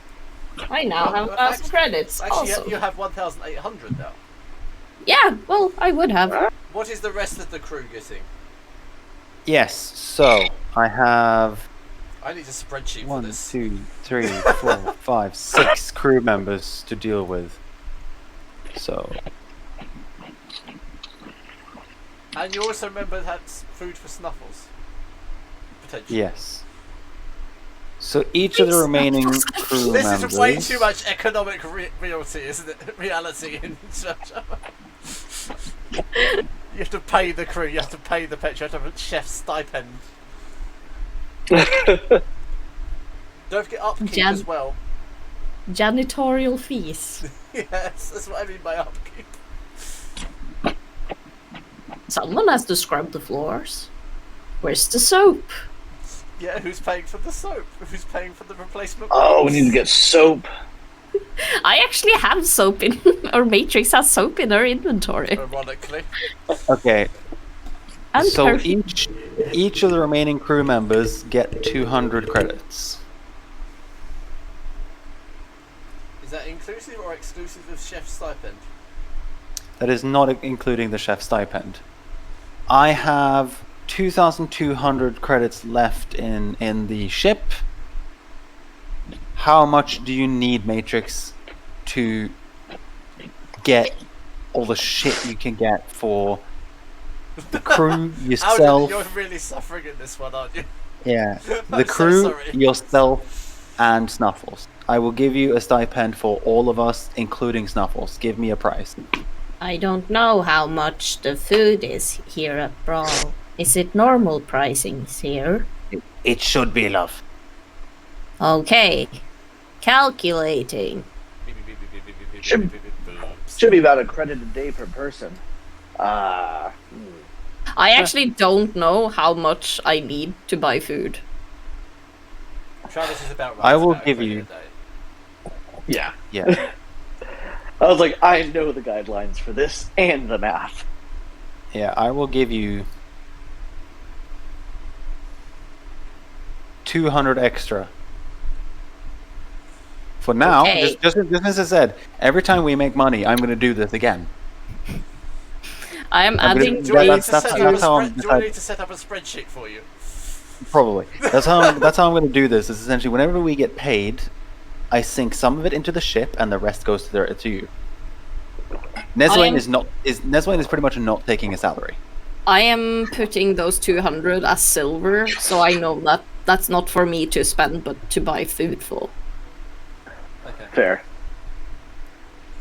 I now have 1,000 credits. Actually, Awesome. you have 1,800 now. Yeah, well, I would have. What is the rest of the crew getting? Yes, so I have I need a spreadsheet for 1, this. 2, 3, 4, 5, 6 crew members to deal with. So, And you also remember that's food for Snuffles. Potentially. yes. So each of the remaining crew This members. is way too much economic reality, isn't it? Reality in Smash. You have to pay the crew, you have to pay the petrol, you have to have a chef's stipend. Don't forget upkeep Jan- as well. Janitorial fees. Yes, that's what I mean by upkeep. Someone has to scrub the floors. Where's the soap? Yeah, who's paying for the soap? Who's paying for the replacement? Oh, we wipes? need to get soap. I actually have soap in, or Matrix has soap in her inventory. Ironically. Okay, And so perfume. each of the remaining crew members get 200 credits. Is that inclusive or exclusive of chef's stipend? That is not including the chef stipend. I have 2,200 credits left in the ship. How much do you need, Matrix, to get all the shit you can get for the crew, Alden, yourself? you're really suffering in this one, aren't you? Yeah, I'm the so crew, sorry. yourself, and Snuffles. I will give you a stipend for all of us, including Snuffles. Give me a price. I don't know how much the food is here at Brawl. Is it normal pricings here? It should be, love. Okay. Calculating. Should be about a credit a day per person. I actually don't know how much I need to buy food. Travis is about right. I it's will about a give credit you- a day. Yeah. Yeah. I was like, I know the guidelines for this and the math. Yeah, I will give you 200 extra. For now, Okay. just as I said, every time we make money, I'm going to do this again. I am I'm gonna- adding Do I, That's- need to that's- set up a that's how I'm spread- do I deciding. need to set up a spreadsheet for you? Probably. That's how I'm going to do this. Is essentially whenever we get paid, I sink some of it into the ship, and the rest goes to you. Neswayne I'm- Neswayne is pretty much not taking a salary. I am putting those 200 as silver, so I know that that's not for me to spend, but to buy food for. Okay. Fair.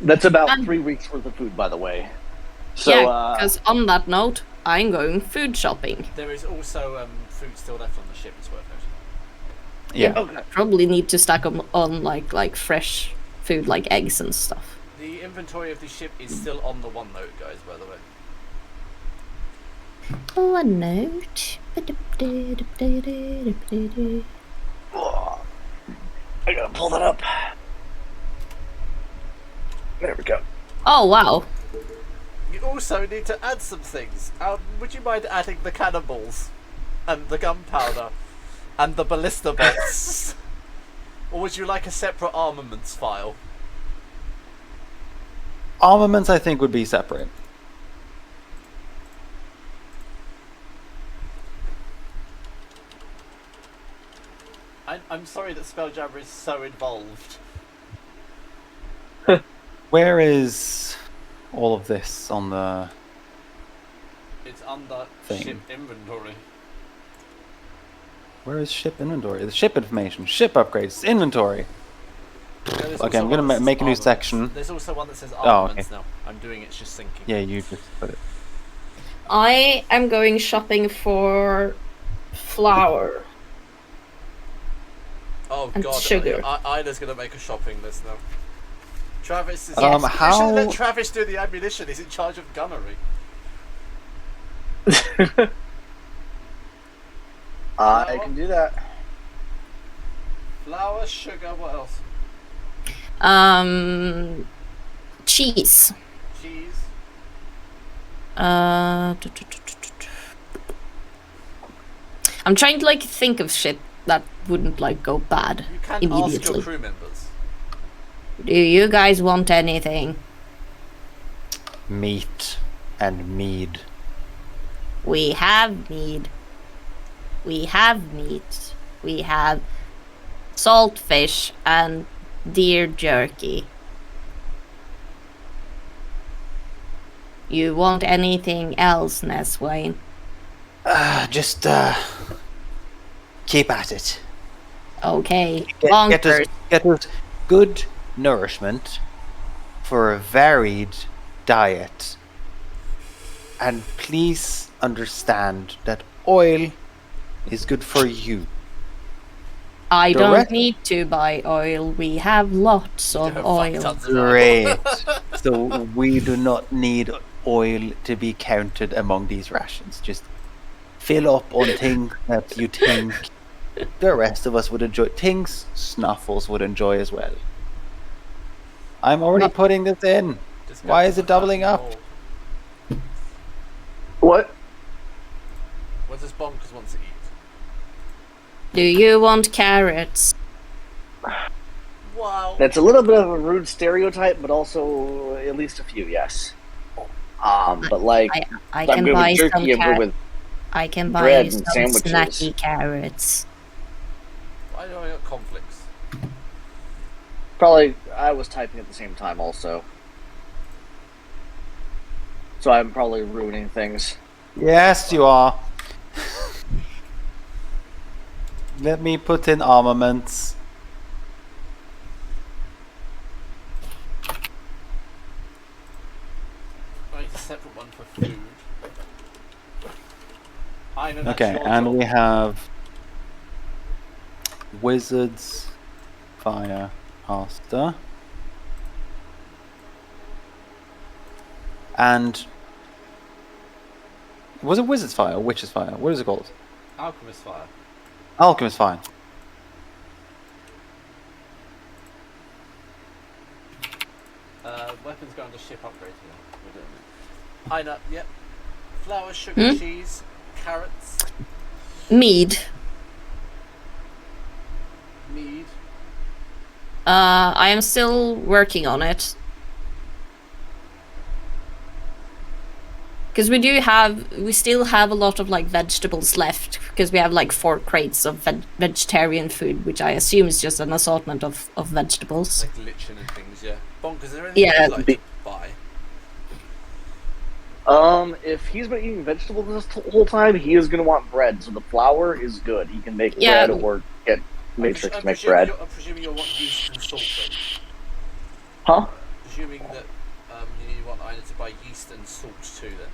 That's about And- 3 weeks worth of food, by the way. So, Yeah, because on that note, I'm going food shopping. There is also food still left on the ship, it's worth noting. Yeah. okay. Probably need to stack them on like fresh food, like eggs and stuff. The inventory of the ship is still on the OneNote, guys, by the way. Oh, a note. I gotta pull that up. There we go. Oh wow. You also need to add some things. Would you mind adding the cannonballs? And the gunpowder? And the ballista bots? Or would you like a separate armaments file? Armaments, I think, would be separate. I'm sorry that Spelljammer is so involved. Where is all of this on the... It's under Thing. ship inventory. Where is ship inventory? The ship information, ship upgrades, inventory. There's Okay, I'm also gonna one that says make a new armaments. section. There's also one that says Oh, armaments now. I'm doing it's just syncing. Yeah, you just put it. I am going shopping for flour. Oh And god, sugar. Ida's gonna make a shopping list now. Travis is. Yes. You should How- let Travis do the ammunition. He's in charge of gunnery. I can do that. Flour, sugar, what else? Cheese. Cheese. I'm trying to like think of shit that wouldn't like go bad You can ask your immediately. crew members. Do you guys want anything? Meat and mead. We have mead. We have meat. We have salt fish and deer jerky. You want anything else, Neswayne? Just keep at it. Okay, Get bonkers. us good nourishment for a varied diet. And please understand that oil is good for you. I the don't rest- need to buy oil. We have lots of Fuck oil. tons of oil. Great. So we do not need oil to be counted among these rations. Just fill up on things that you think the rest of us would enjoy. Things Snuffles would enjoy as well. I'm already No. putting this in. Just go Why to is the it doubling fucking up? board. What? What does Bonkers want to eat? Do you want carrots? Wow. That's a little bit of a rude stereotype, but also at least a few, yes. But like, I I'm can good buy with some jerky. I'm good with I can bread buy and some sandwiches. snacky carrots. Why do I got conflicts? probably. I was typing at the same time also, so I'm probably ruining things. Yes, you are. Let me put in armaments. I need a separate one for food. I know that's Okay, your and job. we have Wizards Fire Master. And was it Wizard's Fire or Witch's Fire? What is it called? Alchemist fire. Alchemist Fire. Weapons go under ship upgrade here. We're doing it. I know. Yep. Flour, sugar, Hmm? cheese, carrots, Mead. mead. I am still working on it. Because we still have a lot of like vegetables left. Because we have like 4 crates of vegetarian food, which I assume is just an assortment of vegetables. Like lichen and things, yeah. Bonkers, is there anything Yeah. you'd like to buy? If he's been eating vegetables this whole time, he is going to want bread. So the flour is good. He can make Yeah. bread or get Matrix I'm to make presuming bread. I'm presuming you'll want yeast and salt then. Huh? Presuming that you want Ina to buy yeast and salt too then.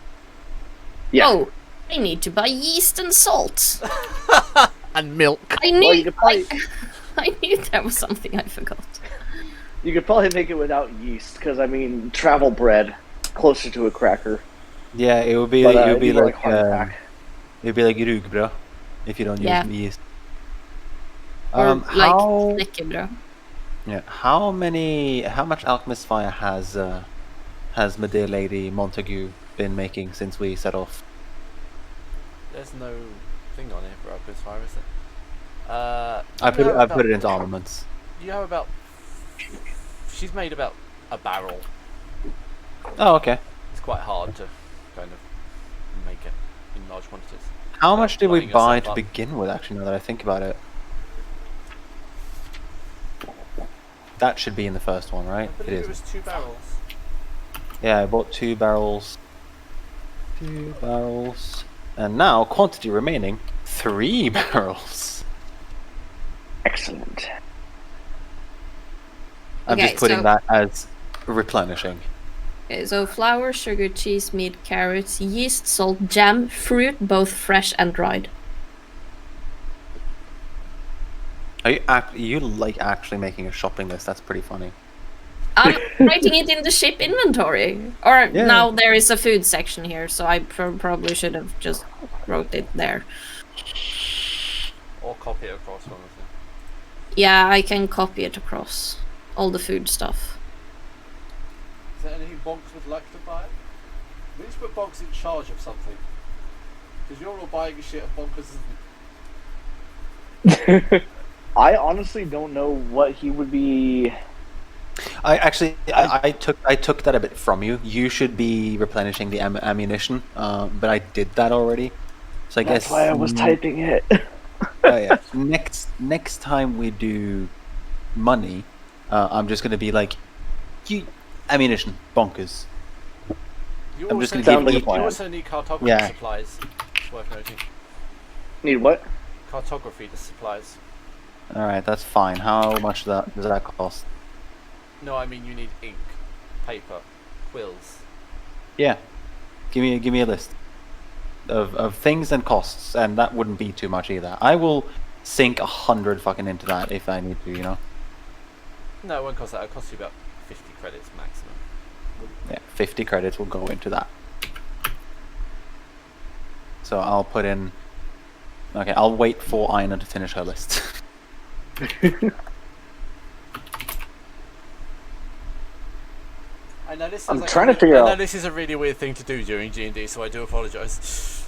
Yeah. Oh, I need to buy yeast and salt. And milk. I Well, knew you could probably I knew that was something I forgot. you could probably make it without yeast because I mean travel bread closer to a cracker. Yeah, it would be But, it would be it'd like hardtack. it'd be like rugbröd if you don't Yeah. use yeast. Or like how knäckebröd. yeah, how much Alchemist Fire has my dear lady Montague been making since we set off? There's no thing on here for Alchemist fire, is there? I put it into armaments. You have about. She's made about a barrel. Oh, okay. It's quite hard to kind of make it in large quantities. How much did we blowing buy yourself to up. begin with, actually, now that I think about it? That should be in the first one, right? I It believe is. it was 2 barrels. Yeah, I bought 2 barrels. 2 barrels. And now, quantity remaining, 3 barrels. Excellent. I'm Okay, just putting so- that as replenishing. Okay, so flour, sugar, cheese, meat, carrots, yeast, salt, jam, fruit, both fresh and dried. Are you like actually making a shopping list? That's pretty funny. I'm writing it in the ship inventory. Or Yeah. now there is a food section here, so I probably should have just wrote it there. Or copy it across one of them. Yeah, I can copy it across all the food stuff. Is there anything Bonks would like to buy? We need to put Bonks in charge of something. Because you're all buying shit and Bonkers isn't. I honestly don't know what he would be. I took that a bit from you. You should be replenishing the ammunition, but I did that already. So I That's guess why I was typing it. Oh yeah. Next time we do money, I'm just gonna be like, ammunition bonkers. You I'm just also, gonna give need, each- you also need cartography Yeah. supplies. It's worth noting. Need what? Cartography supplies. All right, that's fine. How much does that cost? No, I mean you need ink, paper, quills. Yeah, give me a list of things and costs, and that wouldn't be too much either. I will sink 100 fucking into that if I need to, you know. No, it won't cost that. It'll cost you about 50 credits maximum. Yeah, 50 credits will go into that. So I'll put in. Okay, I'll wait for Aina to finish her list. I know this. I'm Like trying to figure I know out- this is a really weird thing to do during D&D, so I do apologise.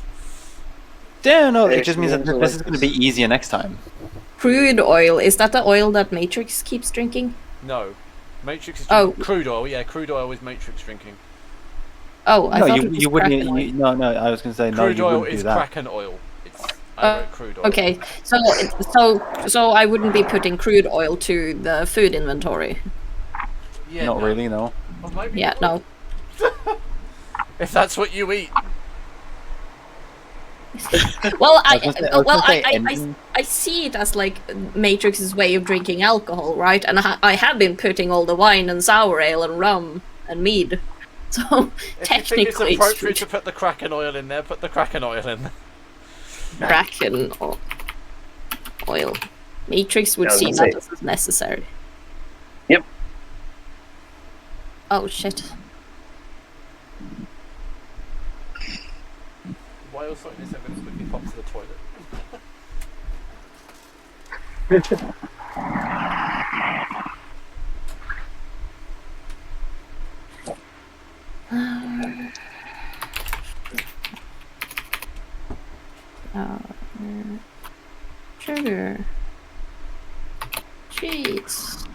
Yeah, no, it It just means that means this like is going to be easier next time. Crude oil, is that the oil that Matrix keeps drinking? No, Matrix is Oh. crude oil. Yeah, crude oil is Matrix drinking. Oh, I No, thought it was you wouldn't. Kraken oil. No, I was going to say no. Crude You oil wouldn't is do that. Kraken oil. It's I wrote crude oil. Okay, so I wouldn't be putting crude oil to the food inventory. Yeah, Not no. really, no. Well, maybe Yeah, you no. would, if that's what you eat. Well, I was gonna say anything- I see it as like Matrix's way of drinking alcohol, right? And I have been putting all the wine and sour ale and rum and mead. So If you think it's technically, appropriate it's to put the Kraken oil in there, put the Kraken oil in there. Kraken oil. Matrix would I was see gonna that say- as necessary. Yep. Oh shit. While sorting this, I'm going to quickly pop to the toilet. Sugar. Cheese.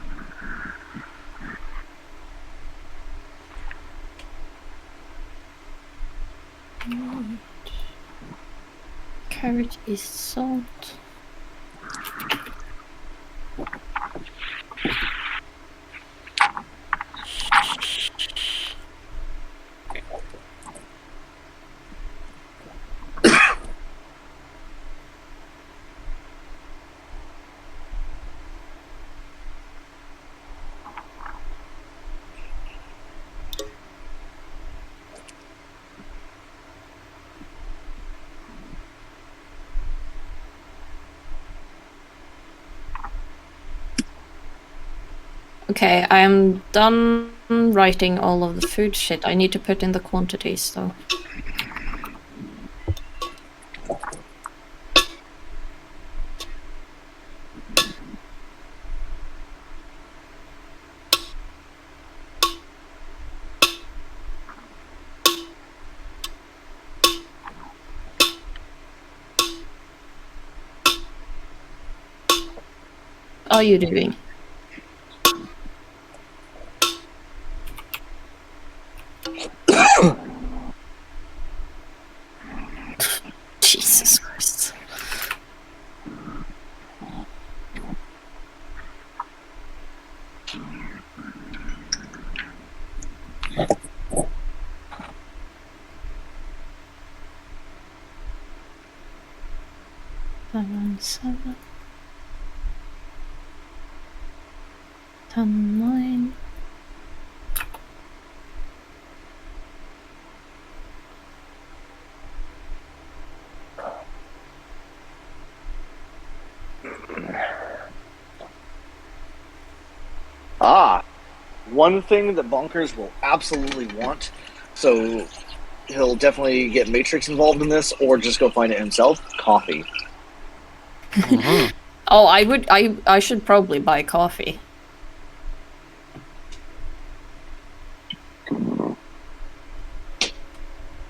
Carrot is salt. Okay, I am done writing all of the food shit. I need to put in the quantities though. What are you doing? Jesus Christ. Seven. 10, 9. One thing that Bonkers will absolutely want, so he'll definitely get Matrix involved in this, or just go find it himself. Coffee. Oh, I should probably buy coffee.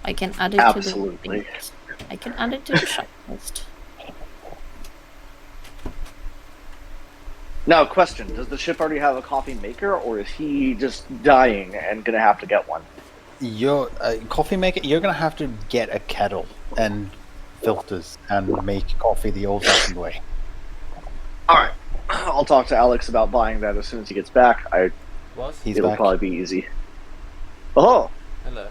I can add it Absolutely. to the I can add it to the shop list. Now, question: does the ship already have a coffee maker, or is he just dying and gonna have to get one? Your coffee maker. You're gonna have to get a kettle and filters and make coffee the old-fashioned way. All right, I'll talk to Alex about buying that as soon as he gets back. What? He's It'll back. probably be easy. Oh, Hello.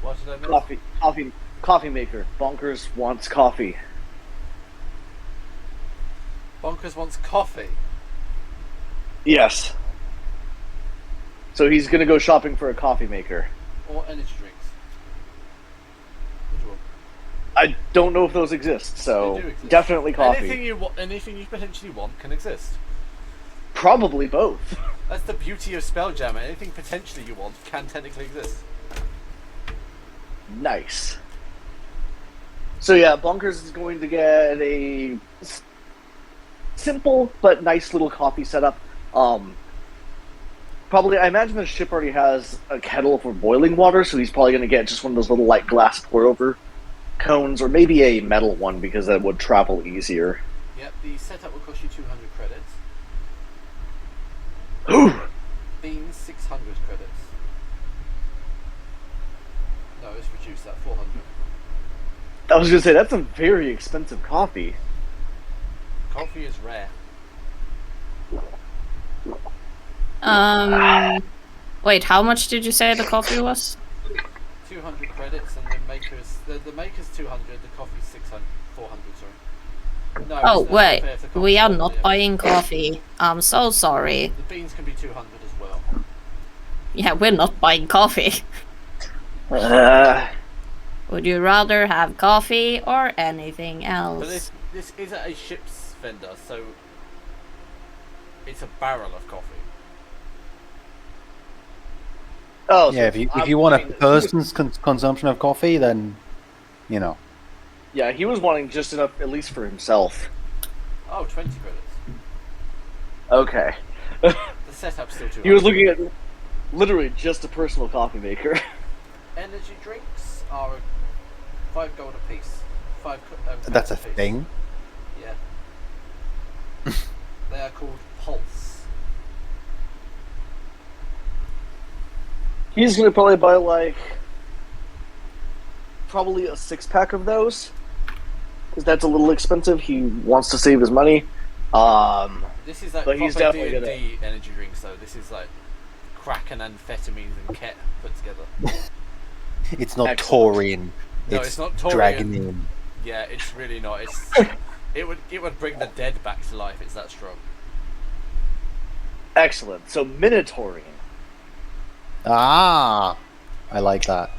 What did I miss? coffee maker. Bonkers wants coffee. Bonkers wants coffee. Yes. So he's gonna go shopping for a coffee maker. Or energy drinks. Which one? I don't know if those exist, so They do exist. definitely coffee. Anything you potentially want can exist. Probably both. That's the beauty of Spelljammer. Anything potentially you want can technically exist. Nice. So yeah, Bonkers is going to get a simple but nice little coffee setup. Probably, I imagine the ship already has a kettle for boiling water, so he's probably going to get just one of those little like glass pour-over cones, or maybe a metal one because that would travel easier. Yep, the setup will cost you 200 credits. Ooh, Beans, 600 credits. No, it's reduced that, 400. I was going to say that's a very expensive coffee. Coffee is rare. Wait, how much did you say the coffee was? 200 credits, and the maker's 200, the coffee's 600, 400, sorry. No, Oh, that's wait, fair if the we are coffee's not yeah. buying coffee. I'm so sorry. The beans can be 200 as well. Yeah, we're not buying coffee. Would you rather have coffee or anything But else? this isn't a ship's vendor, so it's a barrel of coffee. Oh, Yeah, so if you want a person's consumption of coffee, then you know. Yeah, he was wanting just enough, at least for himself. Oh, 20 credits. Okay. The setup's still 200. He was looking at literally just a personal coffee maker. Energy drinks are 5 gold a piece. 5 That's a piece. thing. Yeah. They are called Pulse. He's gonna probably buy like probably a 6-pack of those, because that's a little expensive. He wants to save his money. This is like But he's proper definitely D&D energy drinks, though. This is like crack and amphetamines and ket put together. It's not Excellent. taurine. No, it's not taurine. Dragonine. Yeah, it's really not. It would bring the dead back to life. It's that strong. Excellent. So Minotaurine. Ah, I like that.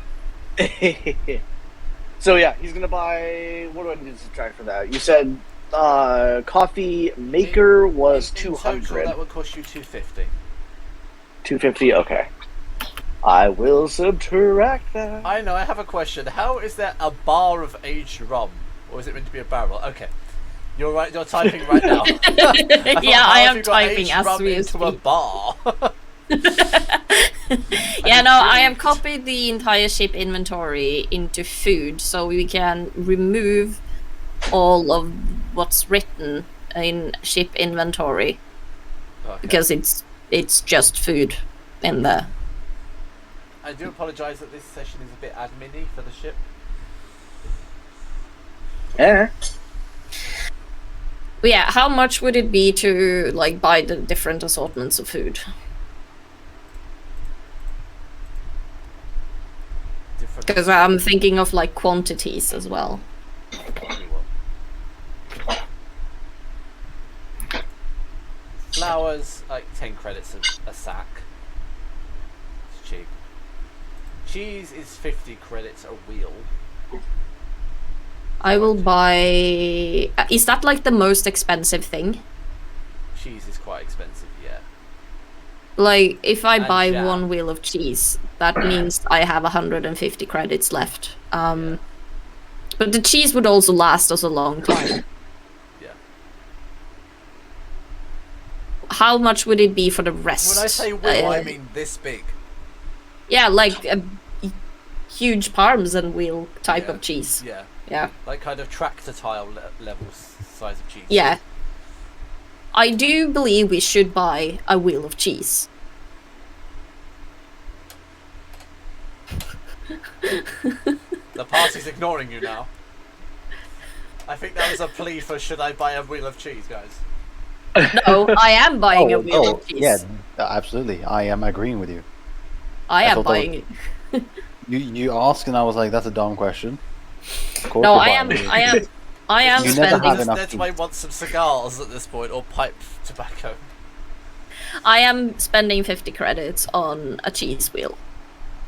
So yeah, he's gonna buy. What do I need to subtract for that? You said coffee maker was In 200. total, that would cost you 250. 250. Okay. I will subtract that. I know. I have a question. How is that a bar of aged rum, or is it meant to be a barrel? Okay, you're right. You're typing right now. Yeah, I am typing as we into a speak. bar. Yeah, no, I have copied the entire ship inventory into food, so we can remove all of what's written in ship inventory Okay. because it's just food in there. I do apologise that this session is a bit admin-y for the ship. Eh. But yeah, how much would it be to like buy the different assortments of food? Different. Because I'm thinking of like quantities as well. Flowers, like 10 credits a sack. It's cheap. Cheese is 50 credits a wheel. I will buy. Is that like the most expensive thing? Cheese is quite expensive, yeah. Like, if I And buy jam. one wheel of cheese, that means I have 150 credits left. But the cheese would also last us a long time. Yeah. How much would it be for the rest? When I say wheel, I mean this big. Yeah, like a huge parmesan wheel type Yeah. of cheese. Yeah. Yeah. Like kind of tractor tile level size of cheese. Yeah. I do believe we should buy a wheel of cheese. The party's ignoring you now. I think that was a plea for should I buy a wheel of cheese, guys? No, I am buying a wheel of cheese. yeah, absolutely. I am agreeing with you. I I am thought that buying it. You asked, and I was like, "That's a dumb question." Of course No, you're I buying am. it. I am You never spending. have enough Ned cheese. might want some cigars at this point, or pipe tobacco. I am spending 50 credits on a cheese wheel,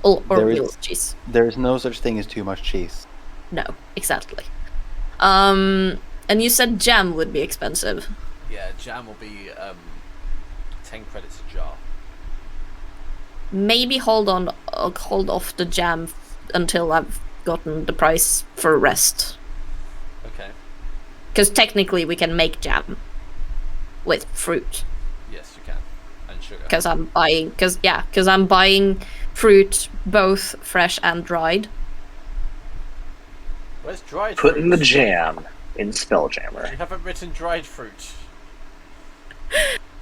or There is- wheel of cheese. There is no such thing as too much cheese. No, exactly. And you said jam would be expensive. Yeah, jam will be 10 credits a jar. Maybe hold off the jam until I've gotten the price for rest. Okay. Because technically we can make jam with fruit. Yes, you can. And sugar. Because I'm buying fruit both fresh and dried. Where's dried Put fruit? in the jam in Spelljammer. You haven't written dried fruit.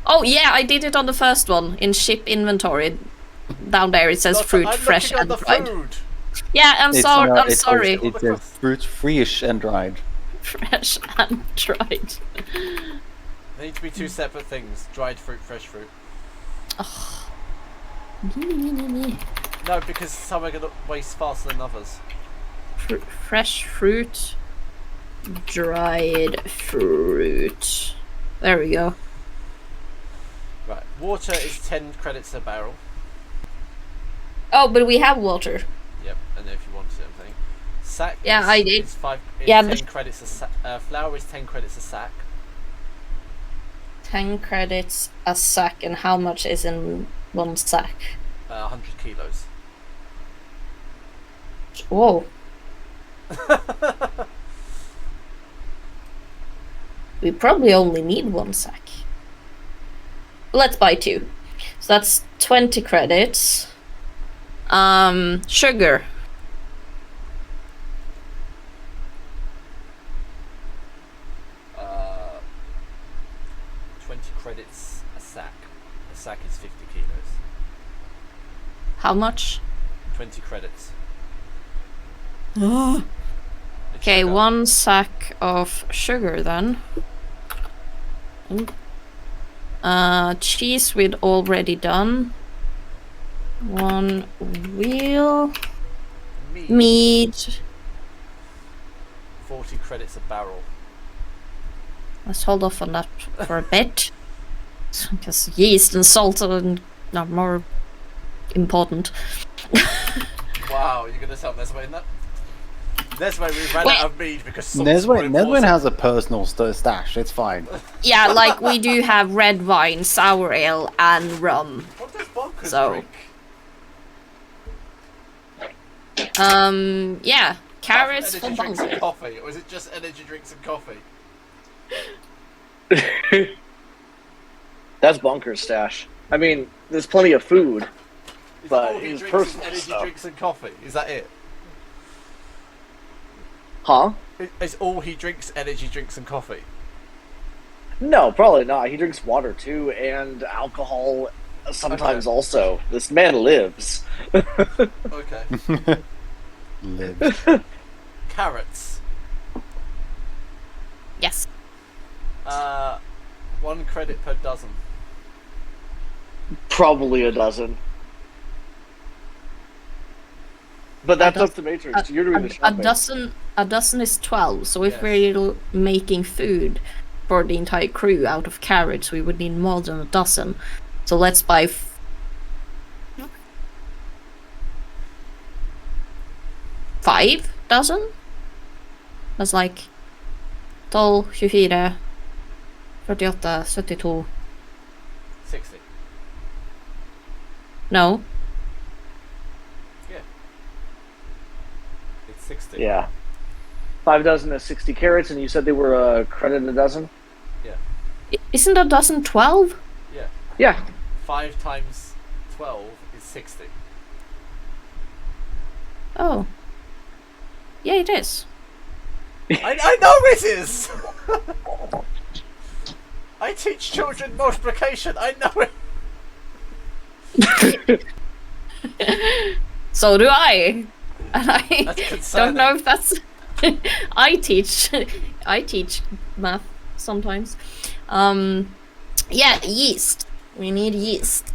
Oh yeah, I did it on the first one in ship inventory. Down there it says Not- fruit I'm fresh looking and at the dried. food. Yeah, I'm It says- sorry. It says fruit fresh and dried. Fresh and dried. They need to be two separate things. Dried fruit, fresh fruit. No, because some are going to waste faster than others. Fresh fruit, dried fruit. There we go. Right. Water is 10 credits a barrel. Oh, but we have water. Yep, and if you want something. Sack Yeah, is, I did. is 5 is Yeah, 10 but- credits a sack. Flour is 10 credits a sack. 10 credits a sack, and how much is in one sack? 100 kilos. Whoa. We probably only need one sack. Let's buy 2. So that's 20 credits. Sugar. Uh, 20 credits a sack. A sack is 50 kilos. How much? 20 credits. Okay, Sugar. 1 sack of sugar then. Cheese we'd already done. 1 wheel. Meat. Meat. 40 credits a barrel. Let's hold off on that for a bit. Because yeast and salt are more important. Wow, you're going to tell Nesway that? Nesway, we ran Wait. out of mead because salt's more Neswin important. has a personal stash. It's fine. Yeah, like we do have red wine, sour ale, and rum. What does Bonkers So- drink? Yeah, carrots Energy for drinks and bunker. coffee, or is it just energy drinks and coffee? That's Bunker's stash. I mean, there's plenty of food, Is but all he his drinks is personal energy stuff. drinks and coffee. Is that it? Huh? Is all he drinks energy drinks and coffee? No, probably not. He drinks water too, and alcohol sometimes Okay. also. This man lives. Okay. Live. Carrots. Yes. 1 credit per dozen. Probably a dozen. But that's A up to Matrix. You're doing the shopping. A dozen is 12. So if Yes. we're making food for the entire crew out of carrots, we would need more than a dozen. So let's buy 5 dozen? That's like 12, 24, 48, 72. 60. No. It's 60. Yeah. 5 dozen is 60 carrots, and you said they were a credit a dozen? Isn't a dozen 12? Yeah. Yeah. 5 times 12 is 60. Oh. Yeah, it is. I know it is! I teach children multiplication. I know it. So do I. And I That's don't concerning. know if that's. I teach math sometimes. Yeah, yeast. We need yeast.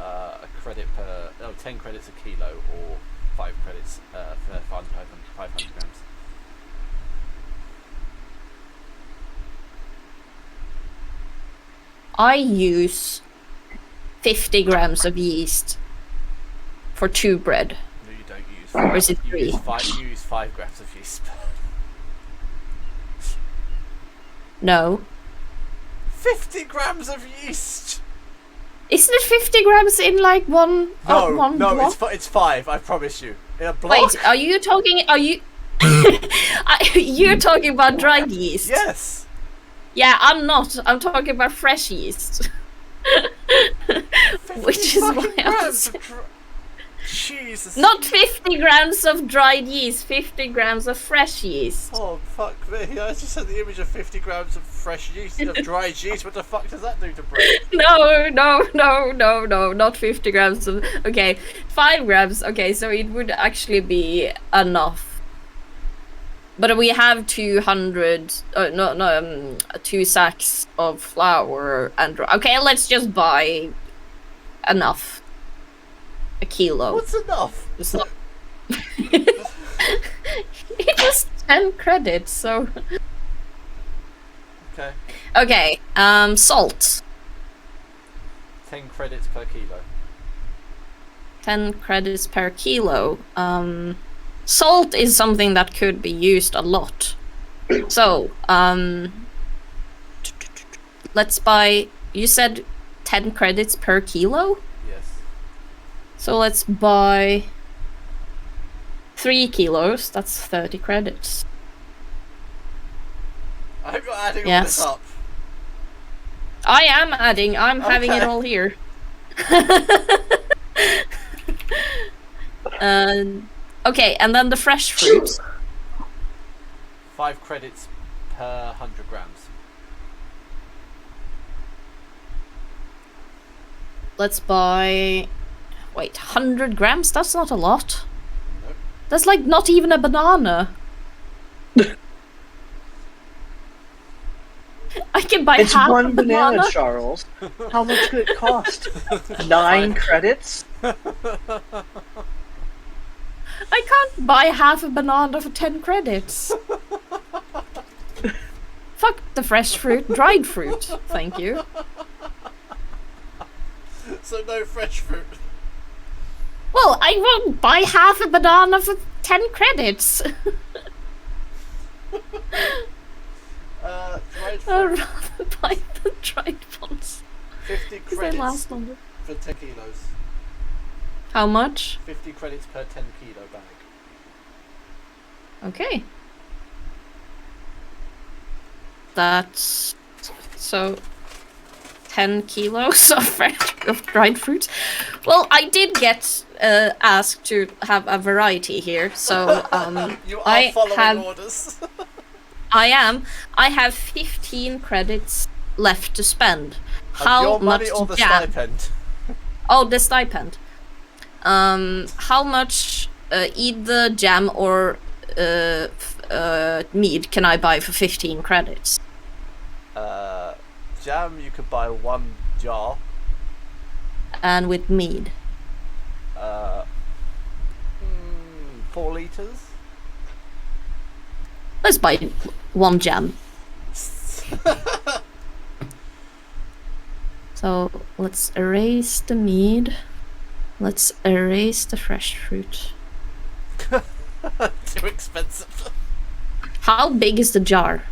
A credit per 10 credits a kilo, or 5 credits for 500 grams. I use 50 grams of yeast for 2 bread. No, you don't use. Or is it you 3? You use 5 grams of yeast. No. 50 grams of yeast. Isn't it 50 grams in like one No, block? it's 5. I promise you. In a block. Wait, are you talking? Are you? You're talking about dried yeast? Yes. Yeah, I'm not. I'm talking about fresh yeast. 50 Which is why fucking I grams was of Jesus. not 50 grams of dried yeast. 50 grams of fresh yeast. Oh fuck me! I just had the image of 50 grams of fresh yeast, of dried yeast. What the fuck does that do to bread? No, not 50 grams of. Okay, 5 grams. Okay, so it would actually be enough. But we have 200. 2 sacks of flour and. Okay, let's just buy enough. A kilo. What's enough? It's not. It was 10 credits, so. Okay. Okay, salt. 10 credits per kilo. 10 credits per kilo. Salt is something that could be used a lot. So, let's buy. You said 10 credits per kilo? Yes. So let's buy 3 kilos. That's 30 credits. I'm not adding all Yes. this up. I am adding. I'm having it Okay. all here. Okay, and then the fresh fruits. 5 credits per 100 grams. Let's buy. Wait, 100 grams? That's not a lot. Nope. That's like not even a banana. I can buy It's half a one banana, banana. Charles. How much could it cost? 9 credits? I can't buy half a banana for 10 credits. Fuck the fresh fruit, dried fruit. Thank you. So no fresh fruit. Well, I won't buy half a banana for 10 credits. Dried I'd fruit. rather buy the dried ones. 50 Because they credits last longer. for 10 kilos. How much? 50 credits per 10 kilo bag. Okay. That's so 10 kilos of dried fruits. Well, I did get asked to have a variety here, so You are I following have. orders. I am. I have 15 credits left to spend. Of How your much money or the jam? stipend? Oh, the stipend. How much either jam or mead can I buy for 15 credits? Jam, you could buy 1 jar. And with mead, 4 liters. let's buy 1 jam. So let's erase the mead. Let's erase the fresh fruit. Too expensive. How big is the jar?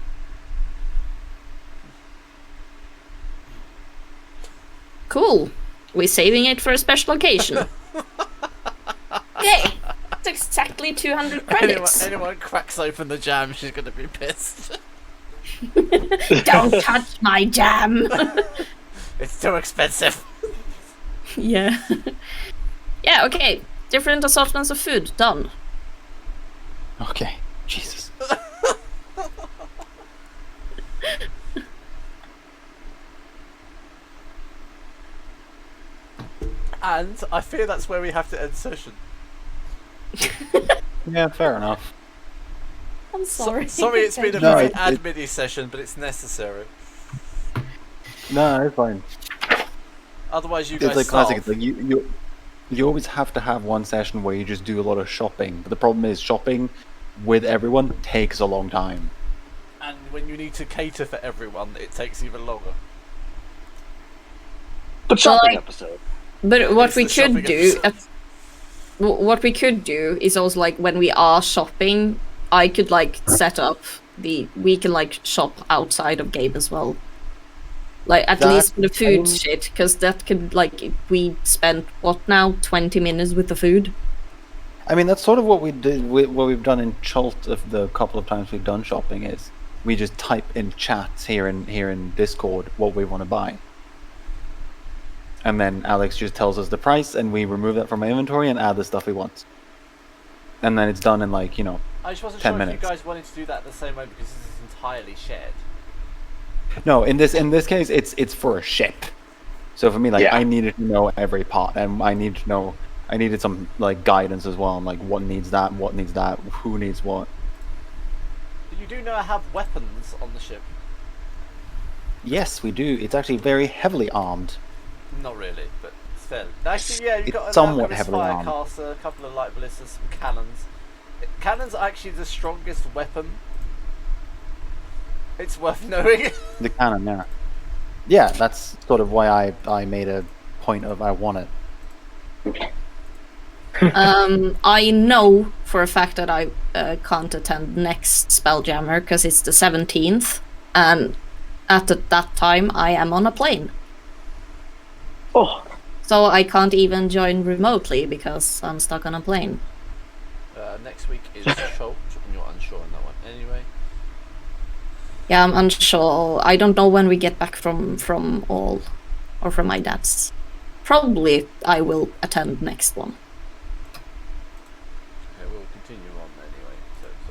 Cool. We're saving it for a special occasion. Yay! It's exactly 200 credits. Anyone cracks open the jam, she's gonna be pissed. Don't touch my jam. It's too expensive. Yeah. Yeah, okay. Different assortments of food. Done. Okay. Jesus. And I fear that's where we have to end session. Yeah, fair enough. I'm sorry. Sorry, it's been a No, very it- admin-y session, but it's necessary. No, it's fine. Otherwise, you guys It's like classic. It's starve. like you always have to have one session where you just do a lot of shopping. But the problem is shopping with everyone takes a long time. And when you need to cater for everyone, it takes even longer. But shopping Like- episode. But what It's we the shopping could do, episode. what we could do is also like when we are shopping, I could like set up we can like shop outside of game as well. Like at That- least for the food mean- shit, because that could like if we spent what now 20 minutes with the food. I mean, that's sort of what we did. What we've done in Chult of the couple of times we've done shopping is we just type in chats here in Discord what we want to buy, and then Alex just tells us the price, and we remove that from our inventory and add the stuff we want, and then it's done in like I just wasn't 10 sure minutes. if you guys wanted to do that the same way because this is entirely shared. No, in this case, it's for a ship. So for me, like Yeah. I needed to know every part, and I needed some like guidance as well on like what needs that, who needs what. You do know I have weapons on the ship. Yes, we do. It's actually very heavily armed. Not really, but it's fairly. Actually, yeah, you've It's got an somewhat Alchemist heavily armed. Firecaster, a couple of light ballistas, some cannons. Cannons are actually the strongest weapon. It's worth knowing. The cannon, yeah. Yeah, that's sort of why I made a point of I want it. I know for a fact that I can't attend next Spelljammer because it's the 17th, and at that time I am on a plane. Oh, So I can't even join remotely because I'm stuck on a plane. Next week is Schultz, and you're unsure on that one. Anyway, Yeah, I'm unsure. I don't know when we get back from all, or from my dad's. Probably I will attend next one. okay, we'll continue on anyway. So